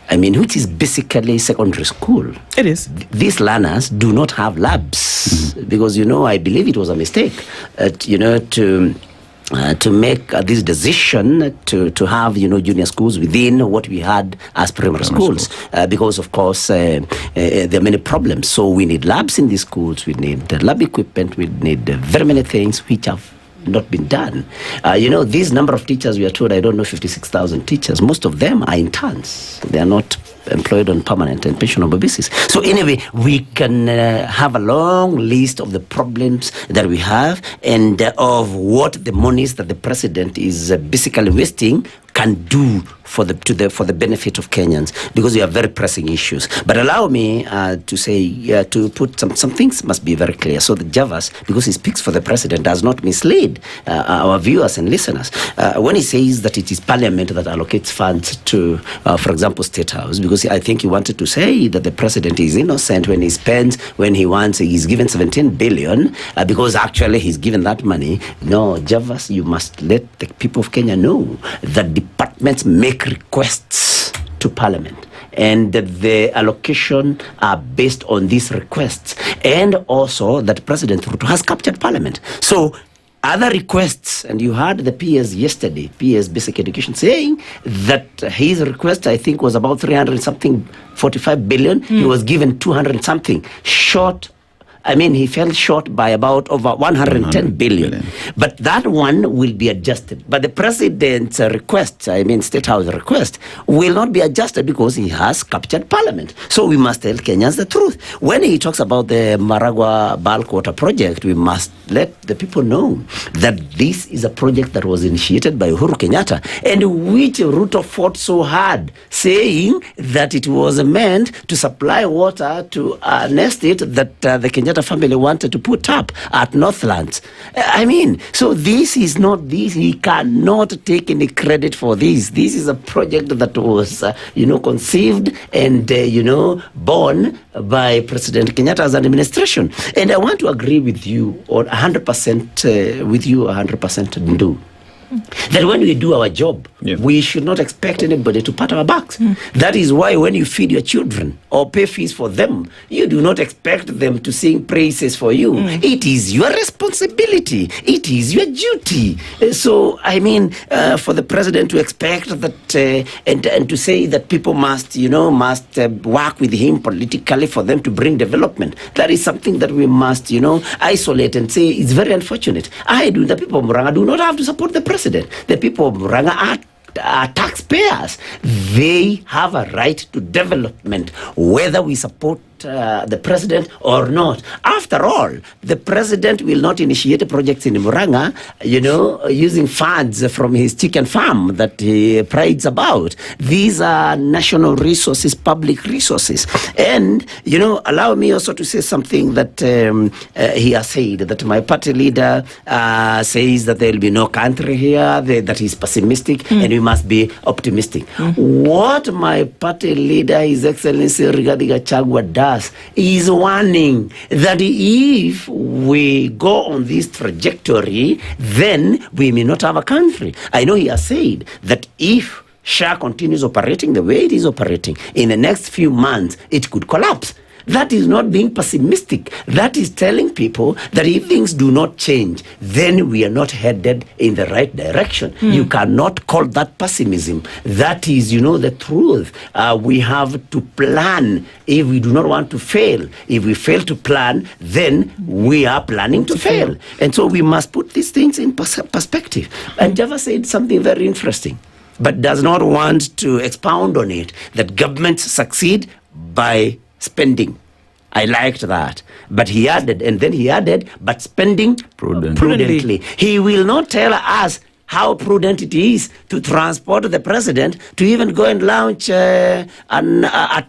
S2: I mean, which is basically secondary school.
S16: It is.
S2: These learners do not have labs because, I believe it was a mistake, to make this decision to have, junior schools within what we had as primary schools. Because, of course, there are many problems. So we need labs in these schools. We need lab equipment. We need very many things which have not been done. This number of teachers, we are told, 56,000 teachers. Most of them are interns. They are not employed on permanent and pensionable basis. So anyway, we can have a long list of the problems that we have and of what the monies that the president is basically wasting can do for the benefit of Kenyans, because we have very pressing issues. But allow me to say, to put some things must be very clear. So the Javas, because he speaks for the president, does not mislead our viewers and listeners. When he says that it is parliament that allocates funds to, for example, State House, because I think he wanted to say that the president is innocent when he spends, when he's given 17 billion, because actually he's given that money. No, Javas, you must let the people of Kenya know that departments make requests to Parliament, and the allocation are based on these requests, and also that President Ruto has captured Parliament. So other requests, and you heard the PS yesterday, PS Basic Education, saying that his request, I think, was about 45 billion. He was given 200 something, short. I mean, he fell short by about over 110 billion. But that one will be adjusted. But the president's request, State House request, will not be adjusted because he has captured Parliament. So we must tell Kenyans the truth. When he talks about the Muranga bulk water project, we must let the people know that this is a project that was initiated by Uhuru Kenyatta and which Ruto fought so hard, saying that it was meant to supply water to an estate that the Kenyatta family wanted to put up at Northlands. So this is not this. He cannot take any credit for this. This is a project that was, conceived and, born by President Kenyatta's administration. And I want to agree with you on 100% do. That when we do our job, we should not expect anybody to pat our backs. That is why when you feed your children or pay fees for them, you do not expect them to sing praises for you. It is your responsibility. It is your duty. So, for the president to expect that and to say that people must work with him politically for them to bring development, that is something that we must, isolate and say it's very unfortunate. The people of Muranga do not have to support the president. The people of Muranga are taxpayers. They have a right to development, whether we support the president or not. After all, the president will not initiate projects in Muranga, using funds from his chicken farm that he prides about. These are national resources, public resources. And, allow me also to say something that he has said, that my party leader says that there will be no country here, that he's pessimistic, and we must be optimistic. What my party leader, His Excellency Rigathi Gachagua, does is warning that if we go on this trajectory, then we may not have a country. I know he has said that if SHA continues operating the way it is operating, in the next few months, it could collapse. That is not being pessimistic. That is telling people that if things do not change, then we are not headed in the right direction. You cannot call that pessimism. That is, the truth. We have to plan if we do not want to fail. If we fail to plan, then we are planning to fail. And so we must put these things in perspective. And Java said something very interesting, but does not want to expound on it, that governments succeed by spending. I liked that. But he added, but spending prudently. He will not tell us how prudent it is to transport the president to even go and launch a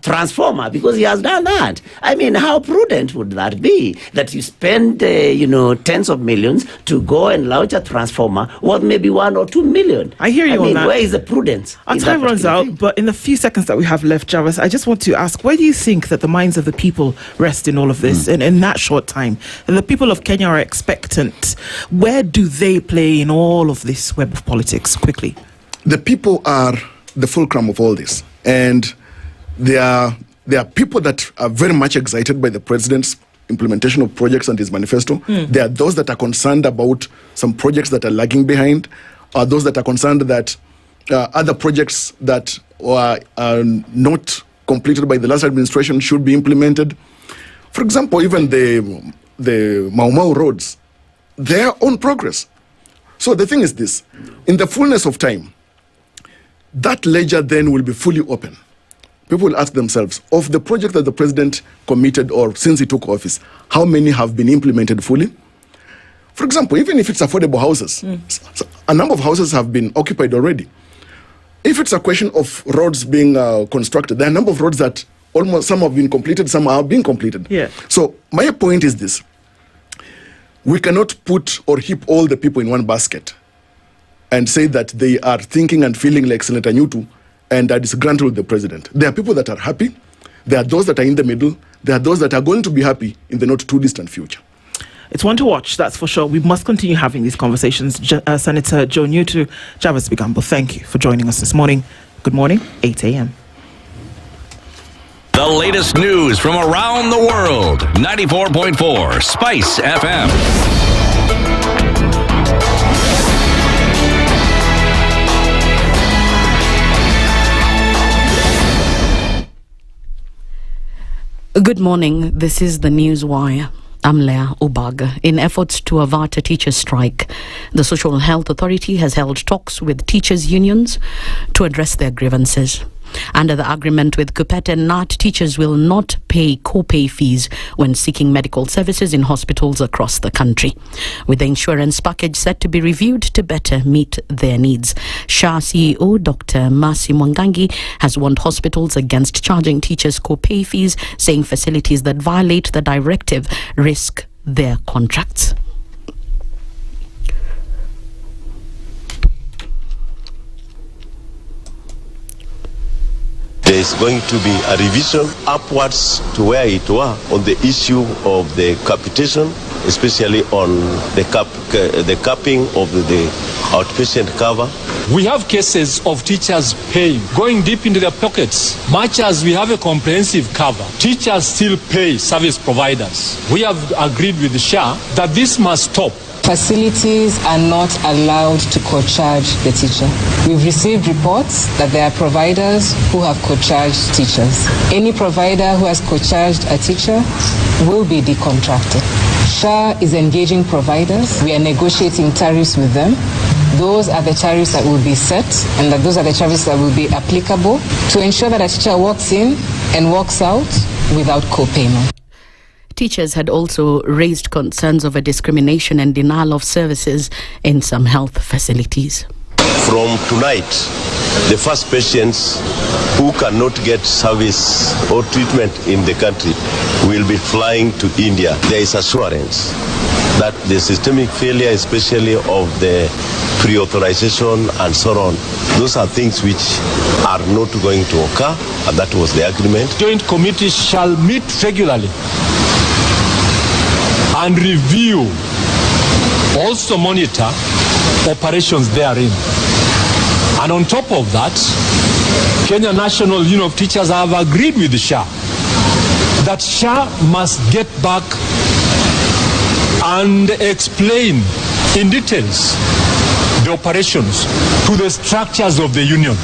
S2: transformer, because he has done that. I mean, how prudent would that be? That you spend, tens of millions to go and launch a transformer worth maybe 1 or 2 million.
S16: I hear you on that.
S2: Where is the prudence?
S16: Our time runs out, but in the few seconds that we have left, Jarvis, I just want to ask, where do you think that the minds of the people rest in all of this, in that short time? And the people of Kenya are expectant. Where do they play in all of this web of politics? Quickly.
S5: The people are the fulcrum of all this. And there are people that are very much excited by the president's implementation of projects and his manifesto. There are those that are concerned about some projects that are lagging behind. Those that are concerned that other projects that are not completed by the last administration should be implemented. For example, even the Mau Mau roads, they are on progress. So the thing is this, in the fullness of time, that ledger then will be fully open. People will ask themselves, of the project that the president committed or since he took office, how many have been implemented fully? For example, even if it's affordable houses, a number of houses have been occupied already. If it's a question of roads being constructed, there are a number of roads that almost some have been completed, some are being completed.
S16: Yeah.
S5: So my point is this. We cannot put or heap all the people in one basket and say that they are thinking and feeling like Senator Nyutu and are disgruntled with the president. There are people that are happy. There are those that are in the middle. There are those that are going to be happy in the not too distant future.
S16: It's one to watch, that's for sure. We must continue having these conversations. Senator Joe Nyutu, Jarvis Bigambo, thank you for joining us this morning. Good morning, 8 a.m.
S8: The latest news from around the world. 94.4 Spice FM.
S1: Good morning. This is the News Wire. I'm Leah Ubaga. In efforts to avert a teacher strike, the Social Health Authority has held talks with teachers' unions to address their grievances. Under the agreement with Kupet and NAT, teachers will not pay co-pay fees when seeking medical services in hospitals across the country, with the insurance package set to be reviewed to better meet their needs. SHA CEO Dr. Mercy Mungai has warned hospitals against charging teachers co-pay fees, saying facilities that violate the directive risk their contracts.
S6: There is going to be a revision upwards to where it was on the issue of the capitation, especially on the capping of the outpatient cover.
S7: We have cases of teachers paying, going deep into their pockets. Much as we have a comprehensive cover, teachers still pay service providers. We have agreed with the SHA that this must stop.
S18: Facilities are not allowed to co-charge the teacher. We've received reports that there are providers who have co-charged teachers. Any provider who has co-charged a teacher will be decontracted. SHA is engaging providers. We are negotiating tariffs with them. Those are the tariffs that will be set, and those are the tariffs that will be applicable to ensure that a teacher walks in and walks out without co-payment.
S1: Teachers had also raised concerns over discrimination and denial of services in some health facilities.
S6: From tonight, the first patients who cannot get service or treatment in the country will be flying to India. There is assurance that the systemic failure, especially of the pre-authorization and so on, those are things which are not going to occur, and that was the agreement.
S7: Joint committees shall meet regularly and review, also monitor operations therein. And on top of that, Kenya National Union of Teachers have agreed with the SHA that SHA must get back and explain in details the operations to the structures of the union.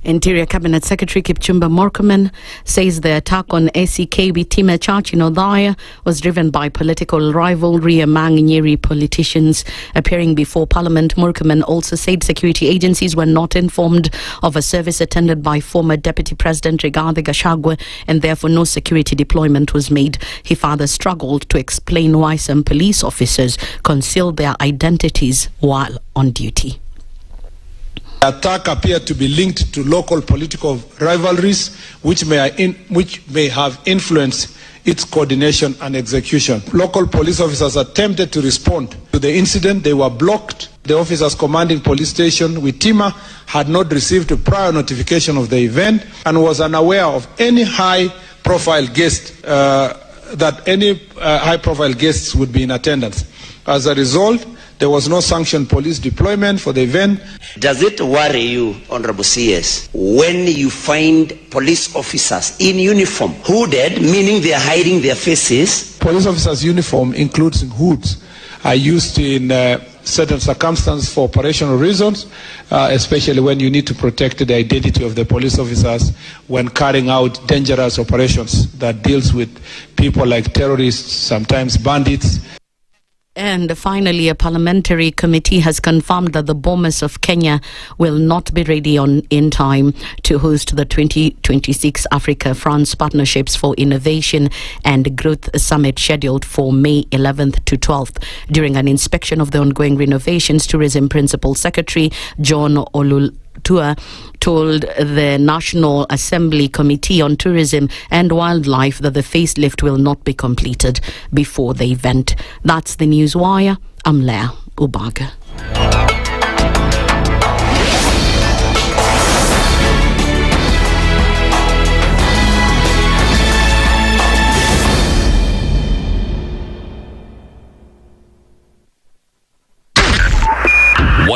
S1: Interior Cabinet Secretary Kipchumba Murkomen says the attack on ACK Bitima Church in Othaya was driven by political rivalry among Nyeri politicians. Appearing before Parliament, Murkomen also said security agencies were not informed of a service attended by former Deputy President Rigathi Gachagua, and therefore no security deployment was made. He further struggled to explain why some police officers concealed their identities while on duty.
S19: The attack appeared to be linked to local political rivalries, which may have influenced its coordination and execution. Local police officers attempted to respond to the incident. They were blocked. The officers commanding police station Witima had not received a prior notification of the event and was unaware of any high-profile guests would be in attendance. As a result, there was no sanctioned police deployment for the event.
S2: Does it worry you, Honorable CS, when you find police officers in uniform, hooded, meaning they are hiding their faces?
S19: Police officers' uniform includes hoods, are used in certain circumstances for operational reasons, especially when you need to protect the identity of the police officers when carrying out dangerous operations that deals with people like terrorists, sometimes bandits.
S1: And finally, a parliamentary committee has confirmed that the Bomas of Kenya will not be ready in time to host the 2026 Africa-France Partnerships for Innovation and Growth Summit scheduled for May 11th to 12th. During an inspection of the ongoing renovations, Tourism Principal Secretary John Olultua told the National Assembly Committee on Tourism and Wildlife that the facelift will not be completed before the event. That's the News Wire. I'm Leah Ubaga.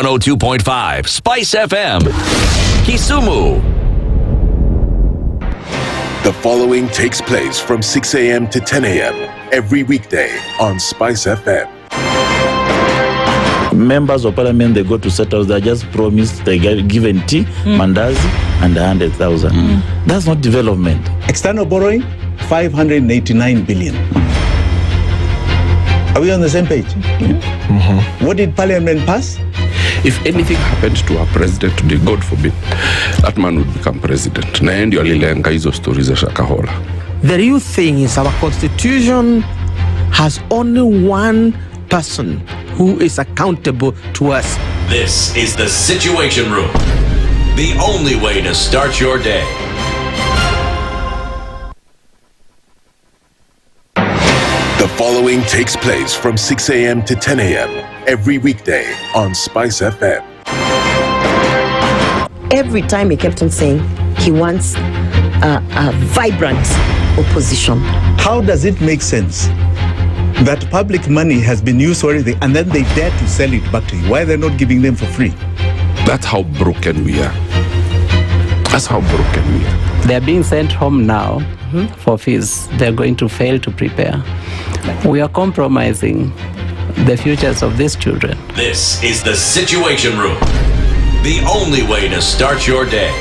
S8: .5 Spice FM, Kisumu.
S9: The following takes place from 6 a.m. to 10 a.m. every weekday on Spice FM.
S13: Members of Parliament, they go to settle, they just promised they get given tea, mandazi, and 100,000. That's not development.
S11: External borrowing, 589 billion. Are we on the same page? What did Parliament pass?
S20: If anything happened to our president today, God forbid, that man would become president. Na yeye ndio alilenga hizo stories za Shakahola.
S14: The real thing is our constitution has only one person who is accountable to us.
S8: This is the Situation Room, the only way to start your day.
S9: The following takes place from 6 a.m. to 10 a.m. every weekday on Spice FM.
S21: Every time he kept on saying he wants a vibrant opposition.
S11: How does it make sense that public money has been used already and then they dare to sell it back to you? Why are they not giving them for free?
S20: That's how broken we are. That's how broken we are.
S22: They're being sent home now for fees. They're going to fail to prepare. We are compromising the futures of these children.
S8: This is the Situation Room, the only way to start your day.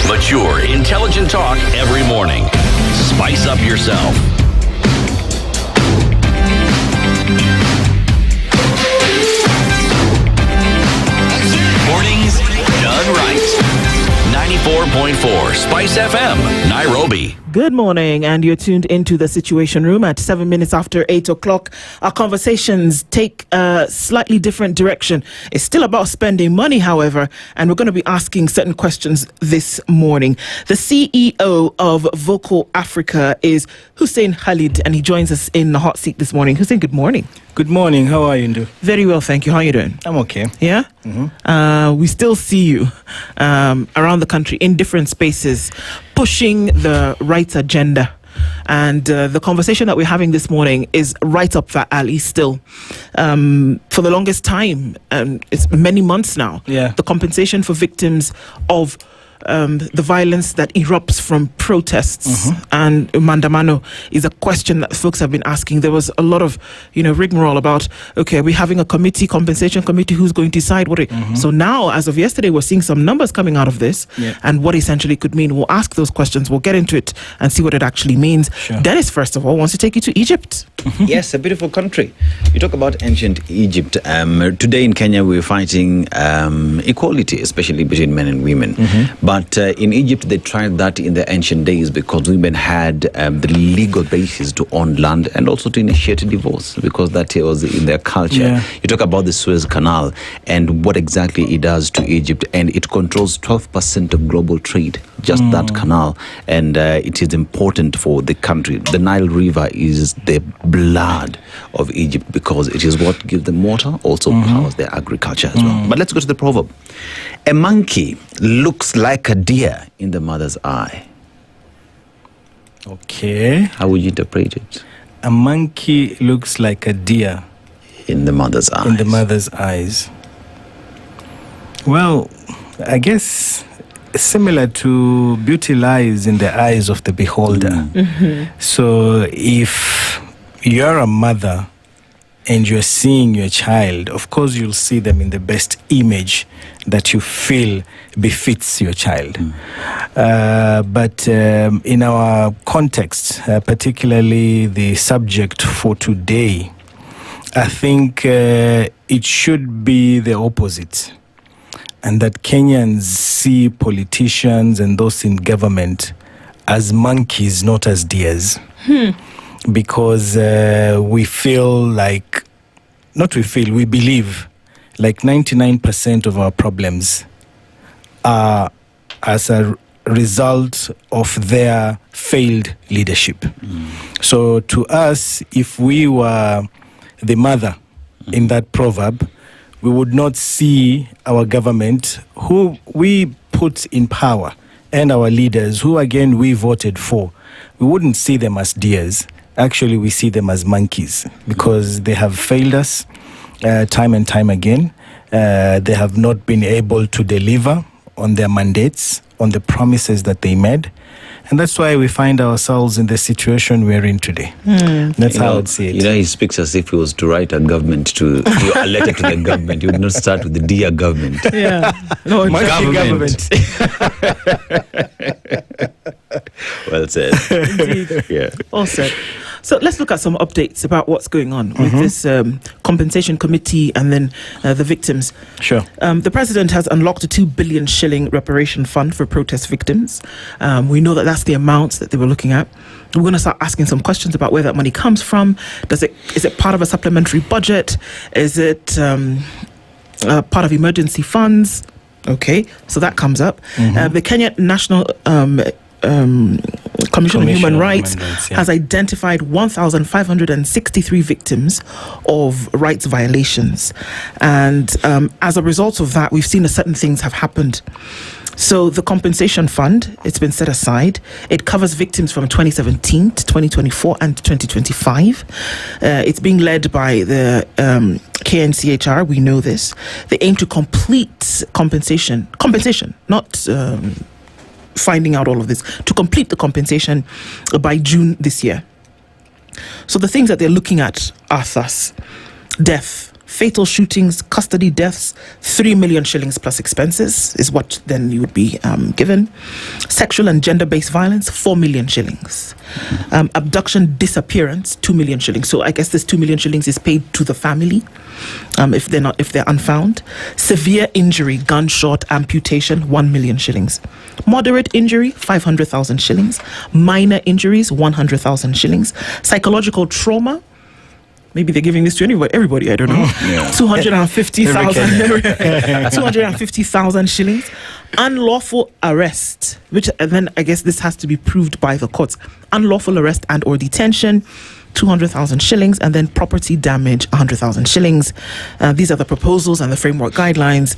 S8: Mature, intelligent talk every morning. Spice up yourself. Mornings done right. 94.4 Spice FM, Nairobi.
S16: Good morning, and you're tuned into the Situation Room at 7 minutes after 8 o'clock. Our conversations take a slightly different direction. It's still about spending money, however, and we're going to be asking certain questions this morning. The CEO of Vocal Africa is Hussein Khalid, and he joins us in the hot seat this morning. Hussein, good morning.
S24: Good morning. How are you, Ndu?
S16: Very well, thank you. How are you doing?
S24: I'm okay.
S16: Yeah? We still see you around the country in different spaces pushing the rights agenda. And the conversation that we're having this morning is right up that alley still. For the longest time, it's many months now, the compensation for victims of the violence that erupts from protests and Mandamano is a question that folks have been asking. There was a lot of, rigmarole about, okay, we're having a compensation committee, who's going to decide what it... So now, as of yesterday, we're seeing some numbers coming out of this and what essentially could mean. We'll ask those questions, we'll get into it and see what it actually means.
S10: Sure.
S16: Dennis, first of all, wants to take you to Egypt.
S23: Yes, a beautiful country. You talk about ancient Egypt. Today in Kenya, we're fighting equality, especially between men and women. But in Egypt, they tried that in the ancient days because women had the legal basis to own land and also to initiate divorce because that was in their culture.
S10: Yeah.
S23: You talk about the Suez Canal and what exactly it does to Egypt, and it controls 12% of global trade, just that canal. And it is important for the country. The Nile River is the blood of Egypt because it is what gives them water, also powers their agriculture as well. But let's go to the proverb. A monkey looks like a deer in the mother's eye.
S10: Okay.
S23: How would you interpret it?
S10: A monkey looks like a deer
S23: in the mother's eyes.
S10: In the mother's eyes. Well, I guess similar to beauty lies in the eyes of the beholder. So if you're a mother and you're seeing your child, of course you'll see them in the best image that you feel befits your child. But in our context, particularly the subject for today, I think it should be the opposite. And that Kenyans see politicians and those in government as monkeys, not as deers. Because we believe like 99% of our problems are as a result of their failed leadership. So to us, if we were the mother in that proverb, we would not see our government, who we put in power, and our leaders, who again we voted for, we wouldn't see them as deers. Actually, we see them as monkeys because they have failed us time and time again. They have not been able to deliver on their mandates, on the promises that they made. And that's why we find ourselves in the situation we're in today. That's how I would see it.
S23: He speaks as if he was to write a letter to the government. He would not start with the dear government.
S16: Yeah. No, government.
S23: Well said.
S16: Indeed.
S23: Yeah.
S16: All said. So let's look at some updates about what's going on with this compensation committee and then the victims.
S10: Sure.
S16: The president has unlocked a 2 billion shilling reparation fund for protest victims. We know that that's the amounts that they were looking at. We're going to start asking some questions about where that money comes from. Is it part of a supplementary budget? Is it part of emergency funds? Okay, so that comes up. The Kenya National Commission on Human Rights has identified 1,563 victims of rights violations. And as a result of that, we've seen that certain things have happened. So the compensation fund, it's been set aside. It covers victims from 2017 to 2024 and 2025. It's being led by the KNCHR. We know this. They aim to complete compensation, not finding out all of this, to complete the compensation by June this year. So the things that they're looking at are thus: death, fatal shootings, custody deaths, 3 million shillings plus expenses is what then you would be given. Sexual and gender-based violence, 4 million shillings. Abduction, disappearance, 2 million shillings. So I guess this 2 million shillings is paid to the family if they're unfound. Severe injury, gunshot, amputation, 1 million shillings. Moderate injury, 500,000 shillings. Minor injuries, 100,000 shillings. Psychological trauma, maybe they're giving this to everybody, I don't know. 250,000 shillings. Unlawful arrest, which then I guess this has to be proved by the courts. Unlawful arrest and or detention, 200,000 shillings, and then property damage, 100,000 shillings. These are the proposals and the framework guidelines.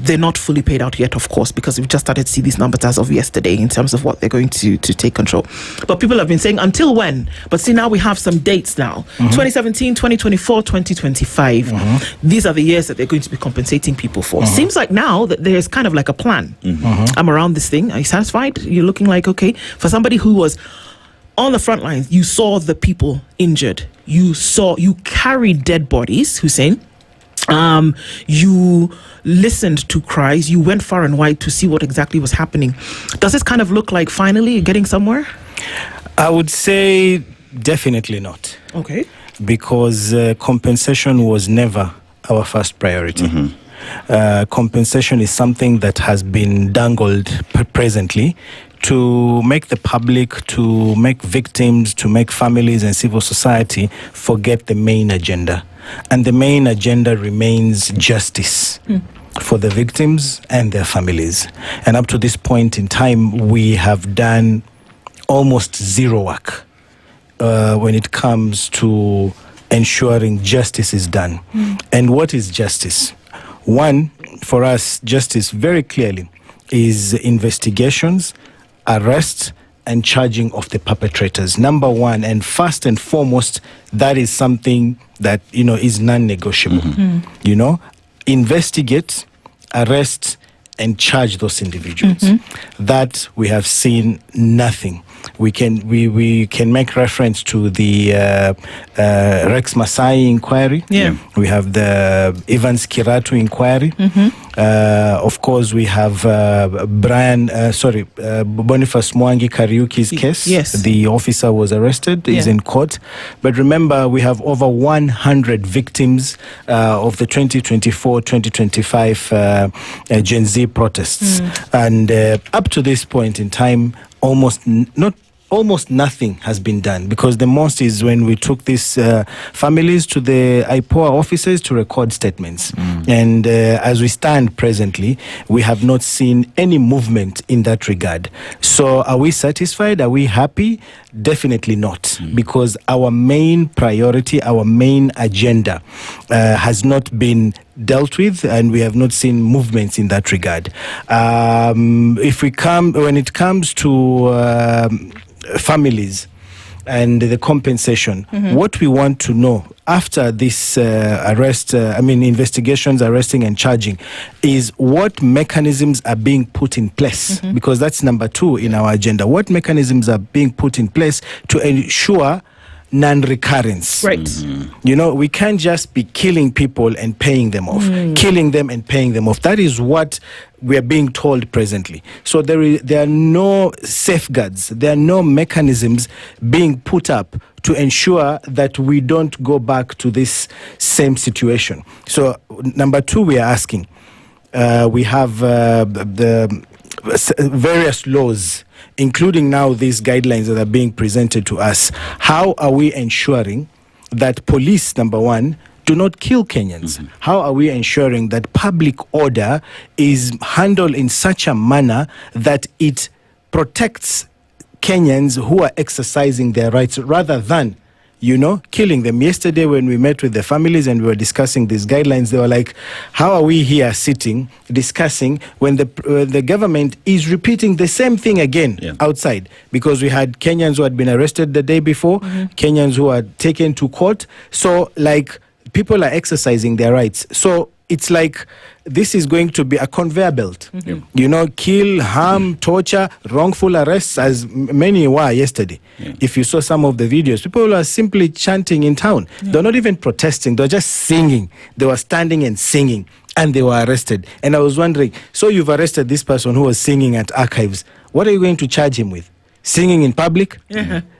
S16: They're not fully paid out yet, of course, because we've just started to see these numbers as of yesterday in terms of what they're going to take control. But people have been saying, until when? But see, now we have some dates now. 2017, 2024, 2025. These are the years that they're going to be compensating people for. Seems like now that there's kind of like a plan. I'm around this thing. Are you satisfied? You're looking like, okay, for somebody who was on the front lines, you saw the people injured. You carried dead bodies, Hussein. You listened to cries. You went far and wide to see what exactly was happening. Does this kind of look like finally you're getting somewhere?
S10: I would say definitely not.
S16: Okay.
S10: Because compensation was never our first priority. Compensation is something that has been dangled presently to make the public, to make victims, to make families and civil society forget the main agenda. And the main agenda remains justice for the victims and their families. And up to this point in time, we have done almost zero work when it comes to ensuring justice is done. And what is justice? One, for us, justice very clearly is investigations, arrest, and charging of the perpetrators. Number one, and first and foremost, that is something that, is non-negotiable. Investigate, arrest, and charge those individuals. That we have seen nothing. We can make reference to the Rex Masai inquiry. We have the Evans Kiratu inquiry. Of course, we have Boniface Mwangi Kariuki's case.
S16: Yes.
S10: The officer was arrested, is in court. But remember, we have over 100 victims of the 2024-2025 Gen Z protests. And up to this point in time, almost nothing has been done, because the most is when we took these families to the IPOA offices to record statements. And as we stand presently, we have not seen any movement in that regard. So are we satisfied? Are we happy? Definitely not, because our main priority, our main agenda has not been dealt with, and we have not seen movements in that regard. When it comes to families and the compensation, what we want to know after this investigations, arresting and charging, is what mechanisms are being put in place, because that's number two in our agenda. What mechanisms are being put in place to ensure non-recurrence?
S16: Right.
S10: We can't just be killing people and paying them off, killing them and paying them off. That is what we are being told presently. So there are no safeguards, there are no mechanisms being put up to ensure that we don't go back to this same situation. So number two, we are asking, we have the various laws, including now these guidelines that are being presented to us. How are we ensuring that police, number one, do not kill Kenyans? How are we ensuring that public order is handled in such a manner that it protects Kenyans who are exercising their rights rather than killing them? Yesterday, when we met with the families and we were discussing these guidelines, they were like, how are we here sitting, discussing, when the government is repeating the same thing again outside? Because we had Kenyans who had been arrested the day before, Kenyans who are taken to court. So, people are exercising their rights. So, it's like this is going to be a conveyor belt. Kill, harm, torture, wrongful arrests, as many were yesterday. If you saw some of the videos, people are simply chanting in town. They're not even protesting, they're just singing. They were standing and singing, and they were arrested. And I was wondering, so you've arrested this person who was singing at archives. What are you going to charge him with? Singing in public?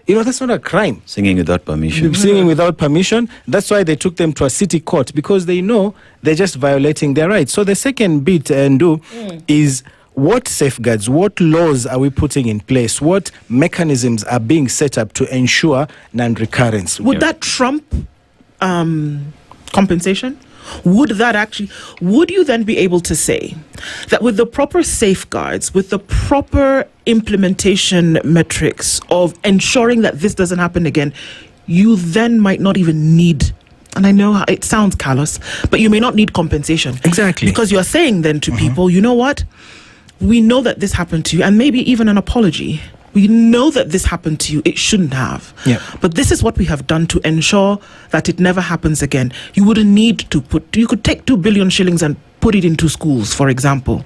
S10: That's not a crime.
S23: Singing without permission.
S10: Singing without permission. That's why they took them to a city court, because they know they're just violating their rights. So the second bit, is what safeguards, what laws are we putting in place? What mechanisms are being set up to ensure non-recurrence?
S16: Would that trump compensation? Would you then be able to say that with the proper safeguards, with the proper implementation metrics of ensuring that this doesn't happen again, you then might not even need, and I know it sounds callous, but you may not need compensation.
S10: Exactly.
S16: Because you're saying then to people, you know what? We know that this happened to you, and maybe even an apology. We know that this happened to you. It shouldn't have.
S10: Yeah.
S16: But this is what we have done to ensure that it never happens again. You wouldn't need to you could take 2 billion shillings and put it into schools, for example.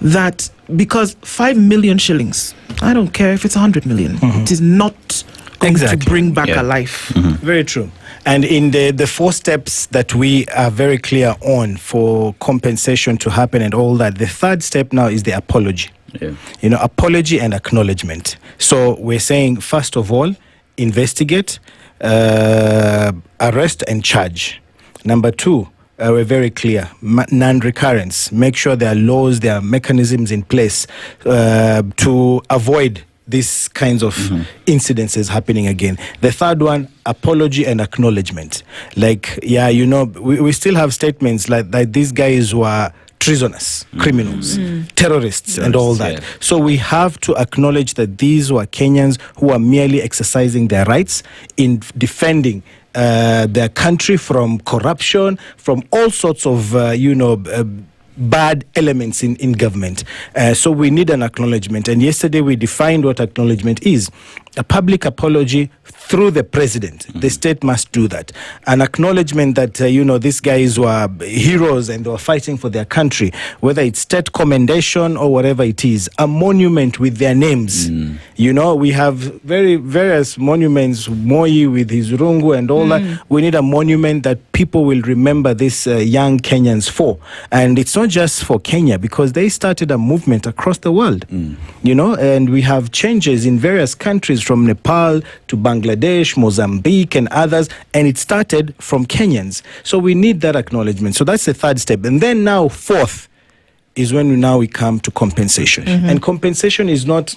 S16: That because 5 million shillings, I don't care if it's 100 million, it is not going to bring back a life.
S10: Very true. And in the 4 steps that we are very clear on for compensation to happen and all that, the 3rd step now is the apology. Yeah. Apology and acknowledgement. So we're saying, first of all, investigate, arrest and charge. Number 2, we're very clear, non-recurrence. Make sure there are laws, there are mechanisms in place to avoid these kinds of incidences happening again. The 3rd one, apology and acknowledgement. Like, we still have statements like these guys were treasonous, criminals, terrorists, and all that. So we have to acknowledge that these were Kenyans who are merely exercising their rights in defending their country from corruption, from all sorts of, bad elements in government. So we need an acknowledgement. And yesterday we defined what acknowledgement is. A public apology through the president. The state must do that. An acknowledgement that, these guys were heroes and they were fighting for their country, whether it's state commendation or whatever it is, a monument with their names. We have various monuments, Moi with his rungu and all that. We need a monument that people will remember these young Kenyans for. And it's not just for Kenya, because they started a movement across the world, and we have changes in various countries from Nepal to Bangladesh, Mozambique and others, and it started from Kenyans. So we need that acknowledgement. So that's the 3rd step. And then now 4th is when we come to compensation. And compensation is not,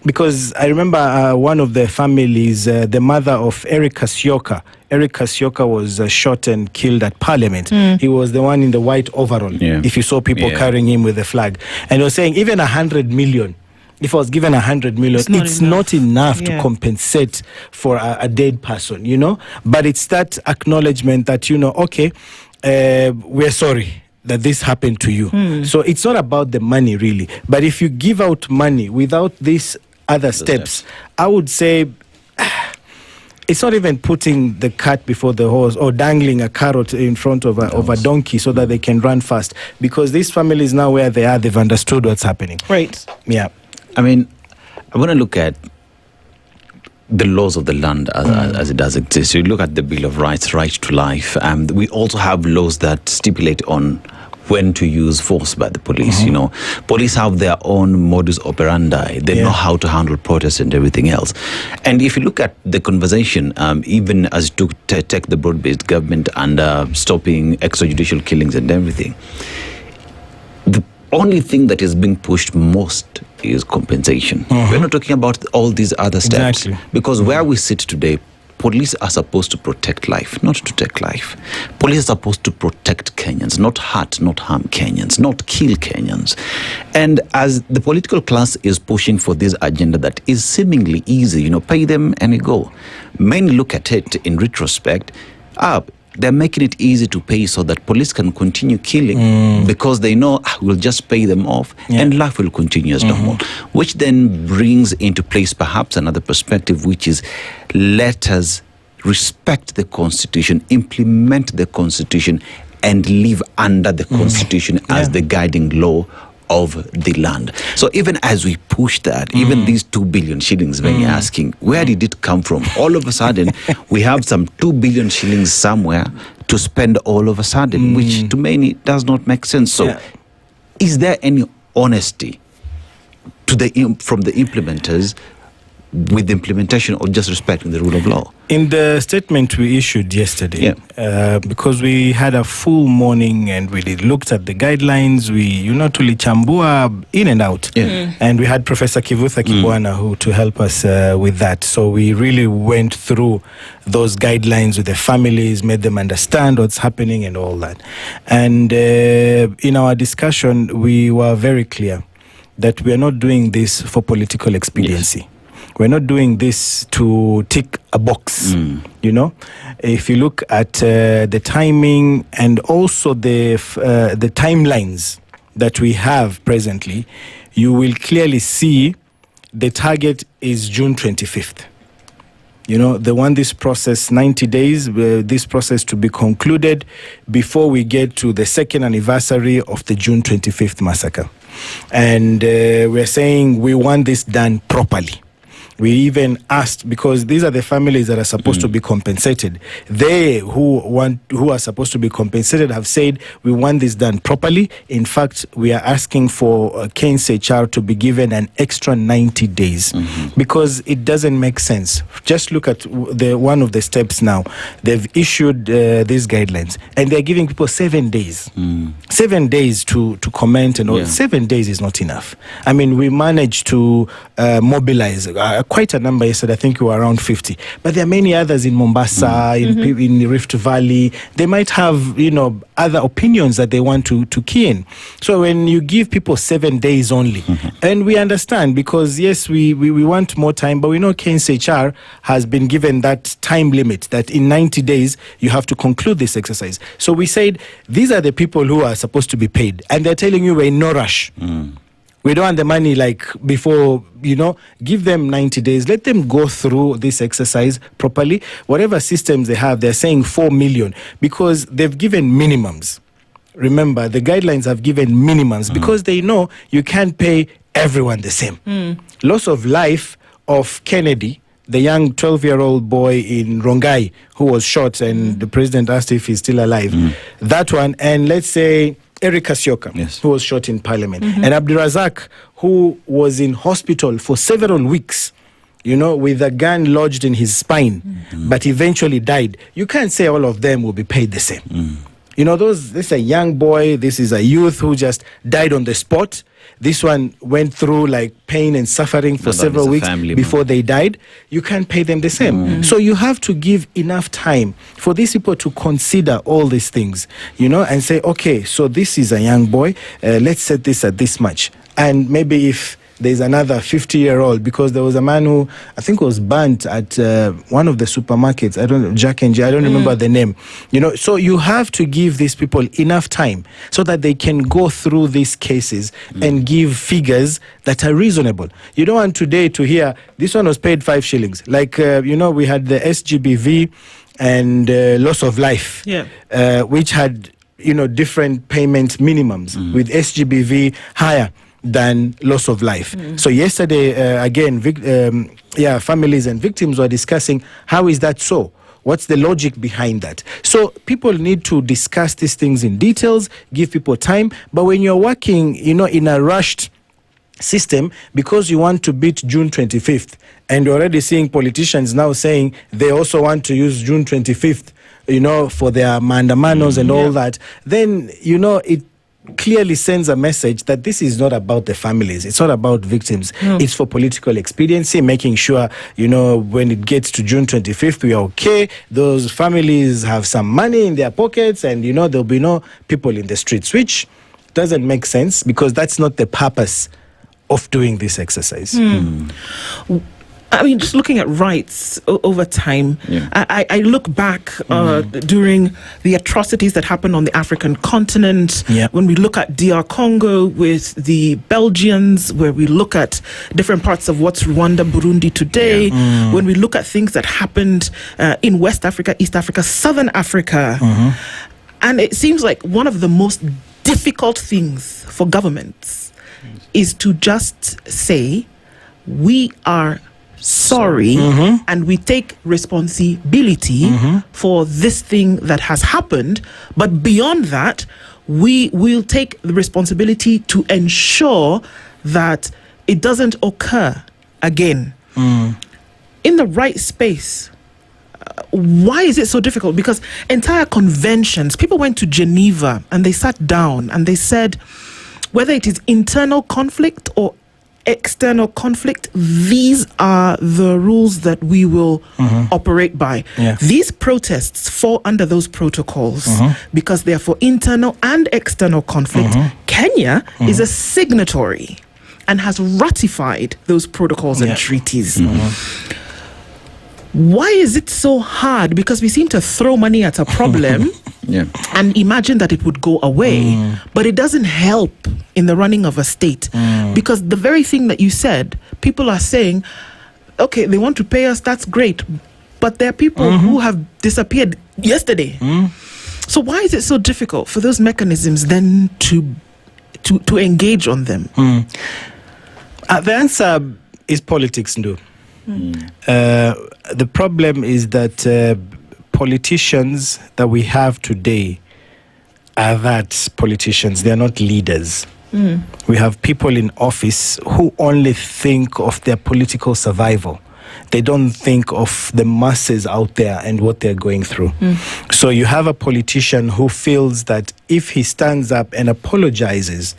S10: because I remember one of the families, the mother of Eric Kasioka. Eric Kasioka was shot and killed at Parliament. He was the one in the white overall. If you saw people carrying him with the flag. And he was saying even 100 million, if I was given 100 million, it's not enough to compensate for a dead person, But it's that acknowledgement that, we're sorry that this happened to you. So it's not about the money, really. But if you give out money without these other steps, I would say it's not even putting the cart before the horse or dangling a carrot in front of a donkey so that they can run fast. Because these families now where they are, they've understood what's happening.
S16: Right.
S10: Yeah.
S23: I mean, I want to look at the laws of the land as it does exist. So you look at the Bill of Rights, right to life. We also have laws that stipulate on when to use force by the police. Police have their own modus operandi. They know how to handle protests and everything else. And if you look at the conversation, even as to take the broad-based government and stopping extrajudicial killings and everything, the only thing that is being pushed most is compensation. We're not talking about all these other steps. Because where we sit today, police are supposed to protect life, not to take life. Police are supposed to protect Kenyans, not hurt, not harm Kenyans, not kill Kenyans. And as the political class is pushing for this agenda that is seemingly easy, pay them and you go. Many look at it in retrospect, they're making it easy to pay so that police can continue killing because they know we'll just pay them off and life will continue as normal. Which then brings into place perhaps another perspective, which is let us respect the Constitution, implement the Constitution and live under the Constitution as the guiding law of the land. So even as we push that, even these 2 billion shillings, when you're asking, where did it come from? All of a sudden, we have some 2 billion shillings somewhere to spend all of a sudden, which to many does not make sense. So is there any honesty to from the implementers with the implementation or just respecting the rule of law?
S10: In the statement we issued yesterday, because we had a full morning and we looked at the guidelines, we tulichambua in and out. And we had Professor Kivutha Kibwana who to help us with that. So we really went through those guidelines with the families, made them understand what's happening and all that. And in our discussion, we were very clear that we are not doing this for political expediency. We're not doing this to tick a box. You know, if you look at the timing and also the timelines that we have presently, you will clearly see the target is June 25th. You know, they want this process 90 days, this process to be concluded before we get to the second anniversary of the June 25th massacre. And we're saying we want this done properly. We even asked, because these are the families that are supposed to be compensated. They who are supposed to be compensated have said we want this done properly. In fact, we are asking for KNCHR to be given an extra 90 days because it doesn't make sense. Just look at one of the steps now. They've issued these guidelines and they're giving people 7 days. 7 days to comment and all.
S23: Yeah.
S10: 7 days is not enough. I mean, we managed to mobilize quite a number yesterday. I think we were around 50. But there are many others in Mombasa, in Rift Valley. They might have, you know, other opinions that they want to key in. So when you give people 7 days only, and we understand because, yes, we want more time, but we know KNCHR has been given that time limit that in 90 days you have to conclude this exercise. So we said, these are the people who are supposed to be paid. And they're telling you we're in no rush. We don't want the money like before, you know, give them 90 days. Let them go through this exercise properly. Whatever systems they have, they're saying 4 million because they've given minimums. Remember, the guidelines have given minimums because they know you can't pay everyone the same. Loss of life of Kennedy, the young 12-year-old boy in Mungai who was shot and the president asked if he's still alive. That one, and let's say Eric Kasioka, who was shot in Parliament, and Abdurazak, who was in hospital for several weeks, you know, with a gun lodged in his spine, but eventually died. You can't say all of them will be paid the same. You know, this is a young boy, this is a youth who just died on the spot. This one went through like pain and suffering for several weeks before they died. You can't pay them the same. So you have to give enough time for these people to consider all these things, you know, and say, okay, so this is a young boy. Let's set this at this much. And maybe if there's another 50-year-old, because there was a man who I think was burnt at one of the supermarkets. I don't know, Jack and Jill, I don't remember the name. You know, so you have to give these people enough time so that they can go through these cases and give figures that are reasonable. You don't want today to hear this one was paid 5 shillings. Like, you know, we had the SGBV and loss of life, which had, you know, different payment minimums with SGBV higher than loss of life. So yesterday, again, families and victims were discussing how is that so? What's the logic behind that? So people need to discuss these things in details, give people time. But when you're working, you know, in a rushed system because you want to beat June 25th, and you're already seeing politicians now saying they also want to use June 25th, you know, for their mandamanos and all that, then, you know, it clearly sends a message that this is not about the families. It's not about victims. It's for political expediency, making sure, you know, when it gets to June 25th, we are okay. Those families have some money in their pockets and, you know, there'll be no people in the streets, which doesn't make sense because that's not the purpose of doing this exercise.
S16: I mean, just looking at rights over time, I look back during the atrocities that happened on the African continent, when we look at DR Congo with the Belgians, where we look at different parts of what's Rwanda, Burundi today, when we look at things that happened in West Africa, East Africa, Southern Africa. And it seems like one of the most difficult things for governments is to just say, we are sorry, and we take responsibility for this thing that has happened, but beyond that, we will take the responsibility to ensure that it doesn't occur again. In the right space, why is it so difficult? Because entire conventions, people went to Geneva and they sat down and they said, whether it is internal conflict or external conflict, these are the rules that we will operate by. These protests fall under those protocols because they are for internal and external conflict. Kenya is a signatory and has ratified those protocols and treaties. Why is it so hard? Because we seem to throw money at a problem and imagine that it would go away, but it doesn't help in the running of a state. Because the very thing that you said, people are saying, okay, they want to pay us, that's great, but there are people who have disappeared yesterday. So why is it so difficult for those mechanisms then to engage on them?
S10: The answer is politics, no. The problem is that politicians that we have today are that politicians. They are not leaders. We have people in office who only think of their political survival. They don't think of the masses out there and what they're going through. So you have a politician who feels that if he stands up and apologizes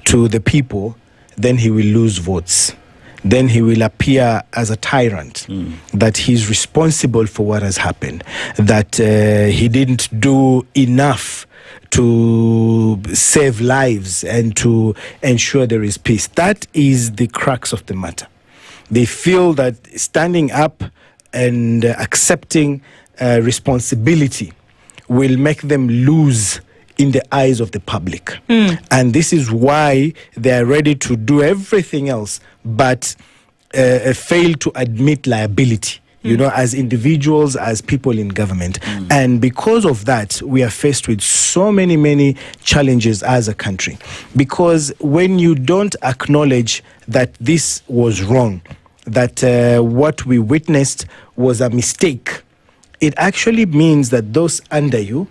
S10: to the people, then he will lose votes. Then he will appear as a tyrant, that he's responsible for what has happened, that he didn't do enough to save lives and to ensure there is peace. That is the crux of the matter. They feel that standing up and accepting responsibility will make them lose in the eyes of the public. And this is why they are ready to do everything else but fail to admit liability, you know, as individuals, as people in government. And because of that, we are faced with so many challenges as a country. Because when you don't acknowledge that this was wrong, that what we witnessed was a mistake, it actually means that those under you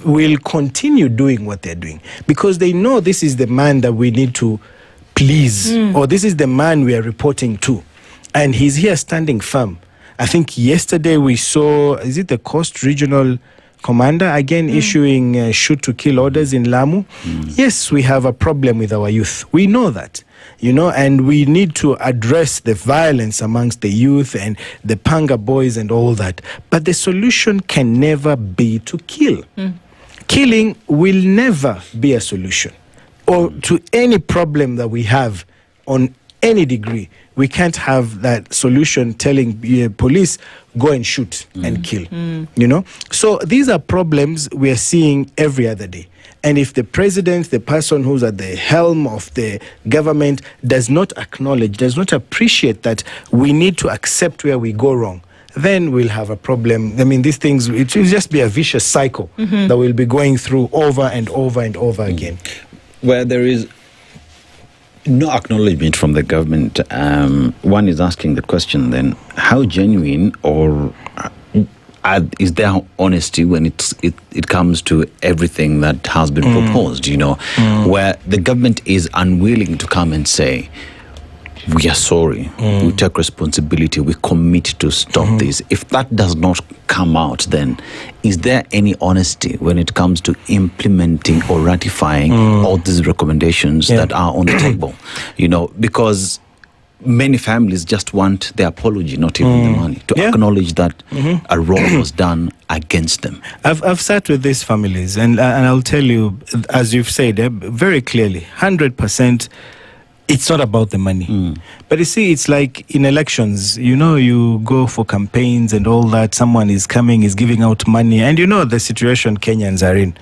S10: will continue doing what they're doing because they know this is the man that we need to please, or this is the man we are reporting to, and he's here standing firm. I think yesterday we saw, is it the Coast Regional Commander again issuing shoot to kill orders in Lamu? Yes, we have a problem with our youth. We know that, you know, and we need to address the violence amongst the youth and the panga boys and all that. But the solution can never be to kill. Killing will never be a solution. Or to any problem that we have on any degree, we can't have that solution telling police, go and shoot and kill, you know? So these are problems we are seeing every other day. And if the president, the person who's at the helm of the government, does not acknowledge, does not appreciate that we need to accept where we go wrong, then we'll have a problem. I mean, these things, it will just be a vicious cycle that we'll be going through over and over and over again.
S23: Where there is no acknowledgement from the government, one is asking the question then, how genuine or is there honesty when it comes to everything that has been proposed, you know, where the government is unwilling to come and say, we are sorry, we take responsibility, we commit to stop this. If that does not come out, then is there any honesty when it comes to implementing or ratifying all these recommendations that are on the table? You know, because many families just want the apology, not even the money, to acknowledge that a wrong was done against them.
S10: I've sat with these families, and I'll tell you, as you've said, very clearly, 100%, it's not about the money. But you see, it's like in elections, you know, you go for campaigns and all that, someone is coming, is giving out money, and you know the situation Kenyans are in,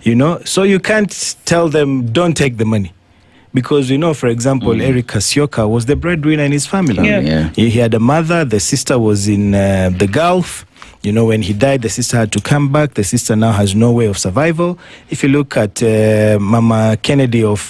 S10: you know, so you can't tell them, don't take the money. Because, you know, for example, Eric Kasioka was the breadwinner in his family. He had a mother, the sister was in the Gulf. You know, when he died, the sister had to come back. The sister now has no way of survival. If you look at Mama Kennedy of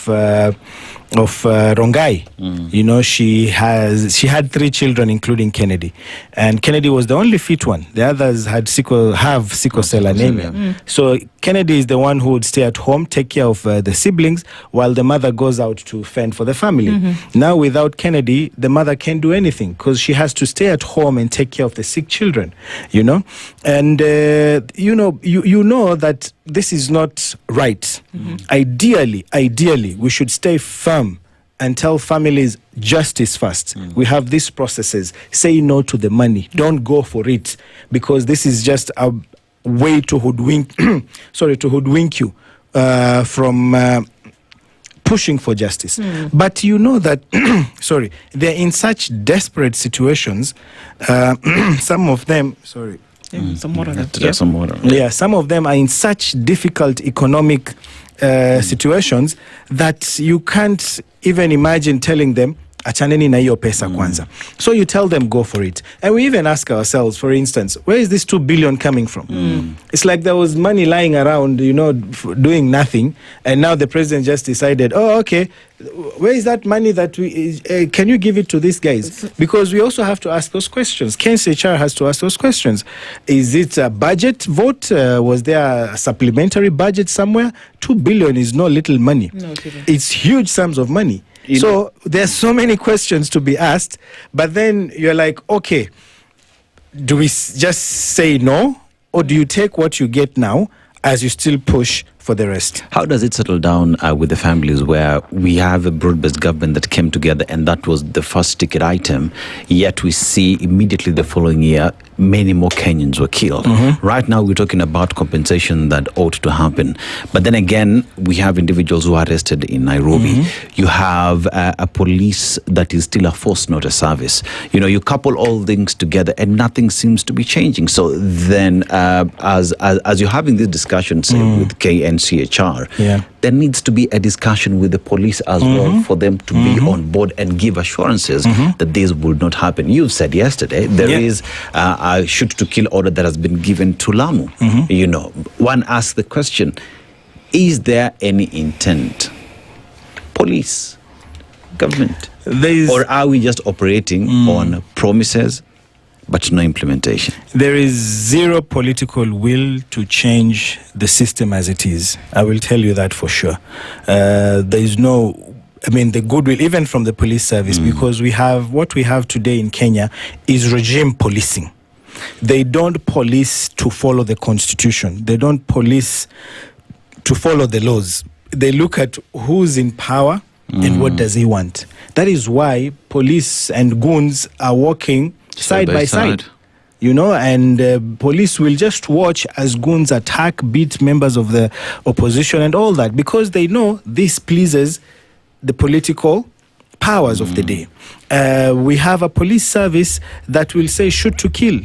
S10: Rongai, you know, she had 3 children, including Kennedy, and Kennedy was the only fit one. The others had sickle cell anemia. So Kennedy is the one who would stay at home, take care of the siblings, while the mother goes out to fend for the family. Now, without Kennedy, the mother can't do anything because she has to stay at home and take care of the sick children. You know, and you know that this is not right. Ideally, we should stay firm and tell families justice first. We have these processes. Say no to the money. Don't go for it, because this is just a way to hoodwink you from pushing for justice. But you know that, they're in such desperate situations. Some of them,
S16: some water.
S23: Some water.
S10: Yeah, some of them are in such difficult economic situations that you can't even imagine telling them, achaneni na hiyo pesa kwanza. So you tell them, go for it. And we even ask ourselves, for instance, where is this 2 billion coming from? It's like there was money lying around, doing nothing. And now the president just decided, oh, okay, where is that money that can you give it to these guys? Because we also have to ask those questions. Ken's HR has to ask those questions. Is it a budget vote? Was there a supplementary budget somewhere? 2 billion is no little money.
S16: No,
S10: it's huge sums of money. So there's so many questions to be asked, but then you're like, okay, do we just say no, or do you take what you get now as you still push for the rest?
S23: How does it settle down with the families where we have a broad-based government that came together and that was the first ticket item, yet we see immediately the following year many more Kenyans were killed. Right now we're talking about compensation that ought to happen. But then again, we have individuals who are arrested in Nairobi. You have a police that is still a force, not a service. You couple all things together and nothing seems to be changing. So then as you're having this discussion, say, with KNCHR, there needs to be a discussion with the police as well for them to be on board and give assurances that this will not happen. You've said yesterday there is a shoot to kill order that has been given to Lamu. One asks the question, is there any intent? Police, government, or are we just operating on promises but no implementation? There
S10: is zero political will to change the system as it is. I will tell you that for sure. There is no, the goodwill, even from the police service, because what we have today in Kenya is regime policing. They don't police to follow the constitution. They don't police to follow the laws. They look at who's in power and what does he want. That is why police and goons are working side by side. And police will just watch as goons attack, beat members of the opposition and all that, because they know this pleases the political powers of the day. We have a police service that will say shoot to kill,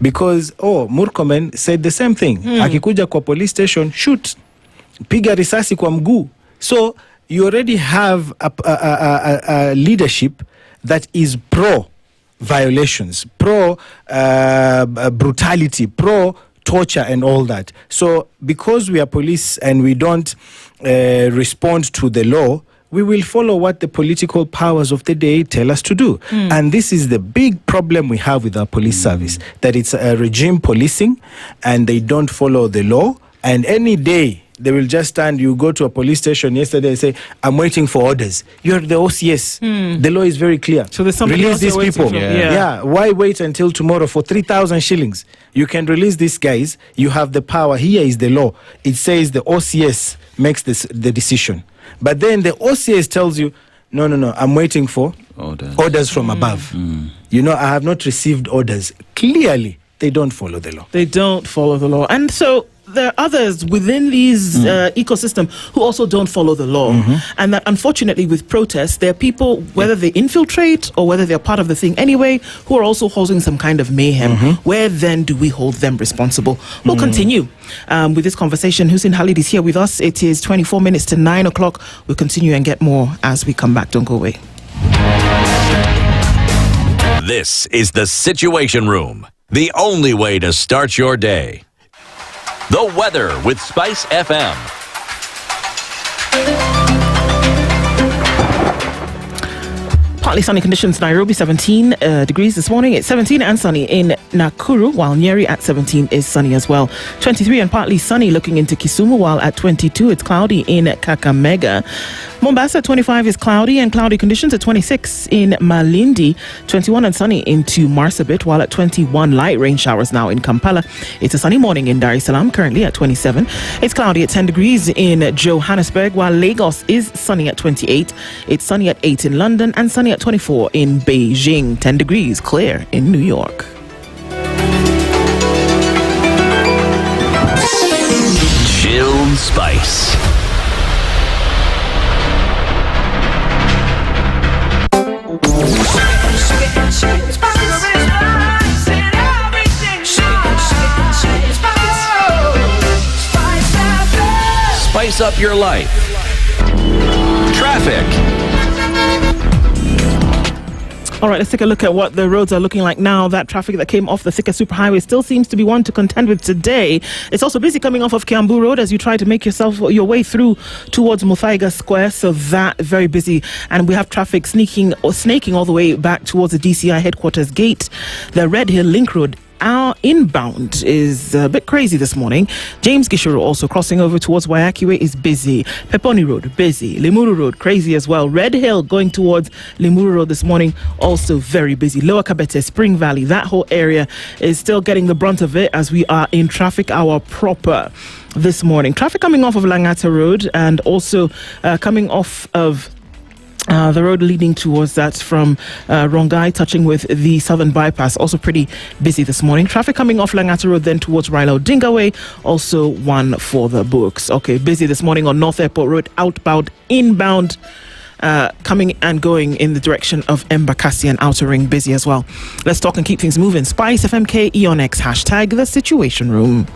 S10: because Murkomen said the same thing. Akikuja kwa police station, shoot, piga risasi kwa mguu. So you already have a leadership that is pro violations, pro brutality, pro torture and all that. So because we are police and we don't respond to the law, we will follow what the political powers of the day tell us to do. And this is the big problem we have with our police service, that it's a regime policing and they don't follow the law. And any day they will just stand, you go to a police station yesterday and say, I'm waiting for orders. You're the OCS. The law is very clear.
S16: So there's somebody
S10: release these people. Why wait until tomorrow for 3,000 shillings? You can release these guys. You have the power. Here is the law. It says the OCS makes the decision. But then the OCS tells you, no, I'm waiting for orders from above. I have not received orders. Clearly, they don't follow the law.
S16: They don't follow the law. And so there are others within these ecosystem who also don't follow the law. And that unfortunately with protests, there are people, whether they infiltrate or whether they're part of the thing anyway, who are also causing some kind of mayhem. Where then do we hold them responsible? We'll continue with this conversation. Hussein Khalid is here with us. It is 24 minutes to 9 o'clock. We'll continue and get more as we come back. Don't go away.
S8: This is the Situation Room, the only way to start your day. The weather with SpiceFM.
S16: Partly sunny conditions, Nairobi 17 degrees this morning. It's 17 and sunny in Nakuru, while Nyeri at 17 is sunny as well. 23 and partly sunny looking into Kisumu, while at 22 it's cloudy in Kakamega. Mombasa 25 is cloudy and cloudy conditions at 26 in Malindi. 21 and sunny into Marsabit, while at 21 light rain showers now in Kampala. It's a sunny morning in Dar es Salaam, currently at 27. It's cloudy at 10 degrees in Johannesburg, while Lagos is sunny at 28. It's sunny at 8 in London and sunny at 24 in Beijing. 10 degrees clear in New York.
S8: Chilled Spice. spice up your life. Traffic.
S16: All right, let's take a look at what the roads are looking like now. That traffic that came off the Thika Superhighway still seems to be one to contend with today. It's also busy coming off of Kiambu Road as you try to make your way through towards Muthaiga Square. So that very busy. And we have traffic snaking all the way back towards the DCI headquarters gate. The Red Hill Link Road, our inbound is a bit crazy this morning. James Gishuru also crossing over towards Wayaki Way is busy. Peponi Road, busy. Limuru Road, crazy as well. Red Hill going towards Limuru Road this morning, also very busy. Lower Kabete, Spring Valley, that whole area is still getting the brunt of it as we are in traffic hour proper this morning. Traffic coming off of Langata Road and also coming off of the road leading towards that from Rongai, touching with the Southern Bypass, also pretty busy this morning. Traffic coming off Langata Road then towards Raila Odinga Way, also one for the books. Okay, busy this morning on North Airport Road, outbound, inbound, coming and going in the direction of Embakasi and Outer Ring, busy as well. Let's talk and keep things moving. SpiceFM on X, hashtag the Situation Room.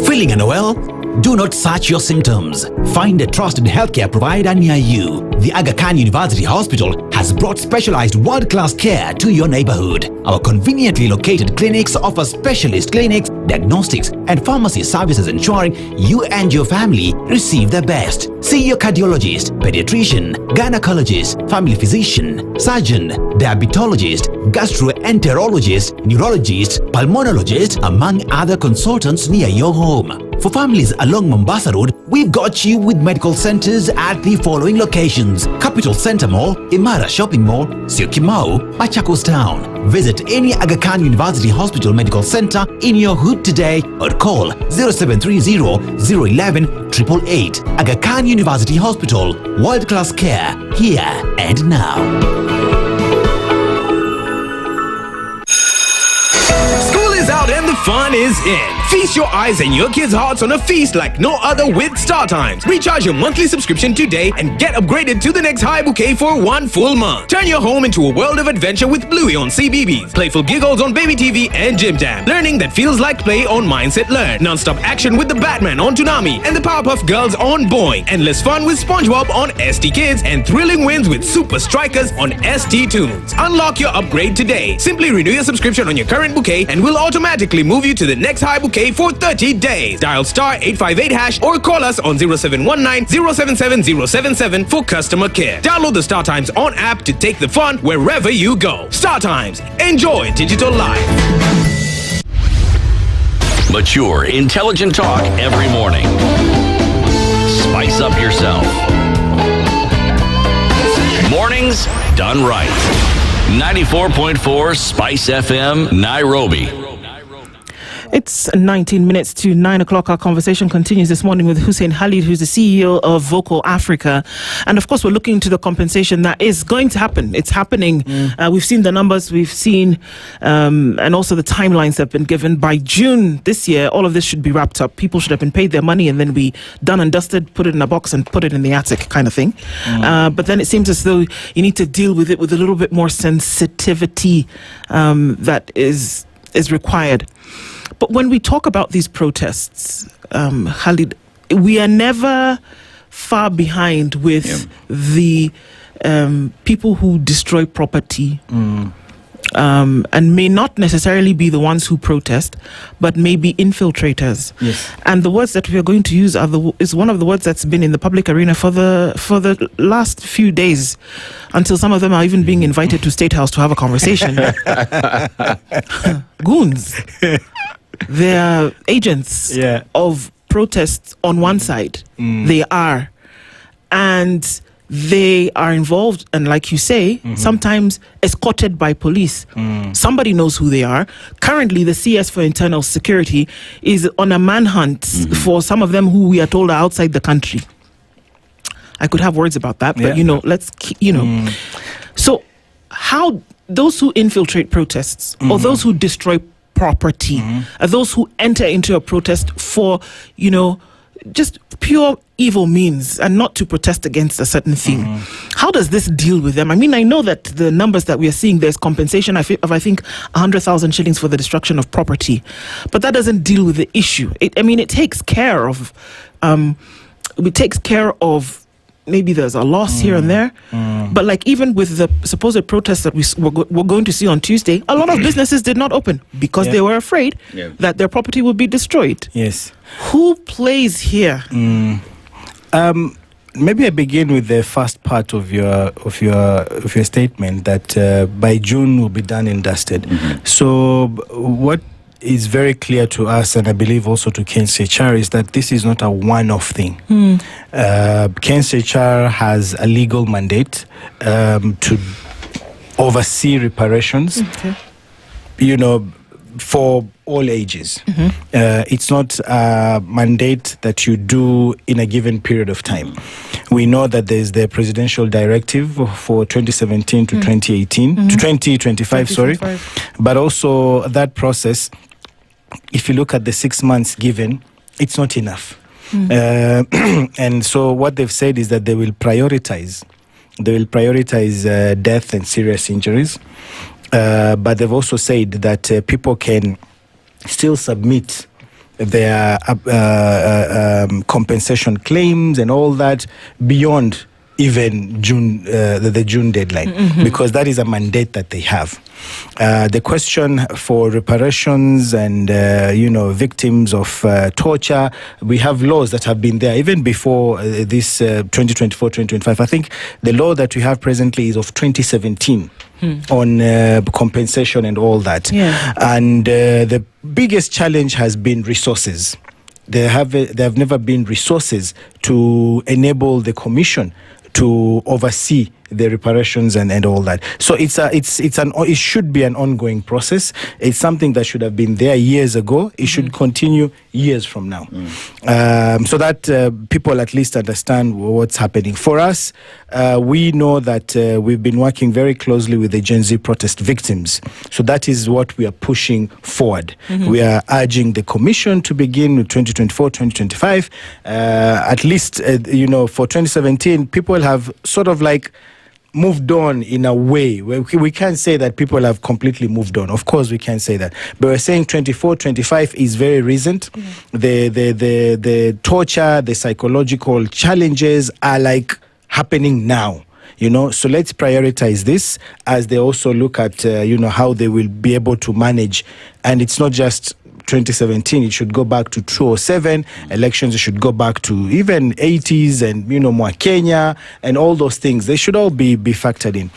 S3: Feeling unwell? Do not search your symptoms. Find a trusted healthcare provider near you. The Aga Khan University Hospital has brought specialized world-class care to your neighborhood. Our conveniently located clinics offer specialist clinics, diagnostics, and pharmacy services, ensuring you and your family receive the best. See your cardiologist, pediatrician, gynecologist, family physician, surgeon, diabetologist, gastroenterologist, neurologist, pulmonologist, among other consultants near your home. For families along Mombasa Road, we've got you with medical centers at the following locations: Capital Center Mall, Imara Shopping Mall, Syokimau, Machakos Town. Visit any Aga Khan University Hospital Medical Center in your hood today or call 0730 011 888. Aga Khan University Hospital, world-class care, here and now.
S4: School is out and the fun is in. Feast your eyes and your kids' hearts on a feast like no other with StarTimes. Recharge your monthly subscription today and get upgraded to the next high bouquet for 1 full month. Turn your home into a world of adventure with Bluey on CBeebies, playful giggles on Baby TV and Jim Jam, learning that feels like play on Mindset Learn, non-stop action with the Batman on Toonami and the Powerpuff Girls on Boing, endless fun with SpongeBob on ST Kids, and thrilling wins with Super Strikers on ST Tunes. Unlock your upgrade today. Simply renew your subscription on your current bouquet and we'll automatically move you to the next high bouquet for 30 days. Dial *858# or call us on 0719 077 077 for customer care. Download the StarTimes On app to take the fun wherever you go. StarTimes. Enjoy digital life.
S8: Mature, intelligent talk every morning. Spice up yourself. Mornings done right. 94.4 Spice FM, Nairobi.
S16: It's 19 minutes to 9 o'clock. Our conversation continues this morning with Hussein Khalid, who's the CEO of Vocal Africa. And of course, we're looking into the compensation that is going to happen. It's happening. We've seen the numbers, we've seen, and also the timelines that have been given. By June this year, all of this should be wrapped up. People should have been paid their money and then be done and dusted, put it in a box and put it in the attic kind of thing. But then it seems as though you need to deal with it with a little bit more sensitivity that is required. But when we talk about these protests, Khalid, we are never far behind with the people who destroy property and may not necessarily be the ones who protest, but may be infiltrators. Yes. And the words that we are going to use is one of the words that's been in the public arena for the last few days, until some of them are even being invited to State House to have a conversation. Goons. They are agents of protests on one side. They are. And they are involved, and like you say, sometimes escorted by police. Somebody knows who they are. Currently, the CS for Internal Security is on a manhunt for some of them who we are told are outside the country. I could have words about that, but let's keep, So how those who infiltrate protests or those who destroy property are those who enter into a protest for, just pure evil means and not to protest against a certain thing. How does this deal with them? I mean, I know that the numbers that we are seeing, there's compensation of I think 100,000 shillings for the destruction of property, but that doesn't deal with the issue. It takes care of, maybe there's a loss here and there, but like even with the supposed protests that we're going to see on Tuesday, a lot of businesses did not open because they were afraid that their property would be destroyed.
S10: Yes.
S16: Who plays here?
S10: Maybe I begin with the first part of your statement that by June will be done and dusted. So what is very clear to us, and I believe also to KNCHR, is that this is not a one-off thing. KNCHR has a legal mandate to oversee reparations. For all ages. It's not a mandate that you do in a given period of time. We know that there's the presidential directive for 2017 to 2018, to 2025, sorry. But also that process, if you look at the 6 months given, it's not enough. And so what they've said is that they will prioritize death and serious injuries. But they've also said that people can still submit their compensation claims and all that beyond even June, the June deadline, because that is a mandate that they have. The question for reparations and victims of torture, we have laws that have been there even before this 2024-2025. I think the law that we have presently is of 2017 on compensation and all that. And the biggest challenge has been resources. There have never been resources to enable the commission to oversee the reparations and all that. So it should be an ongoing process. It's something that should have been there years ago. It should continue years from now, so that people at least understand what's happening. For us, we know that we've been working very closely with the Gen Z protest victims. So that is what we are pushing forward. We are urging the commission to begin with 2024, 2025. At least, for 2017, people have sort of like moved on in a way. We can't say that people have completely moved on. Of course, we can't say that. But we're saying 24, 25 is very recent. The torture, the psychological challenges are like happening now. So let's prioritize this as they also look at, how they will be able to manage. And it's not just 2017, it should go back to 2007. Elections should go back to even 80s and, more Kenya and all those things. They should all be factored in.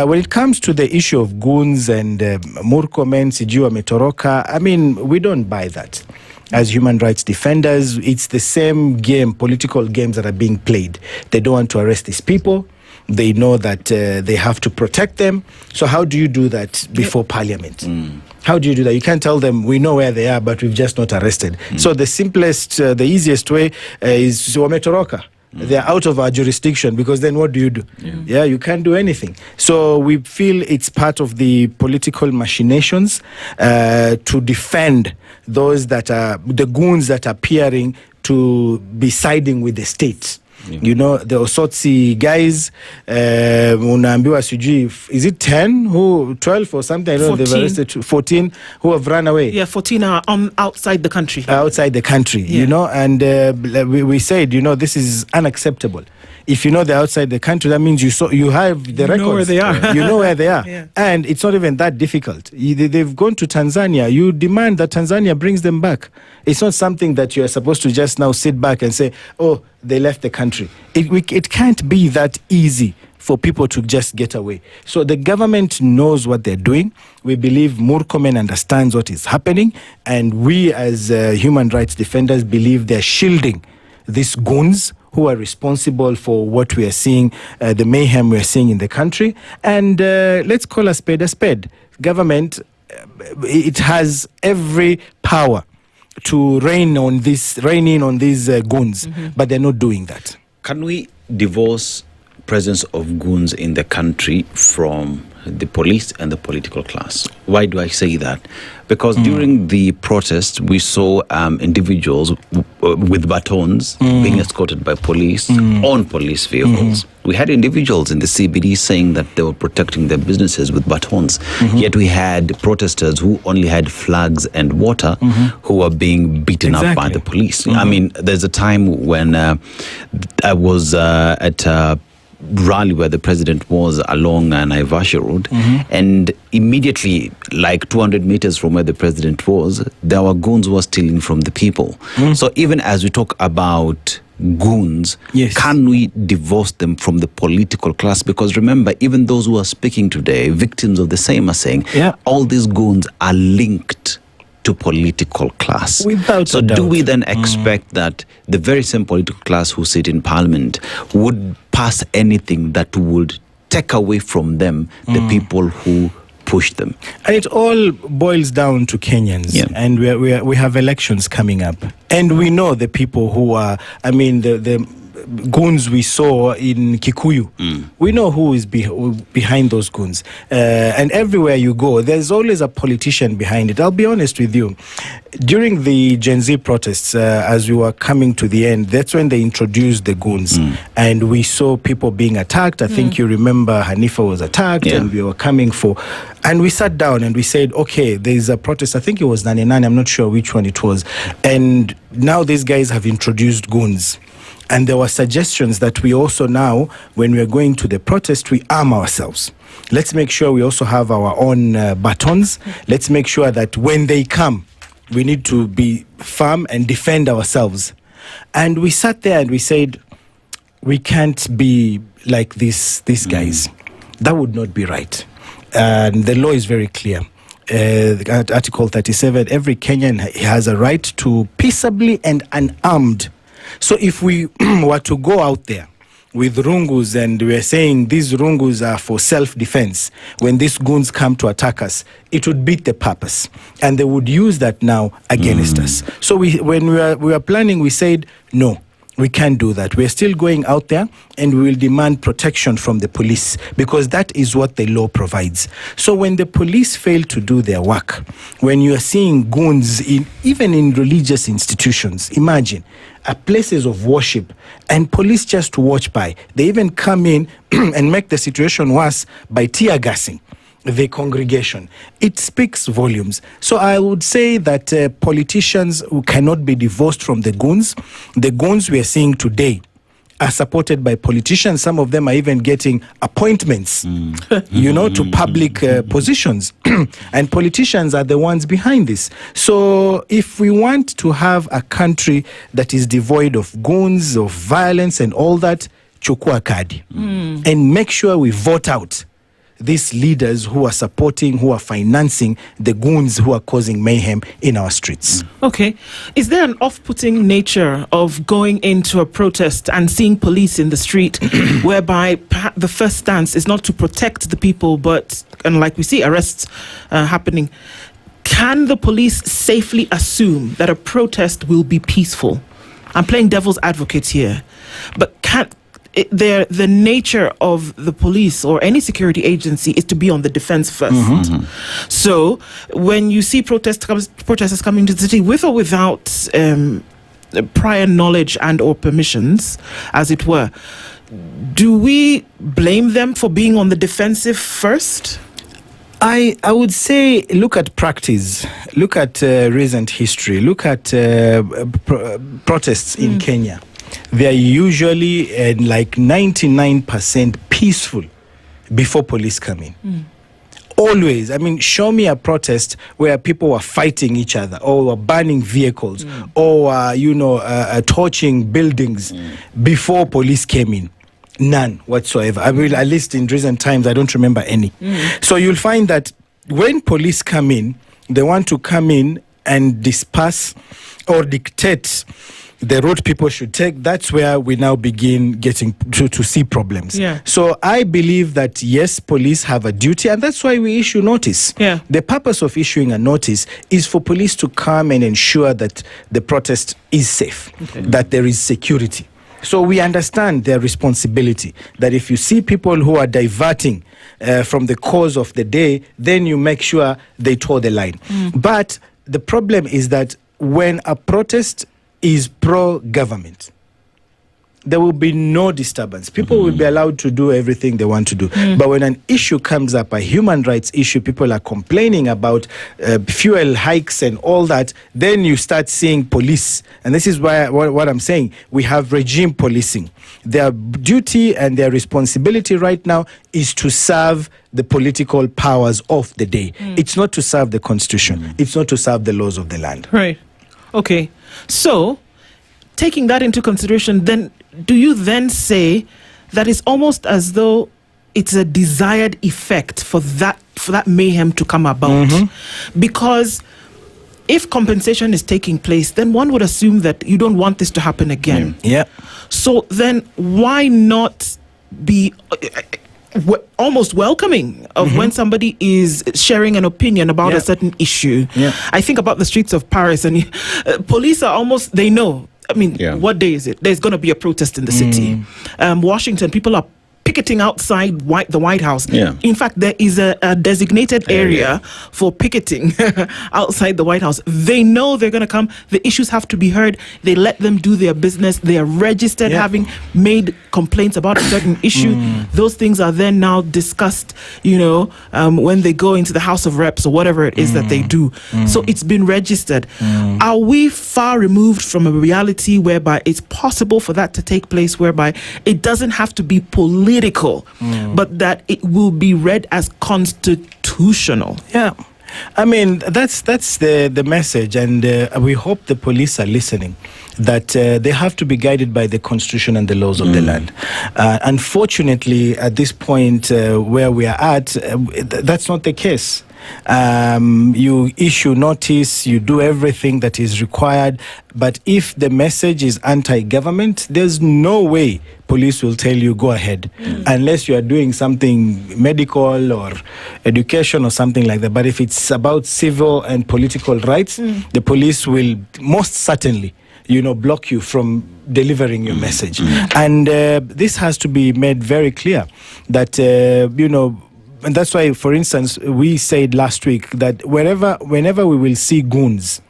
S10: When it comes to the issue of goons and Murkomen, Sijua Metoroka, I mean, we don't buy that. As human rights defenders, it's the same game, political games that are being played. They don't want to arrest these people. They know that they have to protect them. So how do you do that before Parliament? How do you do that? You can't tell them, we know where they are, but we've just not arrested. So the simplest, the easiest way is Wametoroka. They're out of our jurisdiction, because then what do? You can't do anything. So we feel it's part of the political machinations to defend those that are, the goons that are appearing to be siding with the state. The Osotsi guys, unaambiwa sijui, is it 10 who 12 or something? I don't know, they've arrested 14 who have run away.
S16: 14 are outside the country.
S10: Outside the country, and we said, this is unacceptable. If they're outside the country, that means you have the records.
S16: You know where they are.
S10: You know where they are. And it's not even that difficult. They've gone to Tanzania. You demand that Tanzania brings them back. It's not something that you're supposed to just now sit back and say, oh, they left the country. It can't be that easy for people to just get away. So the government knows what they're doing. We believe Murkomen understands what is happening. And we as human rights defenders believe they're shielding these goons who are responsible for what we are seeing, the mayhem we are seeing in the country. And let's call a spade a spade. Government, it has every power to rein in on these goons, but they're not doing that.
S23: Can we divorce presence of goons in the country from the police and the political class. Why do I say that? Because during the protest, we saw individuals with batons being escorted by police on police vehicles. We had individuals in the CBD saying that they were protecting their businesses with batons. Yet we had protesters who only had flags and water who were being beaten up by the police. I mean, there's a time when I was at a rally where the president was along Naivasha Road, and immediately, like 200 meters from where the president was, there were goons who were stealing from the people. So even as we talk about goons, can we divorce them from the political class? Because remember, even those who are speaking today, victims of the same, are saying all these goons are linked to political class. So do we then expect that the very same political class who sit in parliament would pass anything that would take away from them the people who push them?
S10: And it all boils down to Kenyans. And we have elections coming up. And we know the people who are, I mean, the goons we saw in Kikuyu. We know who is behind those goons. And everywhere you go, there's always a politician behind it. I'll be honest with you. During the Gen Z protests, as we were coming to the end, that's when they introduced the goons. And we saw people being attacked. I think you remember Hanifa was attacked and we were coming for... And we sat down and we said, okay, there's a protest. I think it was 99. I'm not sure which one it was. And now these guys have introduced goons. And there were suggestions that we also now, when we're going to the protest, we arm ourselves. Let's make sure we also have our own batons. Let's make sure that when they come, we need to be firm and defend ourselves. And we sat there and we said, we can't be like these guys. That would not be right. And the law is very clear. Article 37, every Kenyan has a right to peaceably and unarmed. So if we were to go out there with rungus and we're saying these rungus are for self-defense, when these goons come to attack us, it would beat the purpose. And they would use that now against us. So when we were planning, we said, no, we can't do that. We're still going out there and we will demand protection from the police because that is what the law provides. So when the police fail to do their work, when you are seeing goons even in religious institutions, imagine places of worship and police just watch by. They even come in and make the situation worse by tear gassing the congregation. It speaks volumes. So I would say that politicians who cannot be divorced from the goons we are seeing today are supported by politicians. Some of them are even getting appointments, to public positions. And politicians are the ones behind this. So if we want to have a country that is devoid of goons, of violence and all that, chukua kadi. And make sure we vote out these leaders who are supporting, who are financing the goons who are causing mayhem in our streets.
S16: Okay. Is there an off-putting nature of going into a protest and seeing police in the street whereby the first stance is not to protect the people, but, and like we see arrests happening, can the police safely assume that a protest will be peaceful? I'm playing devil's advocate here, but the nature of the police or any security agency is to be on the defense first. So when you see protesters coming to the city with or without prior knowledge and or permissions, as it were, do we blame them for being on the defensive first?
S10: I would say look at practice, look at recent history, look at protests in Kenya. They are usually like 99% peaceful before police come in. Always. I mean, show me a protest where people were fighting each other or were burning vehicles or, torching buildings before police came in. None whatsoever. I mean, at least in recent times, I don't remember any. So you'll find that when police come in, they want to come in and disperse or dictate the road people should take. That's where we now begin getting to see problems. So I believe that, yes, police have a duty, and that's why we issue notice. The purpose of issuing a notice is for police to come and ensure that the protest is safe, that there is security. So we understand their responsibility, that if you see people who are diverting from the cause of the day, then you make sure they toe the line. But the problem is that when a protest is pro-government, there will be no disturbance. People will be allowed to do everything they want to do. But when an issue comes up, a human rights issue, people are complaining about fuel hikes and all that, then you start seeing police. And this is why what I'm saying, we have regime policing. Their duty and their responsibility right now is to serve the political powers of the day. It's not to serve the constitution. It's not to serve the laws of the land.
S16: Right. Okay. So, taking that into consideration, then do you then say that it's almost as though it's a desired effect for that mayhem to come about? Because if compensation is taking place, then one would assume that you don't want this to happen again.
S10: Yeah.
S16: So then why not be almost welcoming of when somebody is sharing an opinion about a certain issue? I think about the streets of Paris, and police are almost, they know. I mean, what day is it? There's going to be a protest in the city. Washington, people are picketing outside the White House. In fact, there is a designated area for picketing outside the White House. They know they're going to come. The issues have to be heard. They let them do their business. They are registered, having made complaints about a certain issue. Those things are then now discussed, when they go into the House of Reps or whatever it is that they do. So it's been registered. Are we far removed from a reality whereby it's possible for that to take place, whereby it doesn't have to be political, but that it will be read as constitutional?
S10: Yeah. I mean, that's the message, and we hope the police are listening, that they have to be guided by the constitution and the laws of the land. Unfortunately, at this point where we are at, that's not the case. You issue notice, you do everything that is required, but if the message is anti-government, there's no way police will tell you go ahead, unless you are doing something medical or education or something like that. But if it's about civil and political rights, the police will most certainly block you from delivering your message. And this has to be made very clear that and that's why, for instance, we said last week that whenever we will see goons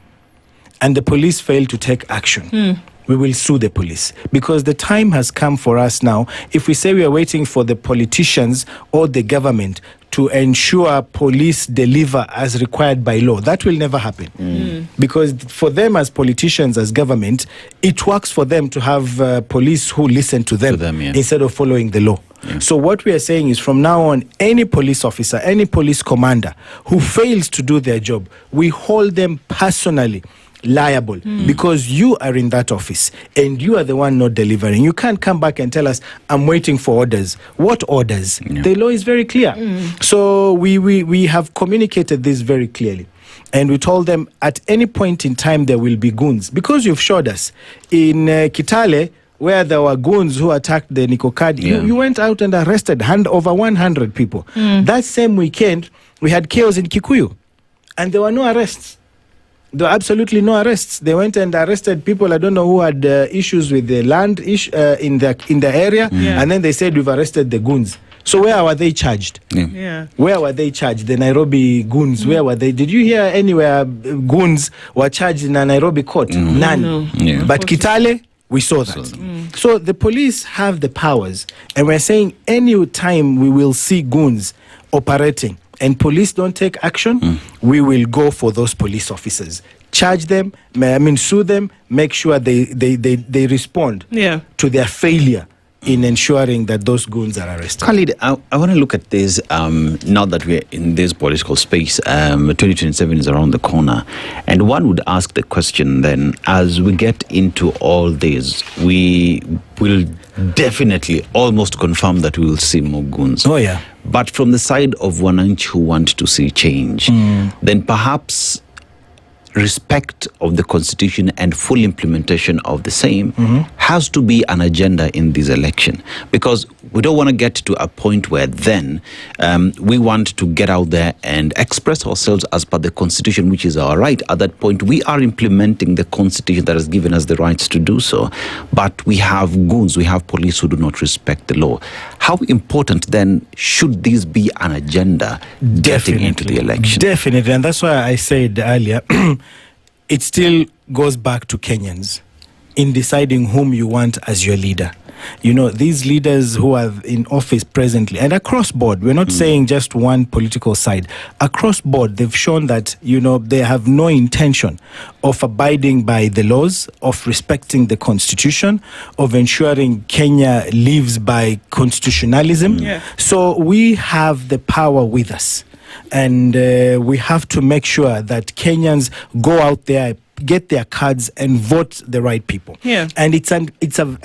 S10: and the police fail to take action, we will sue the police, because the time has come for us now. If we say we are waiting for the politicians or the government to ensure police deliver as required by law, that will never happen. Because for them as politicians, as government, it works for them to have police who listen to them, instead of following the law. So what we are saying is, from now on, any police officer, any police commander who fails to do their job, we hold them personally liable, because you are in that office and you are the one not delivering. You can't come back and tell us, I'm waiting for orders. What orders? The law is very clear. So we have communicated this very clearly. And we told them at any point in time there will be goons, because you've showed us in Kitale, where there were goons who attacked the Nikokadi, you went out and arrested over 100 people. That same weekend, we had chaos in Kikuyu, and there were no arrests. There were absolutely no arrests. They went and arrested people, I don't know who had issues with the land in the area, and then they said, we've arrested the goons. So where were they charged? Where were they charged? The Nairobi goons, where were they? Did you hear anywhere goons were charged in a Nairobi court? None. No. But Kitale, we saw that. So the police have the powers, and we're saying any time we will see goons operating and police don't take action, we will go for those police officers, charge them, sue them, make sure they respond to their failure in ensuring that those goons are arrested.
S23: Khalid, I want to look at this now that we're in this political space. 2027 is around the corner. And one would ask the question then, as we get into all this, we will definitely almost confirm that we will see more goons.
S10: Oh, yeah.
S23: But from the side of Wananchi who want to see change, then perhaps respect of the Constitution and full implementation of the same has to be an agenda in this election, because we don't want to get to a point where then we want to get out there and express ourselves as per the Constitution, which is our right. At that point, we are implementing the Constitution that has given us the rights to do so. But we have goons, we have police who do not respect the law. How important then should this be an agenda getting into the election?
S10: Definitely, and that's why I said earlier, it still goes back to Kenyans in deciding whom you want as your leader. You know, these leaders who are in office presently, and across board, we're not saying just one political side. Across board, they've shown that, you know, they have no intention of abiding by the laws, of respecting the Constitution, of ensuring Kenya lives by constitutionalism. So we have the power with us. And we have to make sure that Kenyans go out there, get their cards and vote the right people. And it's an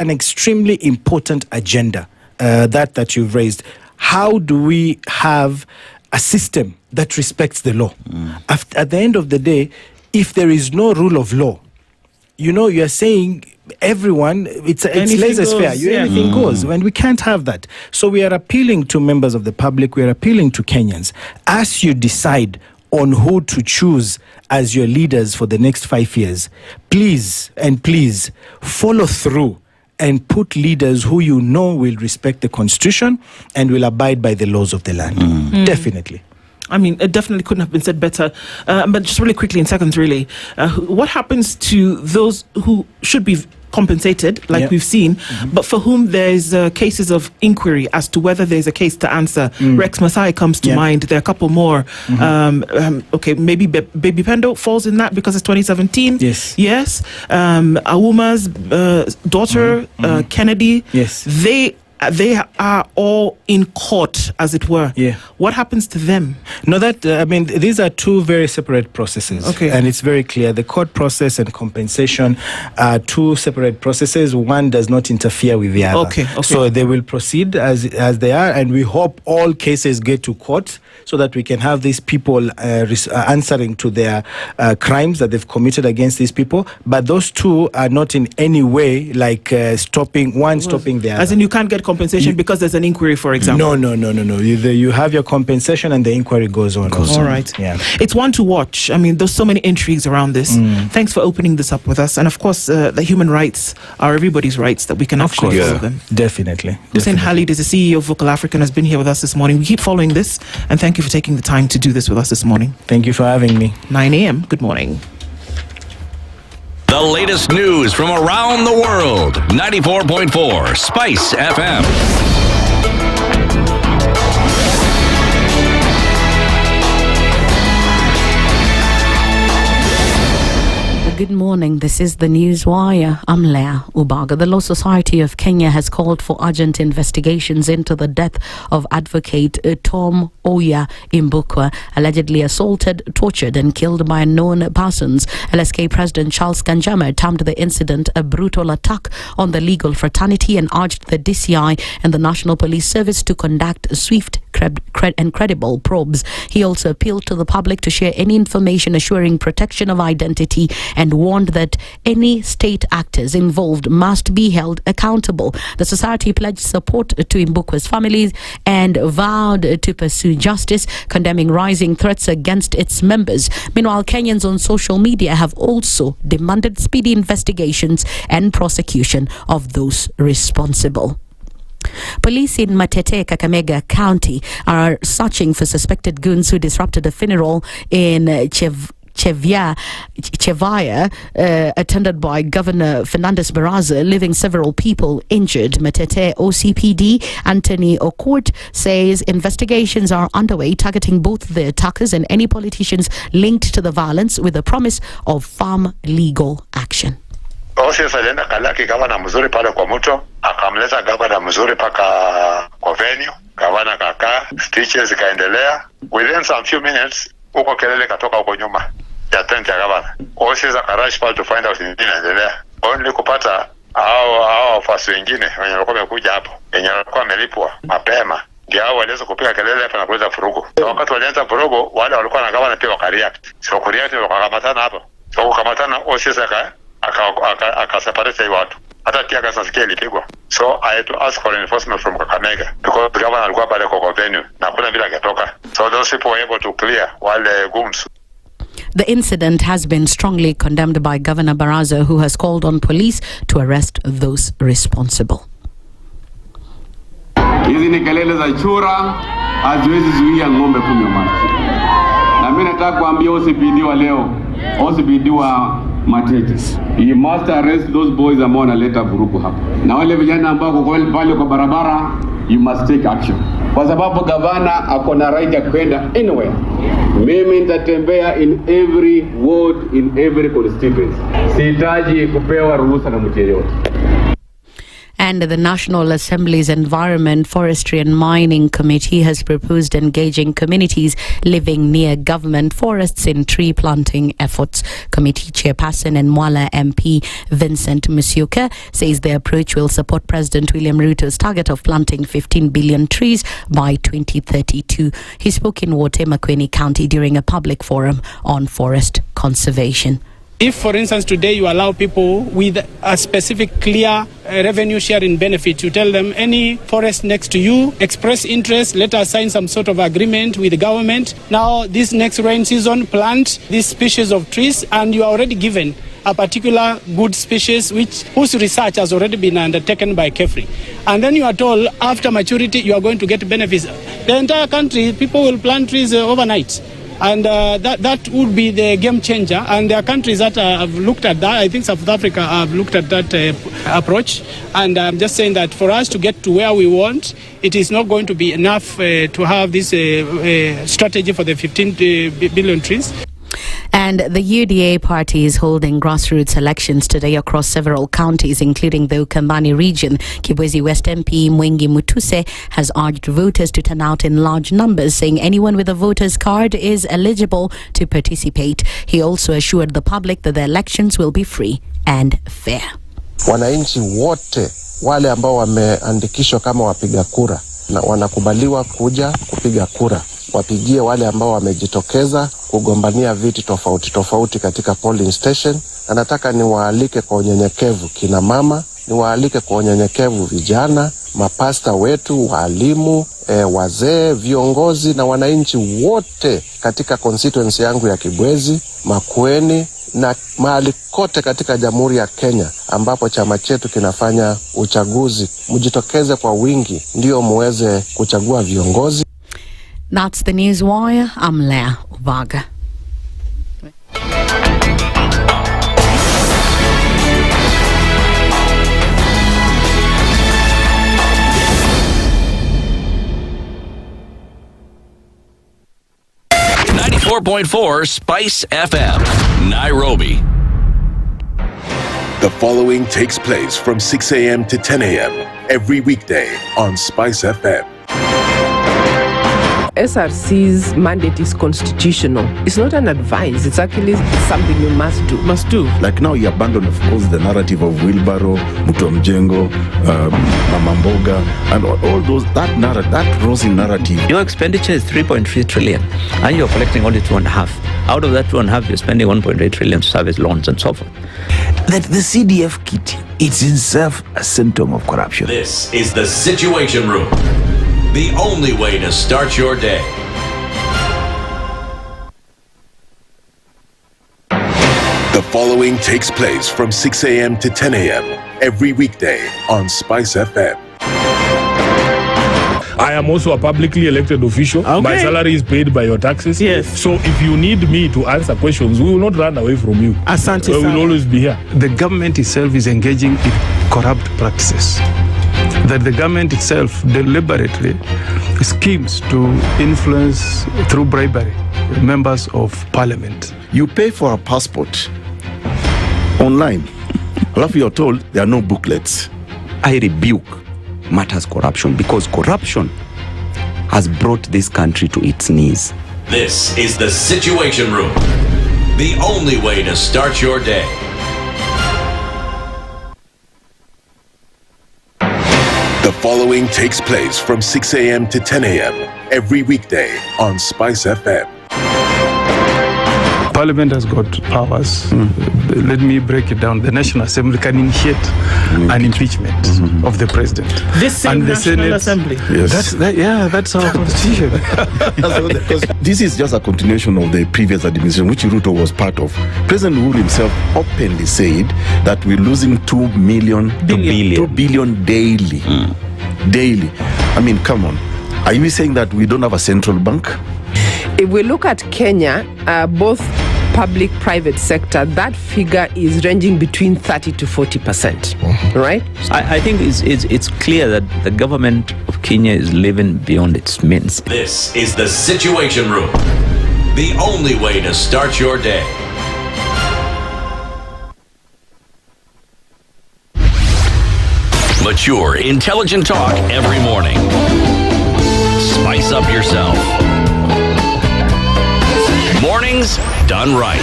S10: extremely important agenda that you've raised. How do we have a system that respects the law? At the end of the day, if there is no rule of law, you know, you're saying everyone, it's laissez-faire. Anything goes, and we can't have that. So we are appealing to members of the public, we are appealing to Kenyans. As you decide on who to choose as your leaders for the next 5 years, please follow through and put leaders who you know will respect the Constitution and will abide by the laws of the land. Definitely.
S16: I mean, it definitely couldn't have been said better. But just really quickly, in seconds, really, what happens to those who should be compensated, like we've seen, but for whom there's cases of inquiry as to whether there's a case to answer? Rex Masai comes to mind. There are a couple more. Okay, maybe Baby Pendo falls in that because it's 2017. Yes. Awuma's daughter, Kennedy. They are all in court, as it were. What happens to them?
S10: No, these are two very separate processes. And it's very clear. The court process and compensation are two separate processes. One does not interfere with the other. So they will proceed as they are, and we hope all cases get to court so that we can have these people answering to their crimes that they've committed against these people. But those two are not in any way like stopping the other.
S16: As in, you can't get compensation because there's an inquiry, for example?
S10: No. You have your compensation and the inquiry goes on.
S16: All right. It's one to watch. I mean, there's so many intrigues around this. Thanks for opening this up with us. And of course, the human rights are everybody's rights, that we can actually follow them.
S10: Definitely.
S16: Hussein Khalid is the CEO of Vocal African, has been here with us this morning. We keep following this, and thank you for taking the time to do this with us this morning.
S10: Thank you for having me.
S16: 9 a.m. Good morning.
S8: The latest news from around the world. 94.4 Spice FM.
S1: Good morning. This is the News Wire. I'm Leah Ubaga. The Law Society of Kenya has called for urgent investigations into the death of advocate Tom Oya Imbukwa, allegedly assaulted, tortured and killed by unknown persons. LSK President Charles Kanjama termed the incident a brutal attack on the legal fraternity and urged the DCI and the National Police Service to conduct swift and credible probes. He also appealed to the public to share any information assuring protection of identity and warned that any state actors involved must be held accountable. The society pledged support to Imbukwa's families and vowed to pursue justice, condemning rising threats against its members. Meanwhile, Kenyans on social media have also demanded speedy investigations and prosecution of those responsible. Police in Matete, Kakamega County are searching for suspected goons who disrupted a funeral in Chevaya, attended by Governor Fernandez Barasa, leaving several people injured. Matete OCPD Anthony Okoh says investigations are underway targeting both the attackers and any politicians linked to the violence, with a promise of firm legal action.
S12: OCS alienda kalaki gavana mzuri pale kwa Muto, akamleta gavana mzuri paka kwa venue, gavana kaka, stitches zikaendelea. Within some few minutes, huko kelele katoka huko nyuma ya tent ya gavana. OCS akarash pale to find out nini inaendelea. Only kupata hao wafasi wengine wenye walikuwa wamekuja hapo, wenye walikuwa wamelipwa mapema, ndio hao waliweza kupiga kelele hapa na kuleta furugo. Wakati walianza furugo, wale walikuwa na gavana pia wakareact. So kureact wakakamatana hapo. So kukamatana OCS akaseparate watu. Hata tia gas nasikia ilipigwa. So I had to ask for enforcement from Kakamega because the governor alikuwa pale kwa venue na kuna vile akatoka. So those people were able to clear wale goons.
S1: The incident has been strongly condemned by Governor Barasa, who has called on police to arrest those responsible.
S5: Hizi ni kelele za chura, haziwezi zuia ng'ombe kunywa maji. Na mimi nataka kuambia OCPD wa leo, OCPD wa Matete, you must arrest those boys ambao wanaleta vurugu hapa. Na wale vijana ambao wako pale kwa barabara, you must take action. Kwa sababu gavana ako na right ya kwenda anywhere. Mimi nitatembea in every ward, in every constituency. Sihitaji kupewa ruhusa na mtu yeyote.
S1: And the National Assembly's Environment, Forestry and Mining Committee has proposed engaging communities living near government forests in tree planting efforts. Committee Chairperson and Mwala MP Vincent Musyoka says the approach will support President William Ruto's target of planting 15 billion trees by 2032. He spoke in Wote Makueni County during a public forum on forest conservation.
S15: If, for instance, today you allow people with a specific clear revenue sharing benefit, you tell them any forest next to you, express interest, let us sign some sort of agreement with the government. Now, this next rain season, plant this species of trees, and you are already given a particular good species whose research has already been undertaken by KEFRI. And then you are told after maturity you are going to get benefits. The entire country, people will plant trees overnight. And that would be the game changer. And there are countries that have looked at that. I think South Africa have looked at that approach. And I'm just saying that for us to get to where we want, it is not going to be enough to have this strategy for the 15 billion trees.
S1: And the UDA party is holding grassroots elections today across several counties, including the Ukambani region. Kibwezi West MP Mwengi Mutuse has urged voters to turn out in large numbers, saying anyone with a voter's card is eligible to participate. He also assured the public that the elections will be free and fair.
S17: Wananchi wote wale ambao wameandikishwa kama wapiga kura na wanakubaliwa kuja kupiga kura. Wapigie wale ambao wamejitokeza kugombania viti tofauti katika polling station. Na nataka niwaalike kwa unyenyekevu kina mama, niwaalike kwa unyenyekevu vijana, mapasta wetu, walimu, wazee, viongozi na wananchi wote katika constituency yangu ya Kibwezi, Makueni na mahali kote katika Jamhuri ya Kenya ambapo chama chetu kinafanya uchaguzi. Mjitokeze kwa wingi ndio muweze kuchagua viongozi.
S1: That's the News Wire. I'm Leah Ubaga.
S8: .4 Spice FM, Nairobi.
S9: The following takes place from 6 a.m. to 10 a.m. every weekday on Spice FM.
S24: SRC's mandate is constitutional. It's not an advice. It's actually something you must do.
S11: Must do. Like now, you abandon, of course, the narrative of Wheelbarrow, Mutomjengo, Mamamboga, and all those, that rosy narrative.
S25: Your expenditure is 3.3 trillion, and you're collecting only 2.5. Out of that 2.5, you're spending 1.8 trillion to service loans and so forth.
S26: That the CDF kit, it's in itself a symptom of corruption.
S8: This is the Situation Room. The only way to start your day.
S9: The following takes place from 6 a.m. to 10 a.m. every weekday on Spice FM.
S27: I am also a publicly elected official. Okay. My salary is paid by your taxes.
S16: Yes.
S27: So if you need me to answer questions, we will not run away from you.
S16: Asante
S27: We will always be here.
S28: The government itself is engaging in corrupt practices. That the government itself deliberately schemes to influence through bribery members of parliament.
S11: You pay for a passport online. Alafu you're told there are no booklets.
S29: I rebuke matters corruption because corruption has brought this country to its knees.
S8: This is the Situation Room. The only way to start your day.
S9: The following takes place from 6 a.m. to 10 a.m. every weekday on Spice FM.
S28: Parliament has got powers. Let me break it down. The National Assembly can initiate an impeachment of the president.
S16: This same National Assembly.
S28: Yes. That's our constitution.
S11: Because this is just a continuation of the previous administration, which Ruto was part of. President Uhuru himself openly said that we're losing 2 billion daily. Daily. I mean, come on. Are you saying that we don't have a central bank?
S24: If we look at Kenya, both public-private sector, that figure is ranging between 30 to 40%, right?
S25: I think it's clear that the government of Kenya is living beyond its means.
S8: This is the Situation Room, the only way to start your day. Mature, intelligent talk every morning. Spice up yourself. Mornings done right.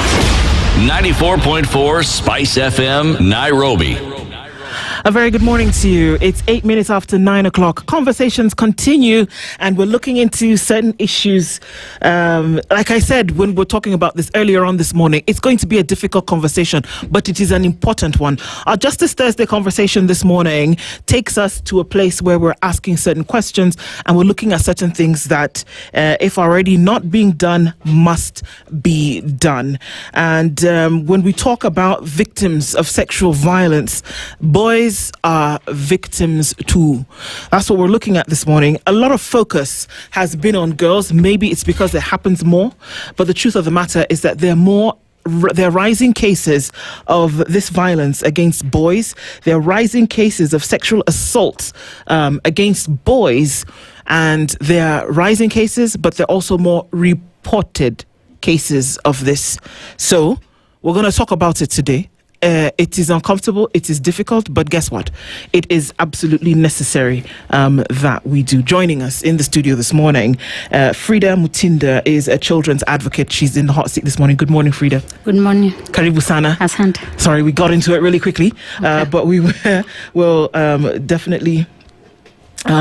S8: 94.4 Spice FM, Nairobi.
S16: A very good morning to you. It's 8 minutes after 9 o'clock. Conversations continue, and we're looking into certain issues. Like I said, when we're talking about this earlier on this morning, it's going to be a difficult conversation, but it is an important one. Our Justice Thursday conversation this morning takes us to a place where we're asking certain questions, and we're looking at certain things that, if already not being done, must be done. And when we talk about victims of sexual violence, boys are victims too. That's what we're looking at this morning. A lot of focus has been on girls. Maybe it's because it happens more, but the truth of the matter is that there are rising cases of this violence against boys. There are rising cases of sexual assault against boys, and there are rising cases, but there are also more reported cases of this. So we're going to talk about it today. It is uncomfortable, it is difficult, but guess what? It is absolutely necessary that we do. Joining us in the studio this morning, Frida Mutinda is a children's advocate. She's in the hot seat this morning. Good morning, Frida.
S2: Good morning.
S16: Karibu sana.
S2: Asante.
S16: Sorry, we got into it really quickly, but we will definitely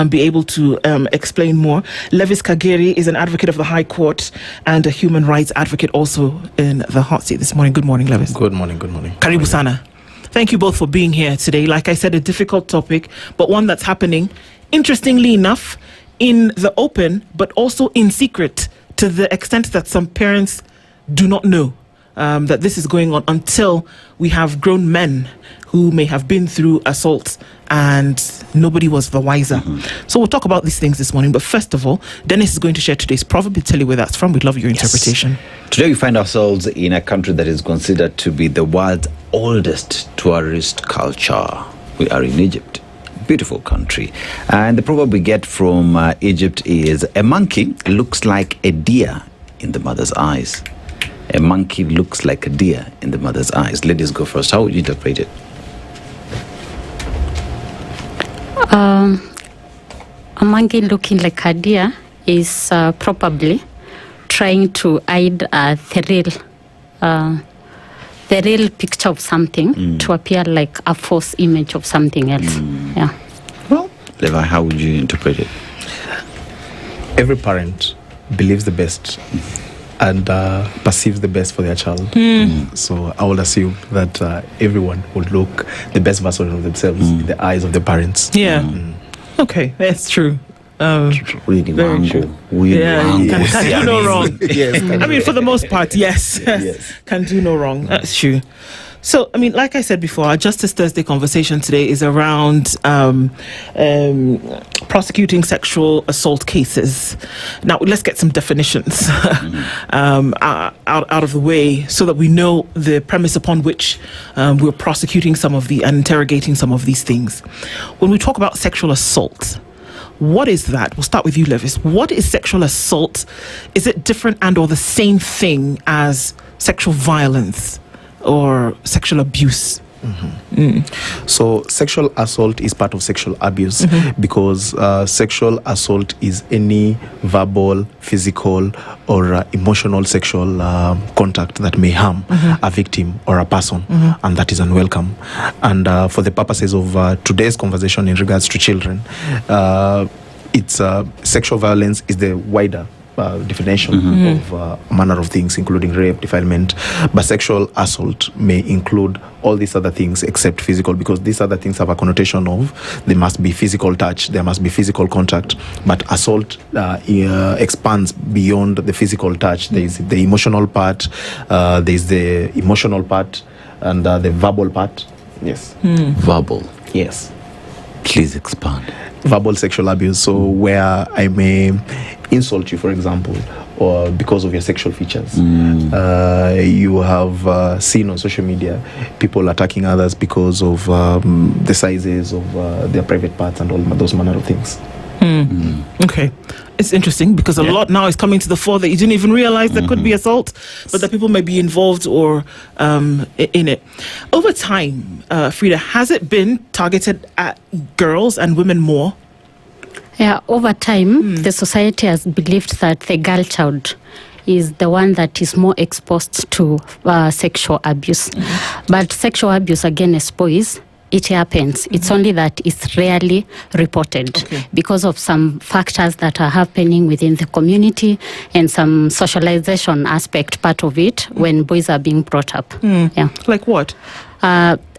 S16: be able to explain more. Levis Kagere is an advocate of the High Court and a human rights advocate also in the hot seat this morning. Good morning, Levis.
S10: Good morning, good morning.
S16: Karibu sana. Thank you both for being here today. Like I said, a difficult topic, but one that's happening, interestingly enough, in the open, but also in secret, to the extent that some parents do not know that this is going on until we have grown men who may have been through assaults and nobody was the wiser. So we'll talk about these things this morning. But first of all, Dennis is going to share today's proverb. Tell you where that's from. We'd love your interpretation.
S23: Today we find ourselves in a country that is considered to be the world's oldest tourist culture. We are in Egypt. Beautiful country. And the proverb we get from Egypt is, a monkey looks like a deer in the mother's eyes. A monkey looks like a deer in the mother's eyes. Ladies, go first. How would you interpret it?
S2: A monkey looking like a deer is probably trying to hide the real picture of something to appear like a false image of something else. Yeah.
S23: Well, Levi, how would you interpret it?
S10: Every parent believes the best and perceives the best for their child. So I would assume that everyone would look the best version of themselves in the eyes of the parents.
S16: Yeah. Okay, that's true. Very true. Can do no wrong.
S10: Yes,
S16: I mean, for the most part, yes. Can do no wrong. That's true. So, I mean, like I said before, our Justice Thursday conversation today is around prosecuting sexual assault cases. Now, let's get some definitions out of the way so that we know the premise upon which we're prosecuting some of and interrogating some of these things. When we talk about sexual assault, what is that? We'll start with you, Levis. What is sexual assault? Is it different and or the same thing as sexual violence or sexual abuse?
S10: So sexual assault is part of sexual abuse because sexual assault is any verbal, physical or emotional sexual contact that may harm a victim or a person, and that is unwelcome. And for the purposes of today's conversation in regards to children, it's sexual violence is the wider
S11: definition of a manner of things, including rape, defilement. But sexual assault may include all these other things except physical, because these other things have a connotation of there must be physical touch, there must be physical contact. But assault expands beyond the physical touch. There is the emotional part, and the verbal part. Yes.
S23: Verbal.
S11: Yes.
S23: Please expand.
S11: Verbal sexual abuse. So where I may insult you, for example, or because of your sexual features. You have seen on social media people attacking others because of the sizes of their private parts and all those manner of things.
S16: Okay. It's interesting because a lot now is coming to the fore that you didn't even realize there could be assault, but that people may be involved or in it. Over time, Frida, has it been targeted at girls and women more?
S2: Yeah, over time, the society has believed that the girl child is the one that is more exposed to sexual abuse. But sexual abuse against boys, it happens. It's only that it's rarely reported because of some factors that are happening within the community and some socialization aspect part of it when boys are being brought up. Yeah.
S16: Like what?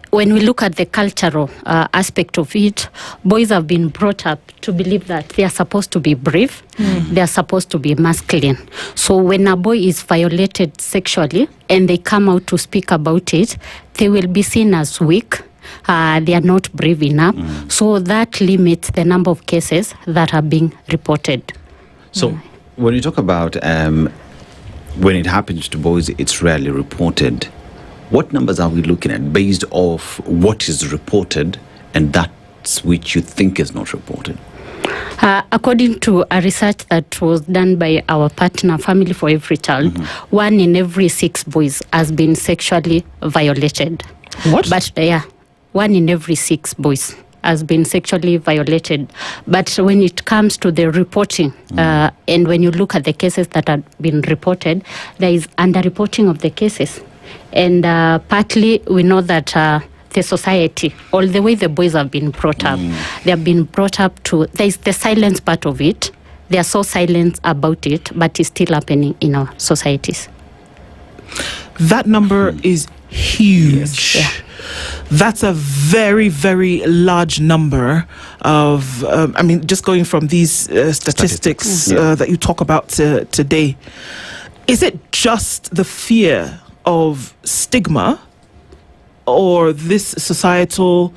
S2: When we look at the cultural aspect of it, boys have been brought up to believe that they are supposed to be brave, they are supposed to be masculine. So when a boy is violated sexually and they come out to speak about it, they will be seen as weak. They are not brave enough. So that limits the number of cases that are being reported.
S23: So when you talk about when it happens to boys, it's rarely reported. What numbers are we looking at based off what is reported and that which you think is not reported?
S2: According to a research that was done by our partner, Family for Every Child, 1 in every 6 boys has been sexually violated.
S16: What?
S2: But 1 in every 6 boys has been sexually violated. But when it comes to the reporting, and when you look at the cases that have been reported, there is underreporting of the cases. And partly we know that the society, all the way the boys have been brought up, they have been brought up to, there is the silence part of it. They are so silent about it, but it's still happening in our societies.
S16: That number is huge.
S2: Yes,
S16: That's a very, very large number of, just going from these statistics that you talk about today. Is it just the fear of stigma or this societal,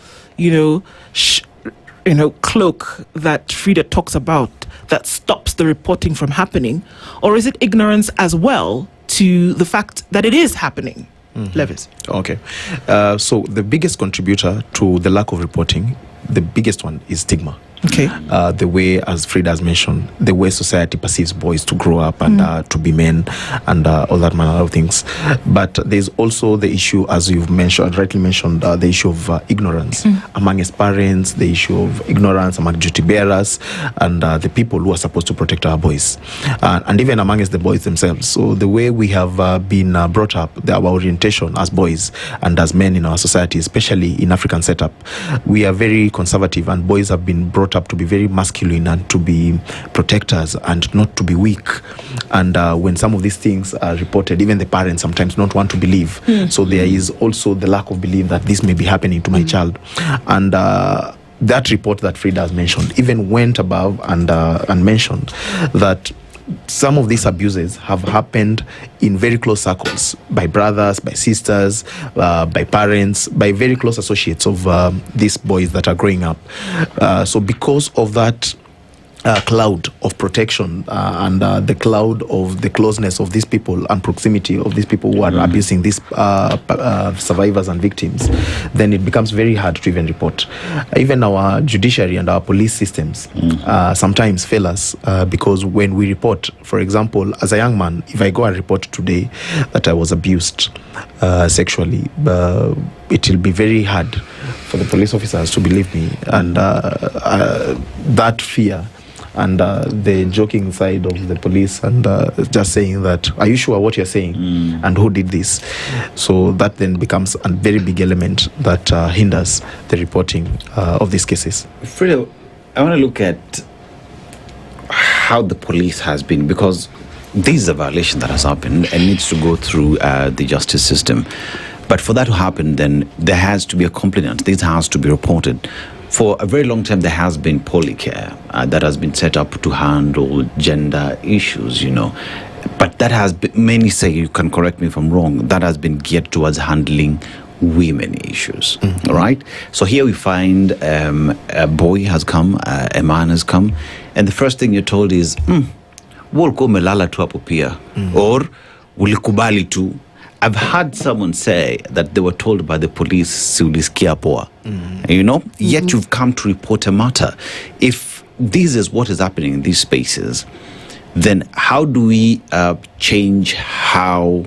S16: cloak that Frida talks about that stops the reporting from happening? Or is it ignorance as well to the fact that it is happening? Levis.
S11: Okay. So the biggest contributor to the lack of reporting, the biggest one is stigma.
S16: Okay.
S11: The way, as Frida has mentioned, the way society perceives boys to grow up and to be men and all that manner of things. But there's also the issue, as you've mentioned, rightly mentioned, the issue of ignorance among his parents, the issue of ignorance among duty bearers and the people who are supposed to protect our boys, and even amongst the boys themselves. So the way we have been brought up, our orientation as boys and as men in our society, especially in African setup, we are very conservative, and boys have been brought up to be very masculine and to be protectors and not to be weak. And when some of these things are reported, even the parents sometimes don't want to believe. So there is also the lack of belief that this may be happening to my child. And that report that Frida has mentioned even went above and mentioned that some of these abuses have happened in very close circles, by brothers, by sisters, by parents, by very close associates of these boys that are growing up. So because of that cloud of protection and the cloud of the closeness of these people and proximity of these people who are abusing these survivors and victims, then it becomes very hard to even report. Even our judiciary and our police systems sometimes fail us because when we report, for example, as a young man, if I go and report today that I was abused sexually, it will be very hard for the police officers to believe me, and that fear and the joking side of the police and just saying that, are you sure what you're saying and who did this? So that then becomes a very big element that hinders the reporting of these cases.
S23: Frida, I want to look at how the police has been, because this is a violation that has happened and needs to go through the justice system. But for that to happen, then there has to be a complaint. This has to be reported. For a very long time, there has been polycare that has been set up to handle gender issues, But that has been, many say, you can correct me if I'm wrong, that has been geared towards handling women issues, all right? So here we find a boy has come, a man has come, and the first thing you're told is, walikuwa umelala tu hapo pia, or ulikubali tu. I've heard someone say that they were told by the police, siulisikia poa, yet you've come to report a matter. If this is what is happening in these spaces, then how do we change how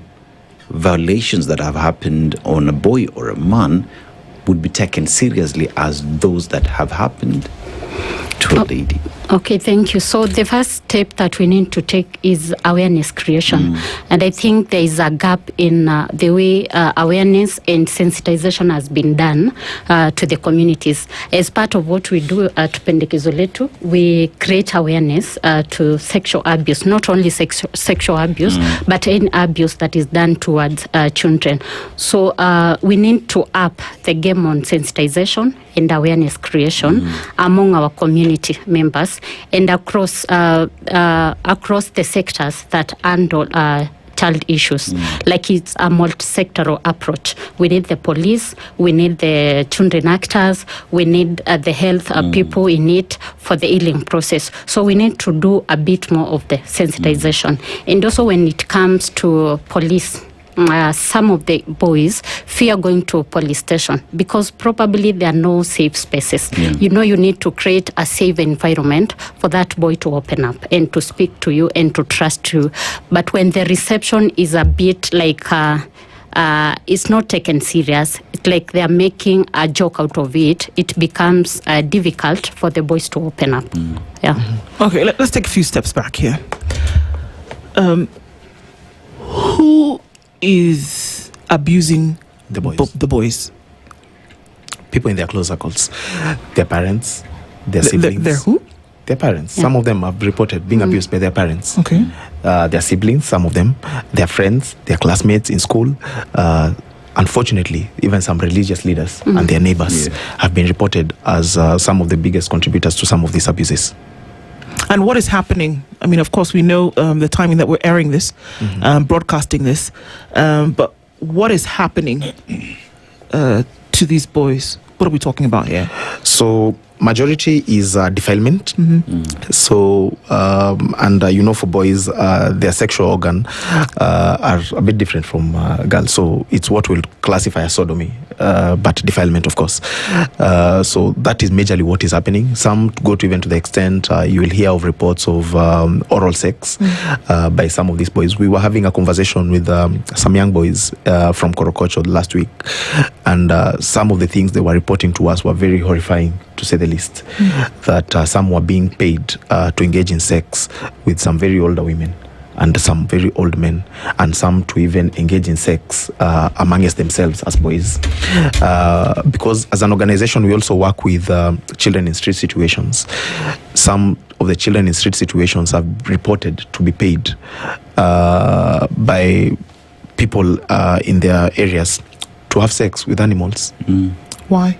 S23: violations that have happened on a boy or a man would be taken seriously as those that have happened to a lady?
S2: Okay, thank you. So the first step that we need to take is awareness creation. And I think there is a gap in the way awareness and sensitization has been done to the communities. As part of what we do at Pendekezo Letu, we create awareness to sexual abuse, not only sexual abuse, but any abuse that is done towards children. So we need to up the game on sensitization and awareness creation among our community members and across the sectors that handle child issues. Like it's a multi-sectoral approach. We need the police, we need the children actors, we need the health people in it for the healing process. So we need to do a bit more of the sensitization. And also when it comes to police, some of the boys fear going to a police station because probably there are no safe spaces. You need to create a safe environment for that boy to open up and to speak to you and to trust you. But when the reception is a bit like it's not taken serious, it's like they're making a joke out of it, it becomes difficult for the boys to open up.
S16: Okay, let's take a few steps back here. Who is abusing the boys?
S6: People in their close circles, their parents, their siblings.
S16: Their who?
S6: Their parents. Some of them have reported being abused by their parents.
S16: Okay.
S6: Their siblings, some of them, their friends, their classmates in school. Unfortunately, even some religious leaders and their neighbors have been reported as some of the biggest contributors to some of these abuses.
S16: And what is happening? I mean, of course, we know the timing that we're airing this, broadcasting this, but what is happening to these boys? What are we talking about here?
S6: So majority is defilement. So for boys, their sexual organ are a bit different from girls. So it's what we'll classify as sodomy, but defilement, of course. So that is majorly what is happening. Some go to even to the extent you will hear of reports of oral sex by some of these boys. We were having a conversation with some young boys from Korokocho last week, and some of the things they were reporting to us were very horrifying, to say the least. That some were being paid to engage in sex with some very older women and some very old men, and some to even engage in sex amongst themselves as boys. Because as an organization, we also work with children in street situations. Some of the children in street situations have reported to be paid by people in their areas to have sex with animals.
S16: Why?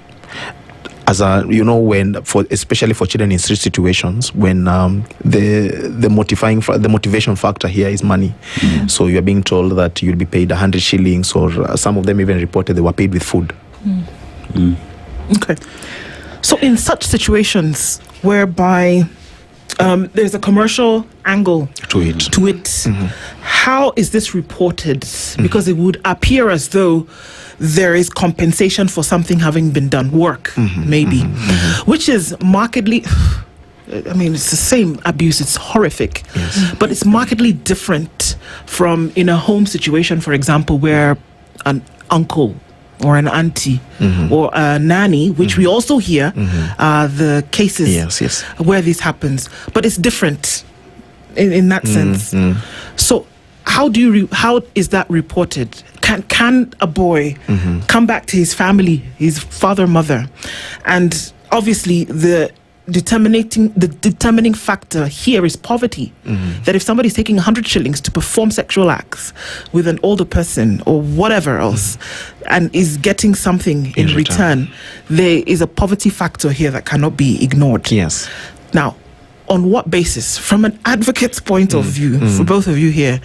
S6: As especially for children in street situations, when the motivation factor here is money. So you're being told that you'll be paid 100 shillings, or some of them even reported they were paid with food.
S16: Okay. So in such situations whereby there's a commercial angle
S6: to it,
S16: how is this reported? Because it would appear as though there is compensation for something having been done, maybe, which is markedly, I mean, it's the same abuse, it's horrific, but it's markedly different from in a home situation, for example, where an uncle or an auntie or a nanny, which we also hear the cases where this happens, but it's different in that sense. So how is that reported? Can a boy come back to his family, his father, mother, and obviously the determining factor here is poverty. That if somebody's taking 100 shillings to perform sexual acts with an older person or whatever else and is getting something in return, there is a poverty factor here that cannot be ignored.
S6: Yes.
S16: Now, on what basis, from an advocate's point of view, for both of you here,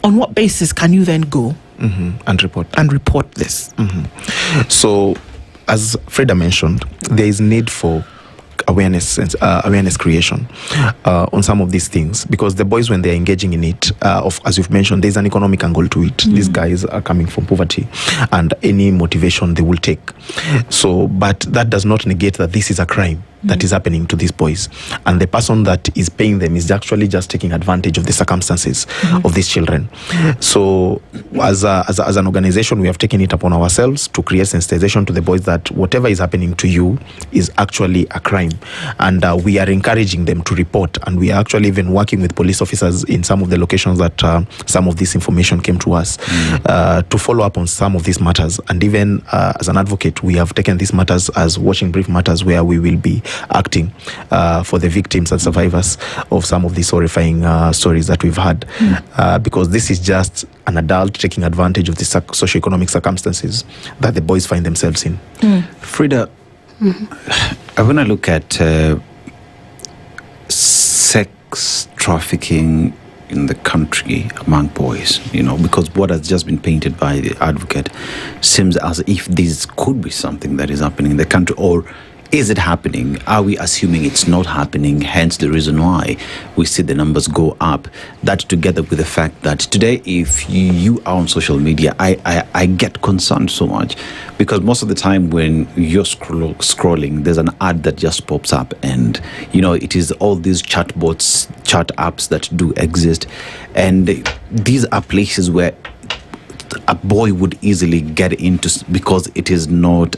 S16: on what basis can you then go
S6: and
S16: report this?
S6: So, as Freda mentioned, there is need for awareness creation on some of these things, because the boys, when they're engaging in it, as you've mentioned, there's an economic angle to it. These guys are coming from poverty, and any motivation they will take. So, but that does not negate that this is a crime that is happening to these boys, and the person that is paying them is actually just taking advantage of the circumstances of these children. So as an organization, we have taken it upon ourselves to create sensitization to the boys that whatever is happening to you is actually a crime, and we are encouraging them to report, and we are actually even working with police officers in some of the locations that some of this information came to us to follow up on some of these matters. And even as an advocate, we have taken these matters as watching brief matters, where we will be acting for the victims and survivors of some of these horrifying stories that we've had, because this is just an adult taking advantage of the socioeconomic circumstances that the boys find themselves in.
S23: Frida, I want to look at sex trafficking in the country among boys, because what has just been painted by the advocate seems as if this could be something that is happening in the country. Or is it happening? Are we assuming it's not happening? Hence the reason why we see the numbers go up. That together with the fact that today, if you are on social media, I get concerned so much, because most of the time when you're scrolling, there's an ad that just pops up, and it is all these chat apps that do exist, and these are places where a boy would easily get into, because it is not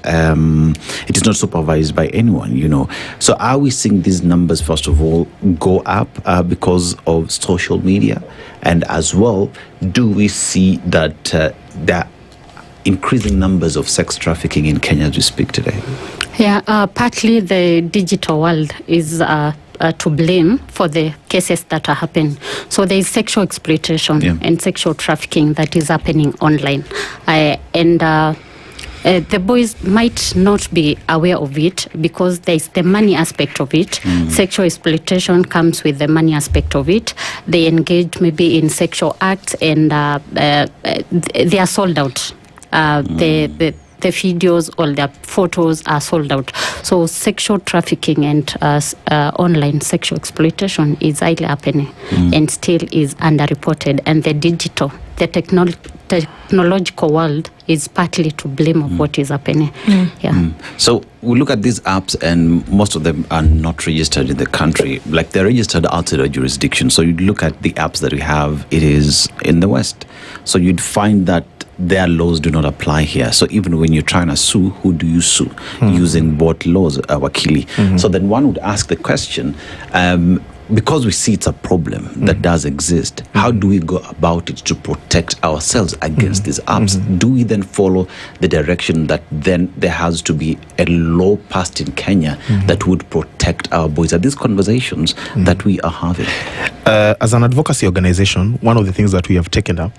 S23: supervised by anyone. So are we seeing these numbers, first of all, go up because of social media? And as well, do we see that there are increasing numbers of sex trafficking in Kenya as we speak today?
S2: Yeah, partly the digital world is to blame for the cases that are happening. So there is sexual exploitation and sexual trafficking that is happening online. The boys might not be aware of it because there is the money aspect of it. Sexual exploitation comes with the money aspect of it. They engage maybe in sexual acts, and they are sold out. The videos or the photos are sold out. So sexual trafficking and online sexual exploitation is highly happening and still is underreported. And the technological world is partly to blame of what is happening.
S23: So we look at these apps, and most of them are not registered in the country. Like, they're registered outside of jurisdiction. So you'd look at the apps that we have, it is in the West. So you'd find that their laws do not apply here. So even when you're trying to sue, who do you sue? Using what laws, Wakili? So then one would ask the question, because we see it's a problem that does exist, how do we go about it to protect ourselves against these apps? Do we then follow the direction that then there has to be a law passed in Kenya that would protect our boys? Are these conversations that we are having?
S6: As an advocacy organization, one of the things that we have taken up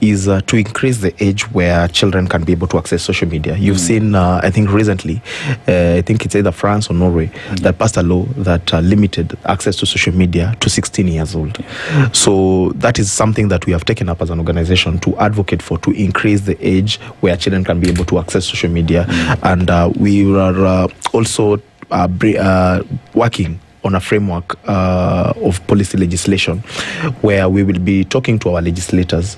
S6: is to increase the age where children can be able to access social media. You've seen, I think recently, I think it's either France or Norway, that passed a law that limited access to social media to 16 years old. So that is something that we have taken up as an organization to advocate for, to increase the age where children can be able to access social media. And we are also working on a framework of policy legislation where we will be talking to our legislators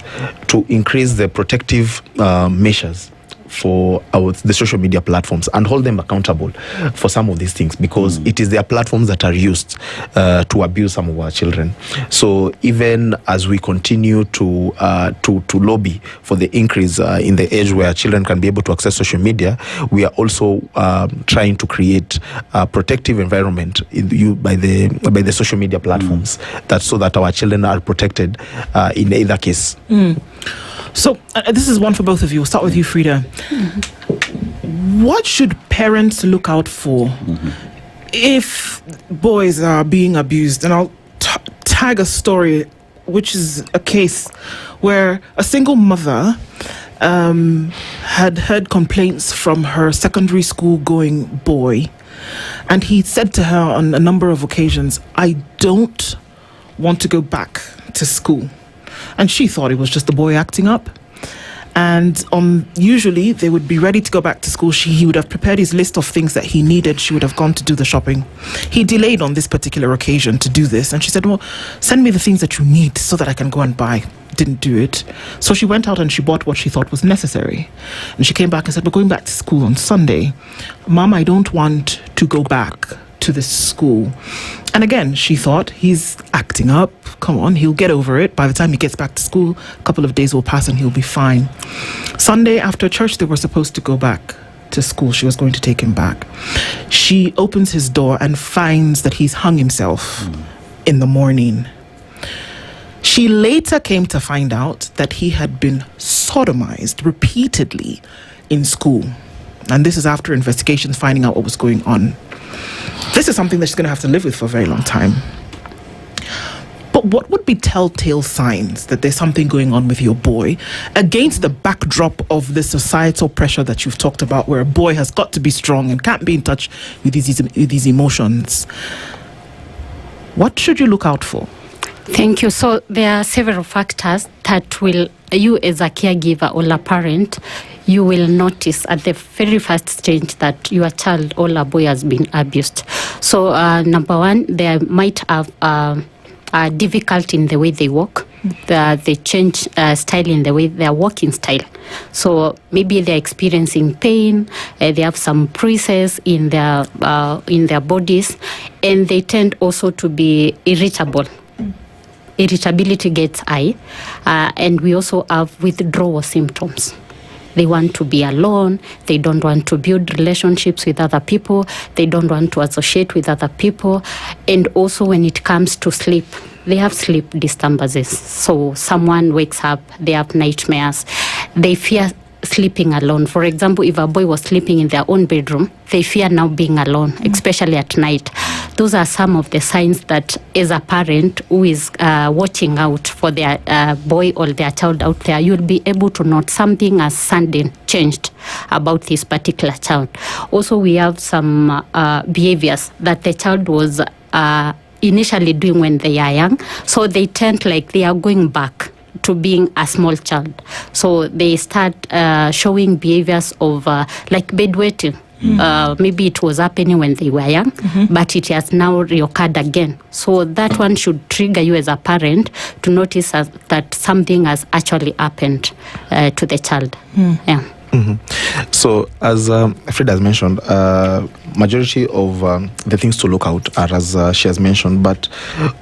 S6: to increase the protective measures for the social media platforms and hold them accountable for some of these things, because it is their platforms that are used to abuse some of our children. So even as we continue to lobby for the increase in the age where children can be able to access social media, we are also trying to create a protective environment by the social media platforms, so that our children are protected in either case.
S16: So this is one for both of you. We'll start with you, Frida. What should parents look out for if boys are being abused, and I'll tag a story, which is a case where a single mother had heard complaints from her secondary school going boy, and he said to her on a number of occasions, "I don't want to go back to school." And she thought it was just the boy acting up. And usually they would be ready to go back to school. He would have prepared his list of things that he needed. She would have gone to do the shopping. He delayed on this particular occasion to do this. And she said, "Well, send me the things that you need so that I can go and buy." Didn't do it. So she went out and she bought what she thought was necessary. And she came back and said, "We're going back to school on Sunday. Mom, I don't want to go back to this school." And again, she thought, he's acting up. Come on, he'll get over it. By the time he gets back to school, a couple of days will pass and he'll be fine. Sunday after church, they were supposed to go back to school. She was going to take him back. She opens his door and finds that he's hung himself in the morning. She later came to find out that he had been sodomized repeatedly in school. And this is after investigations finding out what was going on. This is something that she's going to have to live with for a very long time. But what would be telltale signs that there's something going on with your boy against the backdrop of the societal pressure that you've talked about, where a boy has got to be strong and can't be in touch with these emotions? What should you look out for?
S2: Thank you. So there are several factors that you as a caregiver or a parent, you will notice at the very first stage that your child or a boy has been abused. So number one, they might have difficulty in the way they walk. They change style in the way they are walking style. So maybe they're experiencing pain. They have some bruises in their bodies, and they tend also to be irritable. Irritability gets high, and we also have withdrawal symptoms. They want to be alone. They don't want to build relationships with other people. They don't want to associate with other people. And also when it comes to sleep, they have sleep disturbances. So someone wakes up, they have nightmares. They fear sleeping alone. For example, if a boy was sleeping in their own bedroom, they fear now being alone, especially at night. Those are some of the signs that as a parent who is watching out for their boy or their child out there, you'll be able to note something has suddenly changed about this particular child. Also, we have some behaviors that the child was initially doing when they are young. So they tend like they are going back to being a small child. So they start showing behaviors of like bedwetting. Maybe it was happening when they were young, but it has now reoccurred again. So that one should trigger you as a parent to notice that something has actually happened to the child. Yeah.
S6: So, as Frida has mentioned, majority of the things to look out are as she has mentioned. But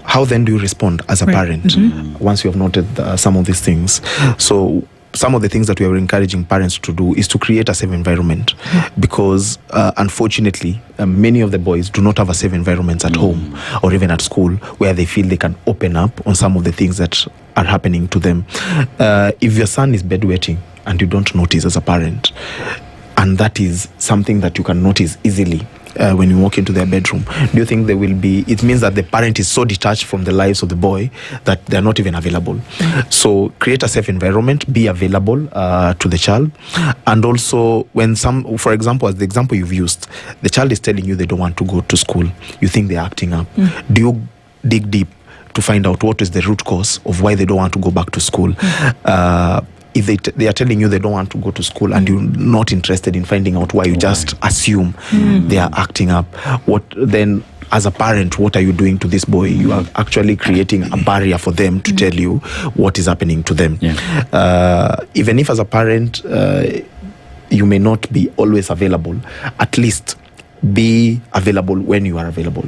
S6: how then do you respond as a parent once you have noted some of these things? So, some of the things that we are encouraging parents to do is to create a safe environment, because unfortunately many of the boys do not have a safe environment at home or even at school where they feel they can open up on some of the things that are happening to them. If your son is bedwetting and you don't notice as a parent, and that is something that you can notice easily when you walk into their bedroom, do you think it means that the parent is so detached from the lives of the boy that they're not even available? So create a safe environment, be available to the child. And also when for example, as the example you've used, the child is telling you they don't want to go to school, you think they're acting up. Do you dig deep to find out what is the root cause of why they don't want to go back to school? If they are telling you they don't want to go to school and you're not interested in finding out why, you just assume they are acting up, what then as a parent, what are you doing to this boy? You are actually creating a barrier for them to tell you what is happening to them. Even if as a parent you may not be always available, at least be available when you are available,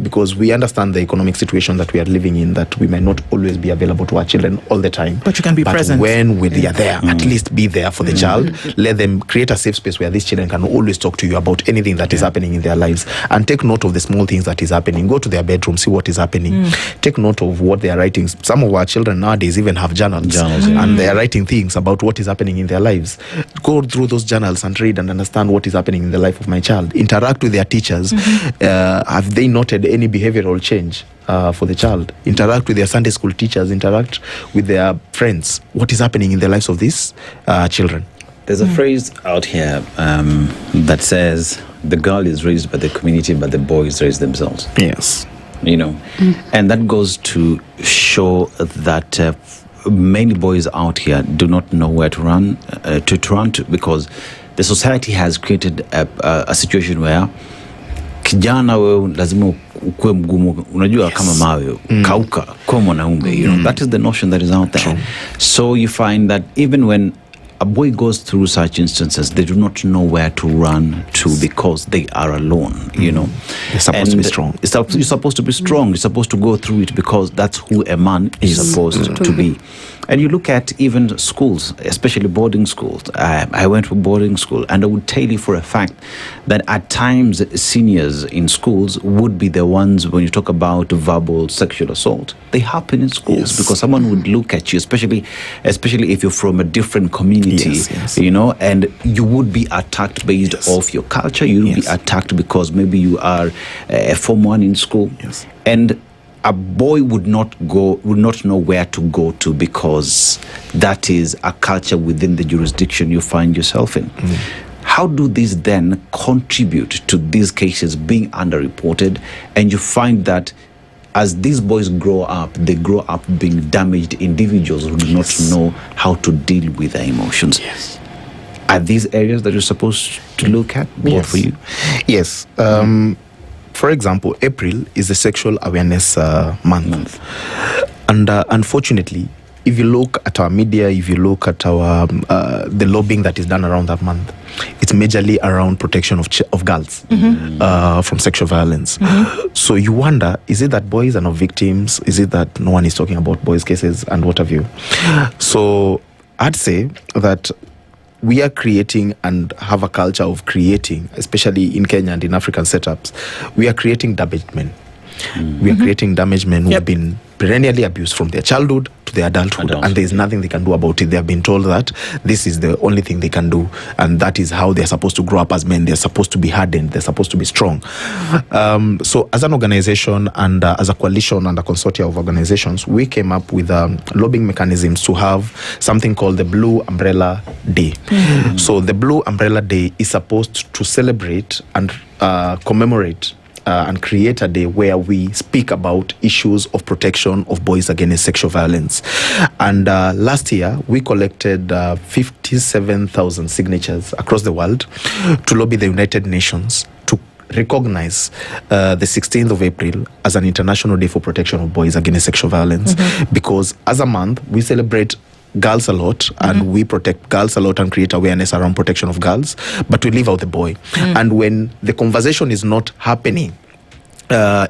S6: because we understand the economic situation that we are living in, that we may not always be available to our children all the time,
S16: but you can be present
S6: when we are there. At least be there for the child. Let them create a safe space where these children can always talk to you about anything that is happening in their lives, and take note of the small things that is happening. Go to their bedroom, see what is happening. Take note of what they are writing. Some of our children nowadays even have journals and they are writing things about what is happening in their lives. Go through those journals and read and understand what is happening in the life of my child. Interact interact with their teachers. Have they noted any behavioral change for the child? Interact with their Sunday school teachers, interact with their friends. What is happening in the lives of these children?
S23: There's a phrase out here that says the girl is raised by the community, but the boys raise themselves.
S6: Yes.
S23: You know, and that goes to show that many boys out here do not know where to run to, because the society has created a situation where kijana wewe lazima ukue mgumu, unajua kama mawe, kauka kwa mwanaume, you know. That is the notion that is out there. So you find that even when a boy goes through such instances, they do not know where to run to because they are alone, you know.
S6: You're supposed to be strong.
S23: You're supposed to be strong. You're supposed to go through it because that's who a man is supposed to be. And you look at even schools, especially boarding schools. I went to boarding school, and I would tell you for a fact that at times seniors in schools would be the ones, when you talk about verbal sexual assault, they happen in schools because someone would look at you, especially if you're from a different community, you know, and you would be attacked based off your culture. You would be attacked because maybe you are a Form 1 in school, and a boy would not know where to go to because that is a culture within the jurisdiction you find yourself in. How do these then contribute to these cases being underreported? And you find that as these boys grow up, they grow up being damaged individuals who do not know how to deal with their emotions. Are these areas that you're supposed to look at more for you?
S6: Yes. For example, April is the Sexual Awareness month. And unfortunately, if you look at our media, if you look at our the lobbying that is done around that month, it's majorly around protection of girls from sexual violence. So you wonder, is it that boys are not victims? Is it that no one is talking about boys' cases and what have you? So I'd say that we are creating and have a culture of creating, especially in Kenya and in African setups, we are creating damaged men. We are creating damaged men who have been perennially abused from their childhood to their adulthood, and there is nothing they can do about it. They have been told that this is the only thing they can do, and that is how they're supposed to grow up as men. They're supposed to be hardened. They're supposed to be strong. So as an organization and as a coalition and a consortia of organizations, we came up with lobbying mechanisms to have something called the Blue Umbrella Day. So the Blue Umbrella Day is supposed to celebrate and commemorate and create a day where we speak about issues of protection of boys against sexual violence. And last year, we collected 57,000 signatures across the world to lobby the United Nations to recognize the 16th of April as an International Day for Protection of Boys Against Sexual Violence. Because as a month, we celebrate girls a lot and we protect girls a lot and create awareness around protection of girls, but we leave out the boy. And when the conversation is not happening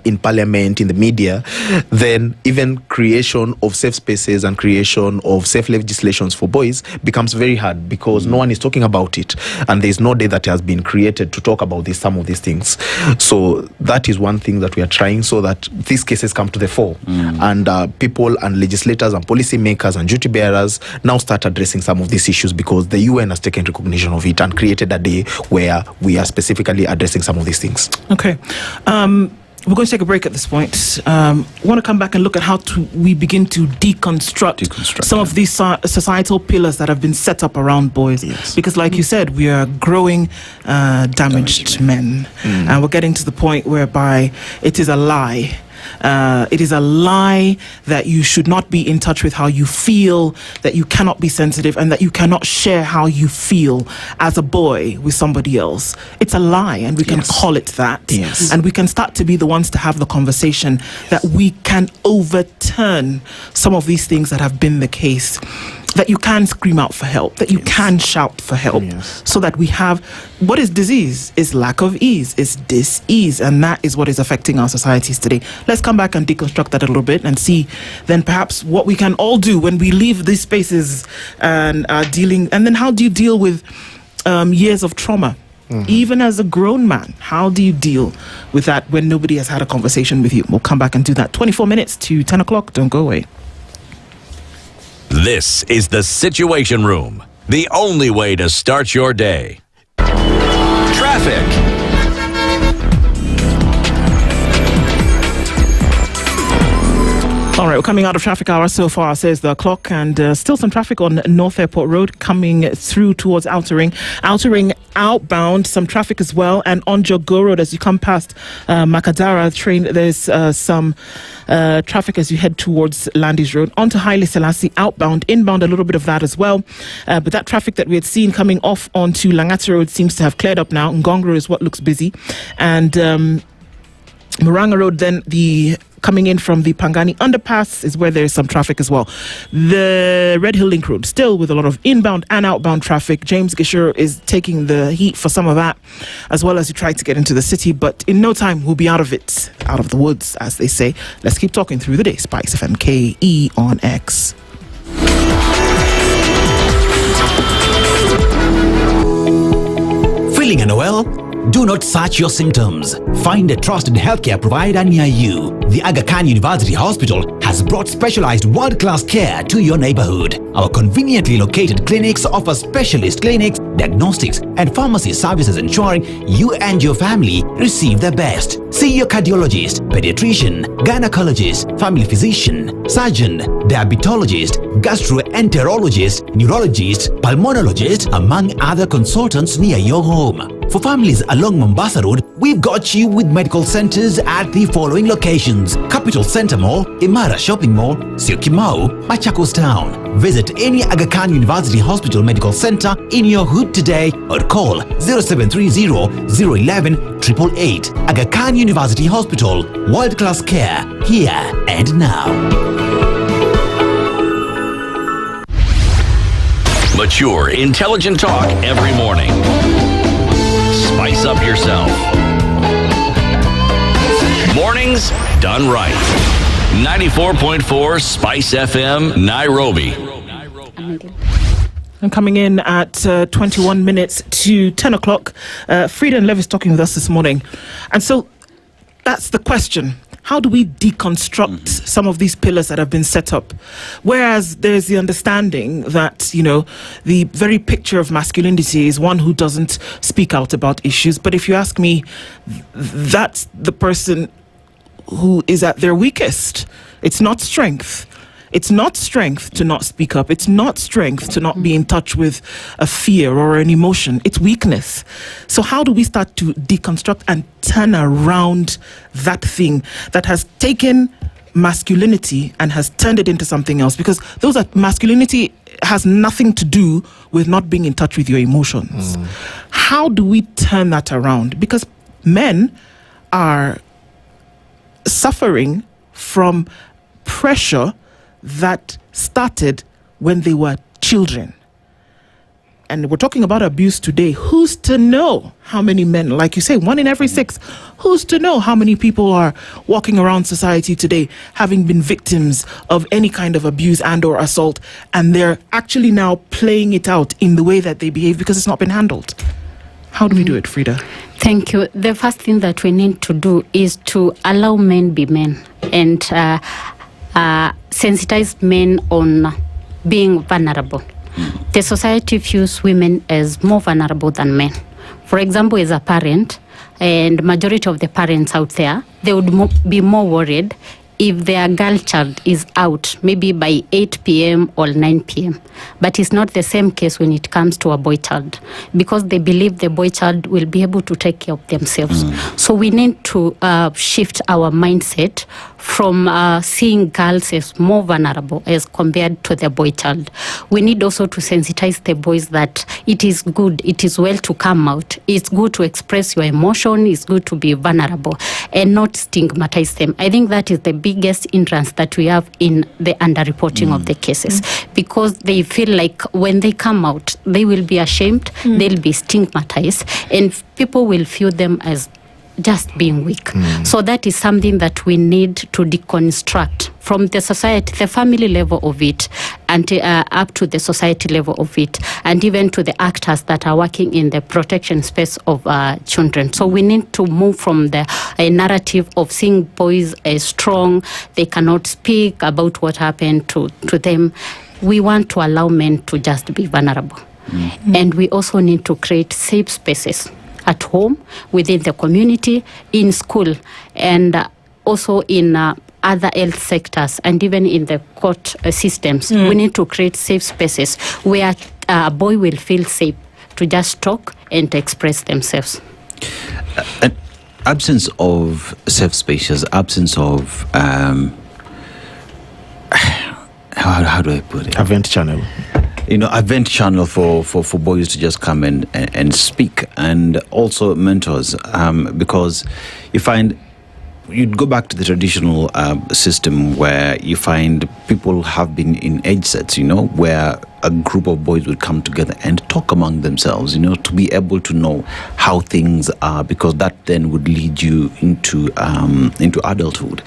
S6: in parliament, in the media, then even creation of safe spaces and creation of safe legislations for boys becomes very hard because no one is talking about it, and there is no day that has been created to talk about some of these things. So that is one thing that we are trying, so that these cases come to the fore, and people and legislators and policy makers and duty bearers now start addressing some of these issues, because the UN has taken recognition of it and created a day where we are specifically addressing some of these things.
S16: Okay. We're going to take a break at this point. Want to come back and look at how we begin to deconstruct some of these societal pillars that have been set up around boys. Because like you said, we are growing damaged men. And we're getting to the point whereby it is a lie. It is a lie that you should not be in touch with how you feel, that you cannot be sensitive, and that you cannot share how you feel as a boy with somebody else. It's a lie, and we can call it that. And we can start to be the ones to have the conversation that we can overturn some of these things that have been the case. That you can scream out for help, that you can shout for help, so that we have what is disease is lack of ease, is dis-ease, and that is what is affecting our societies today. Let's come back and deconstruct that a little bit and see then perhaps what we can all do when we leave these spaces and dealing, and then how do you deal with years of trauma? Even as a grown man, how do you deal with that when nobody has had a conversation with you? We'll come back and do that. 24 minutes to 10 o'clock. Don't go away.
S8: This is the Situation Room, the only way to start your day. Traffic.
S16: All right, we're coming out of traffic hour so far, says the clock, and still some traffic on North Airport Road coming through towards Outer Ring. Outer Ring outbound, some traffic as well, and on Jogo Road as you come past Makadara train, there's some traffic as you head towards Landis Road. Onto Haile Selassie outbound, inbound a little bit of that as well, but that traffic that we had seen coming off onto Langata Road seems to have cleared up now. Ngongro is what looks busy, and Muranga Road, then the coming in from the Pangani underpass is where there's some traffic as well. The Red Hill Link Road still with a lot of inbound and outbound traffic. James Gishur is taking the heat for some of that, as well as you try to get into the city, but in no time we'll be out of it, out of the woods, as they say. Let's keep talking through the day. Spice FM KE on X.
S3: Feeling unwell? Do not search your symptoms. Find a trusted healthcare provider near you. The Aga Khan University Hospital has brought specialized world-class care to your neighborhood. Our conveniently located clinics offer specialist clinics, diagnostics, and pharmacy services, ensuring you and your family receive the best. See your cardiologist, pediatrician, gynecologist, family physician, surgeon, diabetologist, gastroenterologist, neurologist, pulmonologist, among other consultants near your home. For families along Mombasa Road, we've got you with medical centers at the following locations: Capital Center Mall, Imara Shopping Mall, Syokimau, Machakos Town. Visit any Aga Khan University Hospital Medical Center in your hood today or call 0730-011-888. Aga Khan University Hospital, world-class care, here and now.
S8: Mature, intelligent talk every morning. Spice up yourself. Mornings done right. 94.4 Spice FM, Nairobi.
S16: I'm coming in at 21 minutes to 10 o'clock. Frida and Lev is talking with us this morning. And so that's the question. How do we deconstruct some of these pillars that have been set up? Whereas there's the understanding that, you know, the very picture of masculinity is one who doesn't speak out about issues. But if you ask me, that's the person who is at their weakest. It's not strength. It's not strength to not speak up. It's not strength to not be in touch with a fear or an emotion. It's weakness. So how do we start to deconstruct and turn around that thing that has taken masculinity and has turned it into something else? Because masculinity has nothing to do with not being in touch with your emotions. How do we turn that around? Because men are suffering from pressure that started when they were children. And we're talking about abuse today. Who's to know how many men, like you say, 1 in every 6, who's to know how many people are walking around society today having been victims of any kind of abuse and or assault, and they're actually now playing it out in the way that they behave because it's not been handled? How do we do it, Frida?
S2: Thank you. The first thing that we need to do is to allow men be men and sensitize men on being vulnerable. The society views women as more vulnerable than men. For example, as a parent, and majority of the parents out there, they would be more worried if their girl child is out maybe by 8 p.m. or 9 p.m. But it's not the same case when it comes to a boy child, because they believe the boy child will be able to take care of themselves. So we need to shift our mindset from seeing girls as more vulnerable as compared to the boy child. We need also to sensitize the boys that it is good, it is well to come out. It's good to express your emotion, it's good to be vulnerable and not stigmatize them. I think that is the biggest hindrance that we have in the underreporting of the cases, because they feel like when they come out, they will be ashamed, they'll be stigmatized, and people will view them as just being weak. So that is something that we need to deconstruct from the society, the family level of it, and up to the society level of it, and even to the actors that are working in the protection space of children. So we need to move from the narrative of seeing boys as strong, they cannot speak about what happened to them. We want to allow men to just be vulnerable. And we also need to create safe spaces at home, within the community, in school, and also in other health sectors and even in the court systems. We need to create safe spaces where a boy will feel safe to just talk and to express themselves.
S23: An absence of safe spaces, absence of how do I put it?
S6: Event channel.
S23: Event channel for boys to just come and speak, and also mentors, because you find you'd go back to the traditional system where you find people have been in age sets, where a group of boys would come together and talk among themselves, to be able to know how things are, because that then would lead you into adulthood.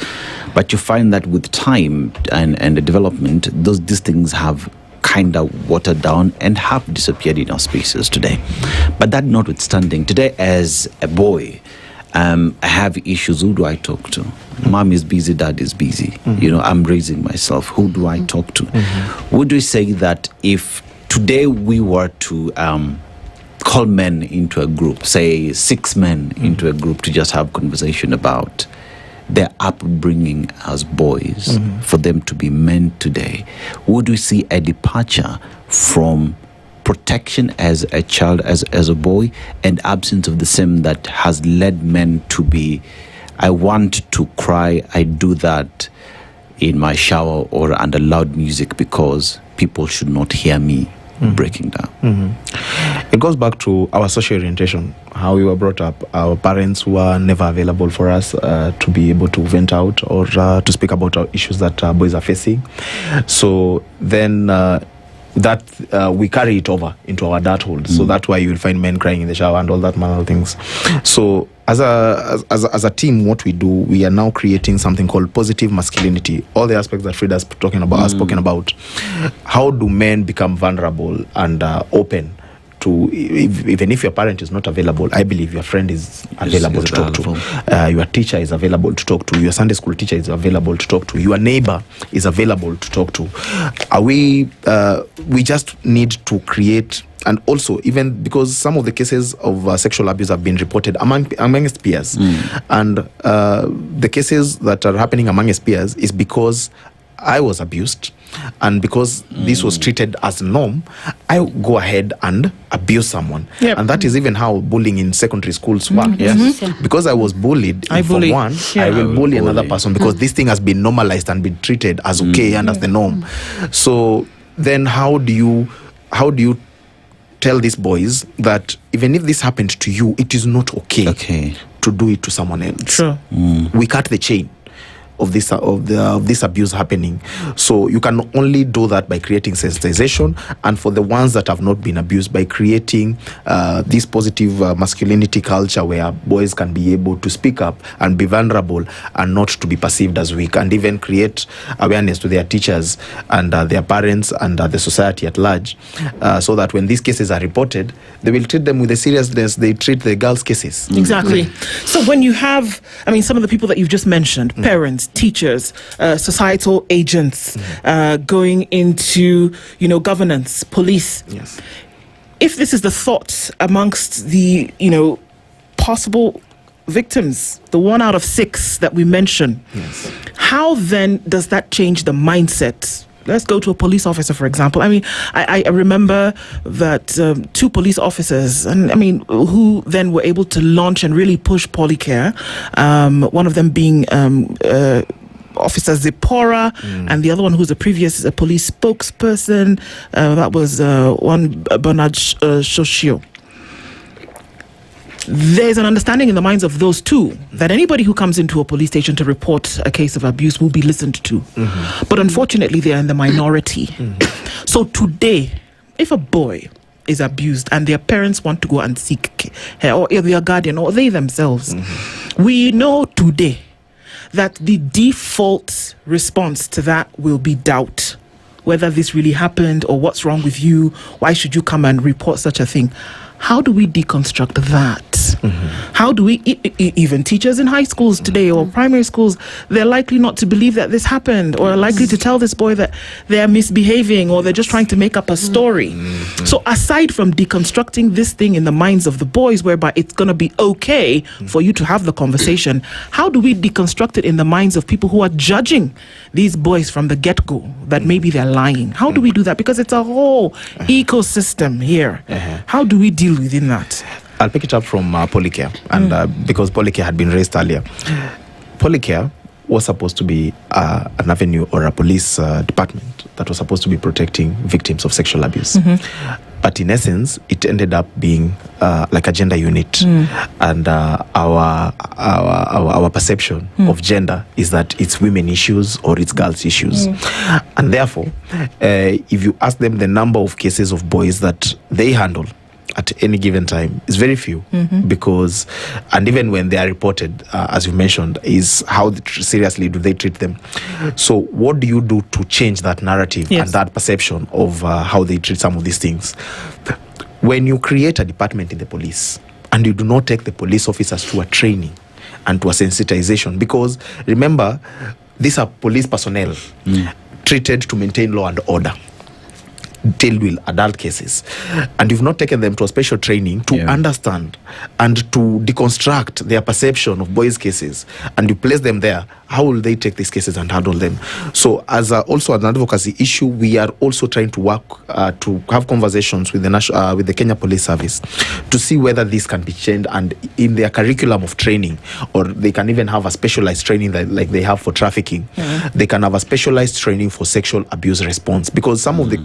S23: But you find that with time and the development, these things have kind of watered down and have disappeared in our spaces today. But that notwithstanding, today as a boy, I have issues. Who do I talk to? Mom is busy, dad is busy. I'm raising myself. Who do I talk to? Would we say that if today we were to call men into a group, say 6 men into a group to just have conversation about their upbringing as boys, for them to be men today, would we see a departure from protection as a child, as a boy, and absence of the same that has led men to be, I want to cry, I do that in my shower or under loud music because people should not hear me breaking down?
S6: It goes back to our social orientation, how we were brought up. Our parents were never available for us to be able to vent out or to speak about our issues that boys are facing. So then that we carry it over into our adulthood. So that's why you will find men crying in the shower and all that manner of things. So as a team, what we do, we are now creating something called positive masculinity. All the aspects that Frida's spoken about. How do men become vulnerable and open to, even if your parent is not available, I believe your friend is available to talk to. Your teacher is available to talk to. Your Sunday school teacher is available to talk to. Your neighbor is available to talk to. We just need to create, and also even because some of the cases of sexual abuse have been reported amongst peers, and the cases that are happening amongst peers is because I was abused, and because this was treated as a norm, I go ahead and abuse someone. And that is even how bullying in secondary schools work. Because I was bullied for one, I will bully another person because this thing has been normalized and been treated as okay and as the norm. So then how do you tell these boys that even if this happened to you, it is not okay to do it to someone else? We cut the chain of this abuse happening. So you can only do that by creating sensitization, and for the ones that have not been abused, by creating this positive masculinity culture where boys can be able to speak up and be vulnerable and not to be perceived as weak, and even create awareness to their teachers and their parents and the society at large, so that when these cases are reported, they will treat them with the seriousness they treat the girls' cases.
S16: Exactly. So when you have, some of the people that you've just mentioned, parents, teachers, societal agents, going into, governance, police. If this is the thought amongst the, possible victims, the 1 out of 6 that we mentioned, how then does that change the mindset? Let's go to a police officer, for example. I remember that 2 police officers, who then were able to launch and really push Polycare. One of them being Officer Zipporah, and the other one who's a previous police spokesperson. That was one Bernard Shoshio. There's an understanding in the minds of those 2 that anybody who comes into a police station to report a case of abuse will be listened to. But unfortunately, they are in the minority. So today, if a boy is abused and their parents want to go and seek care, or their guardian, or they themselves, we know today that the default response to that will be doubt. Whether this really happened, or what's wrong with you, why should you come and report such a thing? How do we deconstruct that? How do we, even teachers in high schools today or primary schools, they're likely not to believe that this happened, or are likely to tell this boy that they're misbehaving, or they're just trying to make up a story. So aside from deconstructing this thing in the minds of the boys, whereby it's going to be okay for you to have the conversation, how do we deconstruct it in the minds of people who are judging these boys from the get-go that maybe they're lying? How do we do that? Because it's a whole ecosystem here. How do we deal within that?
S6: I'll pick it up from Polycare, and because Polycare had been raised earlier. Polycare was supposed to be an avenue or a police department that was supposed to be protecting victims of sexual abuse. But in essence, it ended up being like a gender unit. And our perception of gender is that it's women issues or it's girls issues. And therefore, if you ask them the number of cases of boys that they handle at any given time, is very few, because, and even when they are reported, as you mentioned, is how seriously do they treat them. So what do you do to change that narrative and that perception of how they treat some of these things? When you create a department in the police and you do not take the police officers to a training and to a sensitization, because remember, these are police personnel treated to maintain law and order, deal with adult cases, and you've not taken them to a special training to understand and to deconstruct their perception of boys' cases, and you place them there, how will they take these cases and handle them? So as also an advocacy issue, we are also trying to work to have conversations with the with the Kenya Police Service to see whether this can be changed, and in their curriculum of training, or they can even have a specialized training that, like they have for trafficking, they can have a specialized training for sexual abuse response, because some of the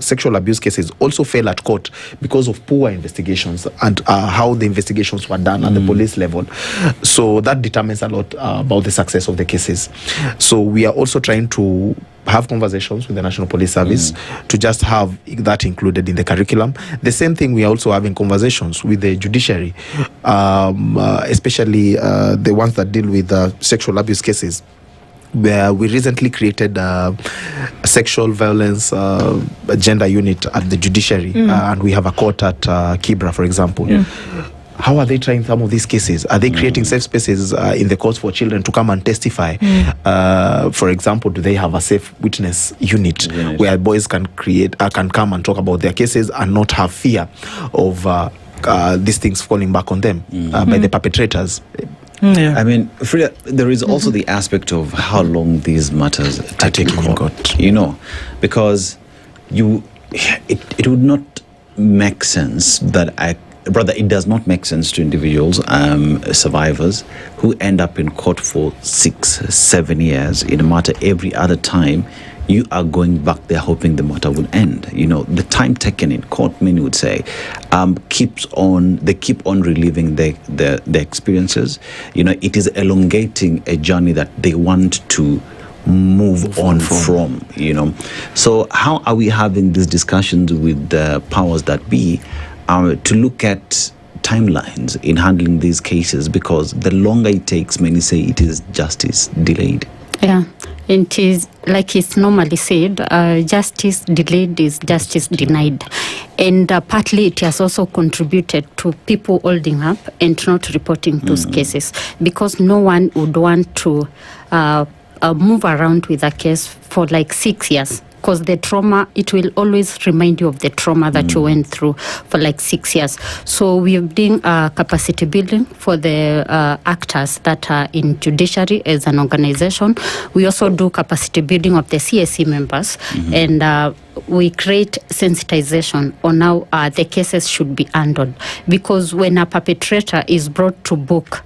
S6: sexual abuse cases also fail at court because of poor investigations and how the investigations were done at the police level. So that determines a lot about the success of the cases. So we are also trying to have conversations with the National Police Service to just have that included in the curriculum. The same thing, we are also having conversations with the judiciary, especially the ones that deal with sexual abuse cases, where we recently created a sexual violence gender unit at the judiciary, and we have a court at Kibra, for example. How are they trying some of these cases? Are they creating safe spaces in the courts for children to come and testify? For example, do they have a safe witness unit where boys can come and talk about their cases and not have fear of these things falling back on them by the perpetrators?
S23: I mean, Frida, there is also the aspect of how long these matters are taking in court. You know, because it would not make sense that it does not make sense to individuals, survivors, who end up in court for 6-7 years in a matter. Every other time you are going back there hoping the matter will end. You know, the time taken in court, many would say, they keep on reliving the experiences. You know, it is elongating a journey that they want to move on from, you know. So how are we having these discussions with the powers that be to look at timelines in handling these cases? Because the longer it takes, many say it is justice delayed.
S2: Yeah, it is like it's normally said, justice delayed is justice denied. And partly it has also contributed to people holding up and not reporting those cases, because no one would want to move around with a case for like 6 years. Because the trauma, it will always remind you of the trauma that you went through for like 6 years. So we are doing capacity building for the actors that are in judiciary as an organization. We also do capacity building of the CSE members, and we create sensitization on how the cases should be handled. Because when a perpetrator is brought to book,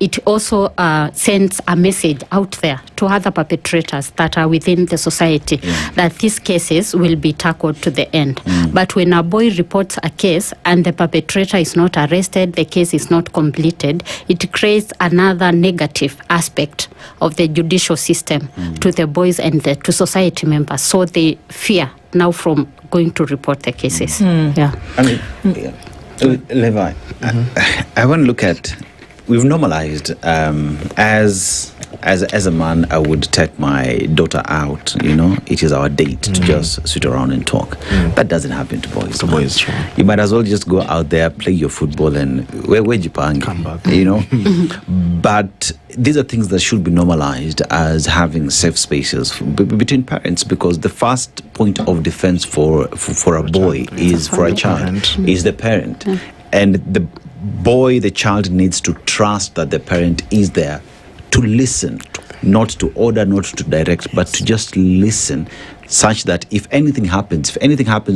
S2: it also sends a message out there to other perpetrators that are within the society that these cases will be tackled to the end. But when a boy reports a case and the perpetrator is not arrested, the case is not completed, it creates another negative aspect of the judicial system to the boys and to society members. So they fear now from going to report the cases. Yeah.
S23: I mean, Levi, I want to look at, we've normalized as as a man, I would take my daughter out. It is our date to just sit around and talk. That doesn't happen to boys.
S6: To boys, sure.
S23: You might as well just go out there, play your football, and where Japan
S6: come back.
S23: But these are things that should be normalized as having safe spaces between parents, because the first point of defense for a boy is for a child is the parent, and the child needs to trust that the parent is there to listen, not to order, not to direct, but to just listen, such that if anything happens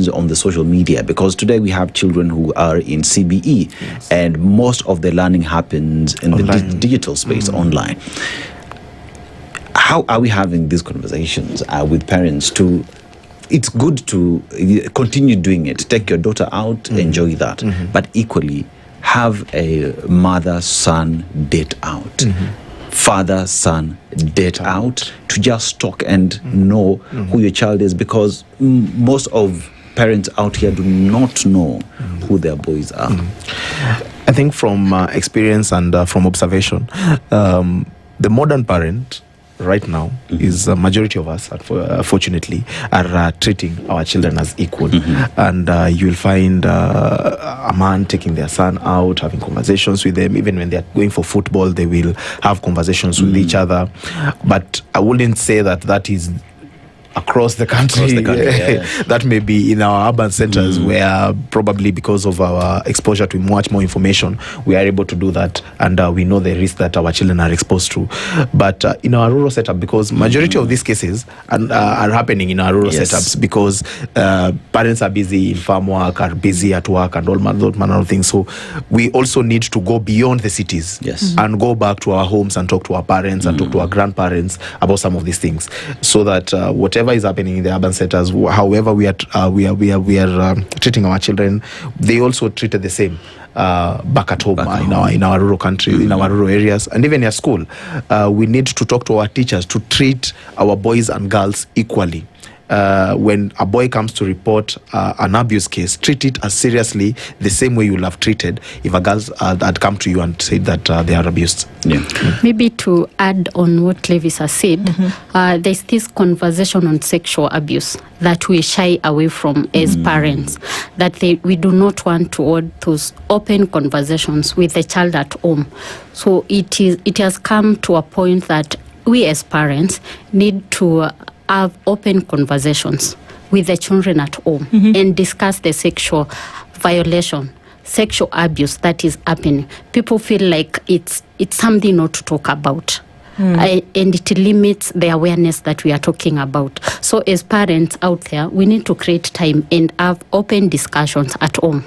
S23: on the social media, because today we have children who are in CBE, and most of the learning happens in the digital space, online. How are we having these conversations with parents to... It's good to continue doing it. Take your daughter out, enjoy that. But equally, have a mother-son date out. Father-son date out, to just talk and know who your child is, because most of parents out here do not know who their boys are.
S6: I think from experience and from observation, the modern parent right now is a majority of us, fortunately, are treating our children as equal. And you'll find a man taking their son out, having conversations with them. Even when they're going for football, they will have conversations with each other. But I wouldn't say that is across the country. That may be in our urban centers, where probably because of our exposure to much more information, we are able to do that, and we know the risk that our children are exposed to. But in our rural setup, because majority of these cases are happening in our rural setups, because parents are busy in farm work, are busy at work, and all manner of things. So we also need to go beyond the cities and go back to our homes and talk to our parents and talk to our grandparents about some of these things, so that whatever is happening in the urban centers, however we are treating our children, they also treated the same back at home, in our rural country, in our rural areas, and even at school. We need to talk to our teachers to treat our boys and girls equally. When a boy comes to report an abuse case, treat it as seriously the same way you will have treated if a girl had come to you and said that they are abused.
S2: Maybe to add on what Levis has said, there's this conversation on sexual abuse that we shy away from as parents, that we do not want to hold those open conversations with the child at home. So it has come to a point that we as parents need to have open conversations with the children at home and discuss the sexual violation, sexual abuse that is happening. People feel like it's something not to talk about. And it limits the awareness that we are talking about. So as parents out there, we need to create time and have open discussions at home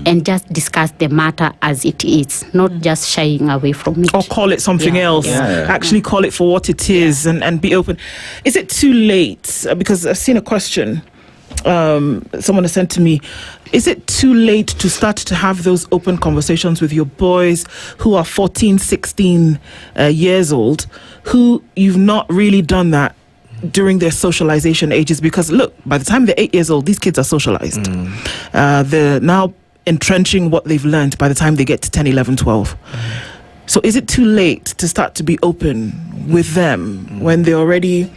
S2: and just discuss the matter as it is, not just shying away from it.
S16: Or call it something else. Actually call it for what it is and be open. Is it too late? Because I've seen a question. Someone has sent to me, is it too late to start to have those open conversations with your boys who are 14, 16 years old, who you've not really done that during their socialization ages? Because look, by the time they're 8 years old, these kids are socialized. They're now entrenching what they've learned by the time they get to 10, 11, 12. So is it too late to start to be open with them when they're already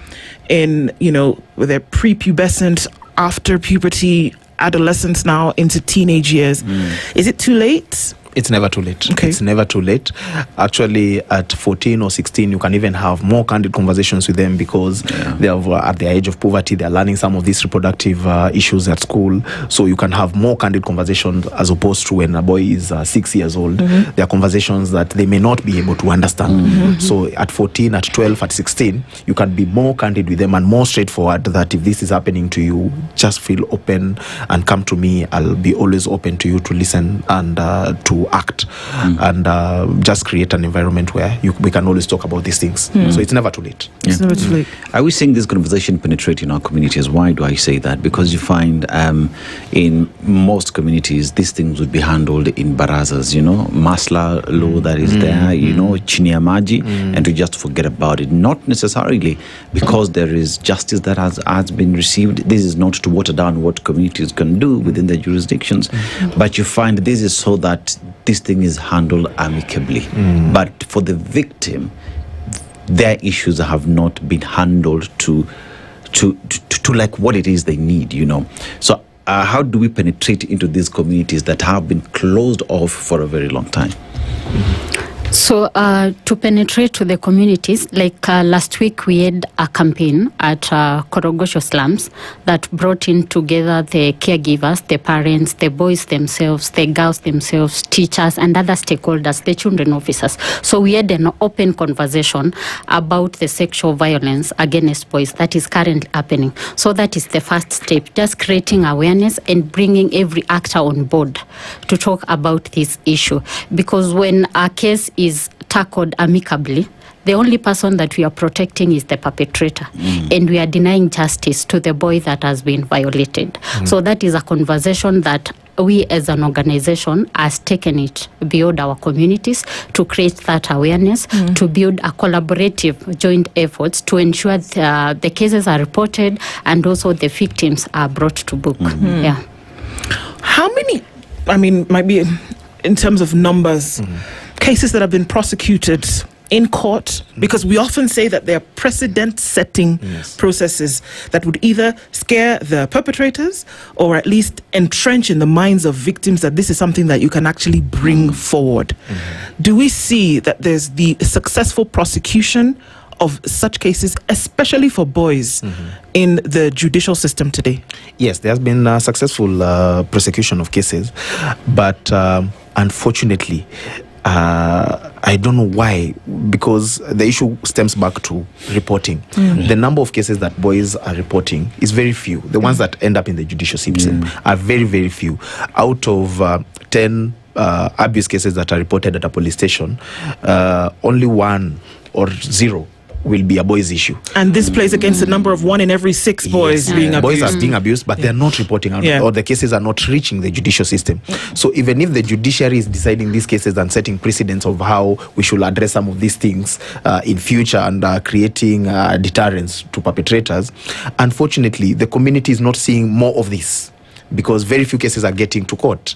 S16: in, with their prepubescent, after puberty, adolescence, now into teenage years? Is it too late?
S6: It's never too late. Okay. It's never too late. Actually, at 14 or 16, you can even have more candid conversations with them, because they are at the age of puberty. They are learning some of these reproductive issues at school. So you can have more candid conversations, as opposed to when a boy is 6 years old. There are conversations that they may not be able to understand. So at 14, at 12, at 16, you can be more candid with them and more straightforward, that if this is happening to you, just feel open and come to me. I'll be always open to you to listen and to act, and just create an environment where we can always talk about these things. So it's never too late.
S16: It's never too late.
S23: Are we seeing this conversation penetrate in our communities? Why do I say that? Because you find in most communities, these things would be handled in Barasas, Masla law that is there, chini ya maji, and to just forget about it. Not necessarily because there is justice that has been received. This is not to water down what communities can do within their jurisdictions, but you find this is so that this thing is handled amicably. But for the victim, their issues have not been handled to like what it is they need, So how do we penetrate into these communities that have been closed off for a very long time?
S2: So to penetrate to the communities, like last week we had a campaign at Korogosho slums that brought in together the caregivers, the parents, the boys themselves, the girls themselves, teachers and other stakeholders, the children officers. So we had an open conversation about the sexual violence against boys that is currently happening. So that is the first step, just creating awareness and bringing every actor on board to talk about this issue. Because when a case is tackled amicably, the only person that we are protecting is the perpetrator, and we are denying justice to the boy that has been violated. So that is a conversation that we as an organization has taken it beyond our communities to create that awareness, to build a collaborative joint efforts to ensure the cases are reported and also the victims are brought to book. Yeah.
S16: How many, might be in terms of numbers, cases that have been prosecuted in court, because we often say that they are precedent-setting processes that would either scare the perpetrators or at least entrench in the minds of victims that this is something that you can actually bring forward. Do we see that there's the successful prosecution of such cases, especially for boys, in the judicial system today?
S6: Yes, there has been a successful prosecution of cases, but unfortunately, I don't know why, because the issue stems back to reporting. The number of cases that boys are reporting is very few. The ones that end up in the judicial system are very, very few. Out of 10 abuse cases that are reported at a police station, only 1 or 0 will be a boys issue.
S16: And this plays against the number of 1 in every 6 boys being abused.
S6: Boys are being abused, but they're not reporting out, or the cases are not reaching the judicial system. So even if the judiciary is deciding these cases and setting precedents of how we should address some of these things in future and creating deterrence to perpetrators, unfortunately, the community is not seeing more of this, because very few cases are getting to court.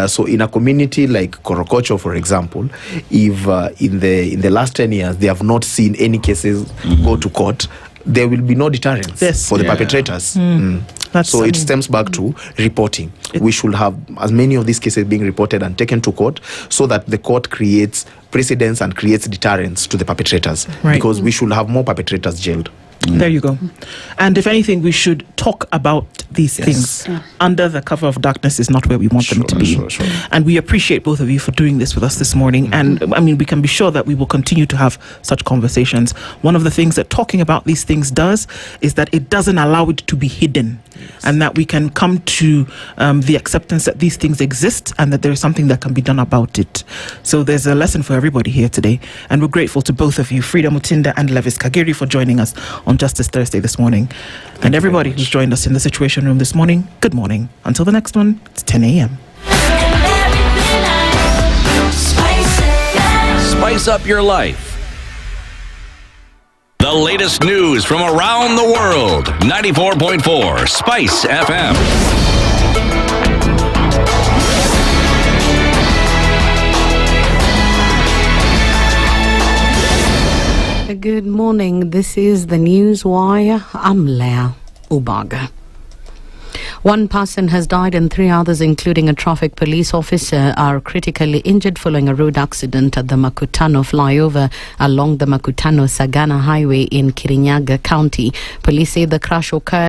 S6: So in a community like Korokocho, for example, if in the last 10 years they have not seen any cases go to court, there will be no deterrence for the perpetrators. So it stems back to reporting. We should have as many of these cases being reported and taken to court so that the court creates precedents and creates deterrence to the perpetrators, because we should have more perpetrators jailed.
S16: There you go. And if anything, we should talk about these things. Under the cover of darkness is not where we want them to be. And we appreciate both of you for doing this with us this morning. And we can be sure that we will continue to have such conversations. One of the things that talking about these things does is that it doesn't allow it to be hidden. And that we can come to the acceptance that these things exist and that there is something that can be done about it. So there's a lesson for everybody here today. And we're grateful to both of you, Frida Mutinda and Levis Kagiri, for joining us on Justice Thursday this morning. And everybody who's joined us in the Situation Room this morning, good morning. Until the next one, it's 10 a.m.
S8: Spice up your life. The latest news from around the world. 94.4 Spice FM.
S1: Good morning. This is the News Wire. I'm Leah Ubaga. 1 person has died and 3 others, including a traffic police officer, are critically injured following a road accident at the Mutanu flyover along the Mutanu-Sagana highway in Kirinyaga County. Police say the crash occurred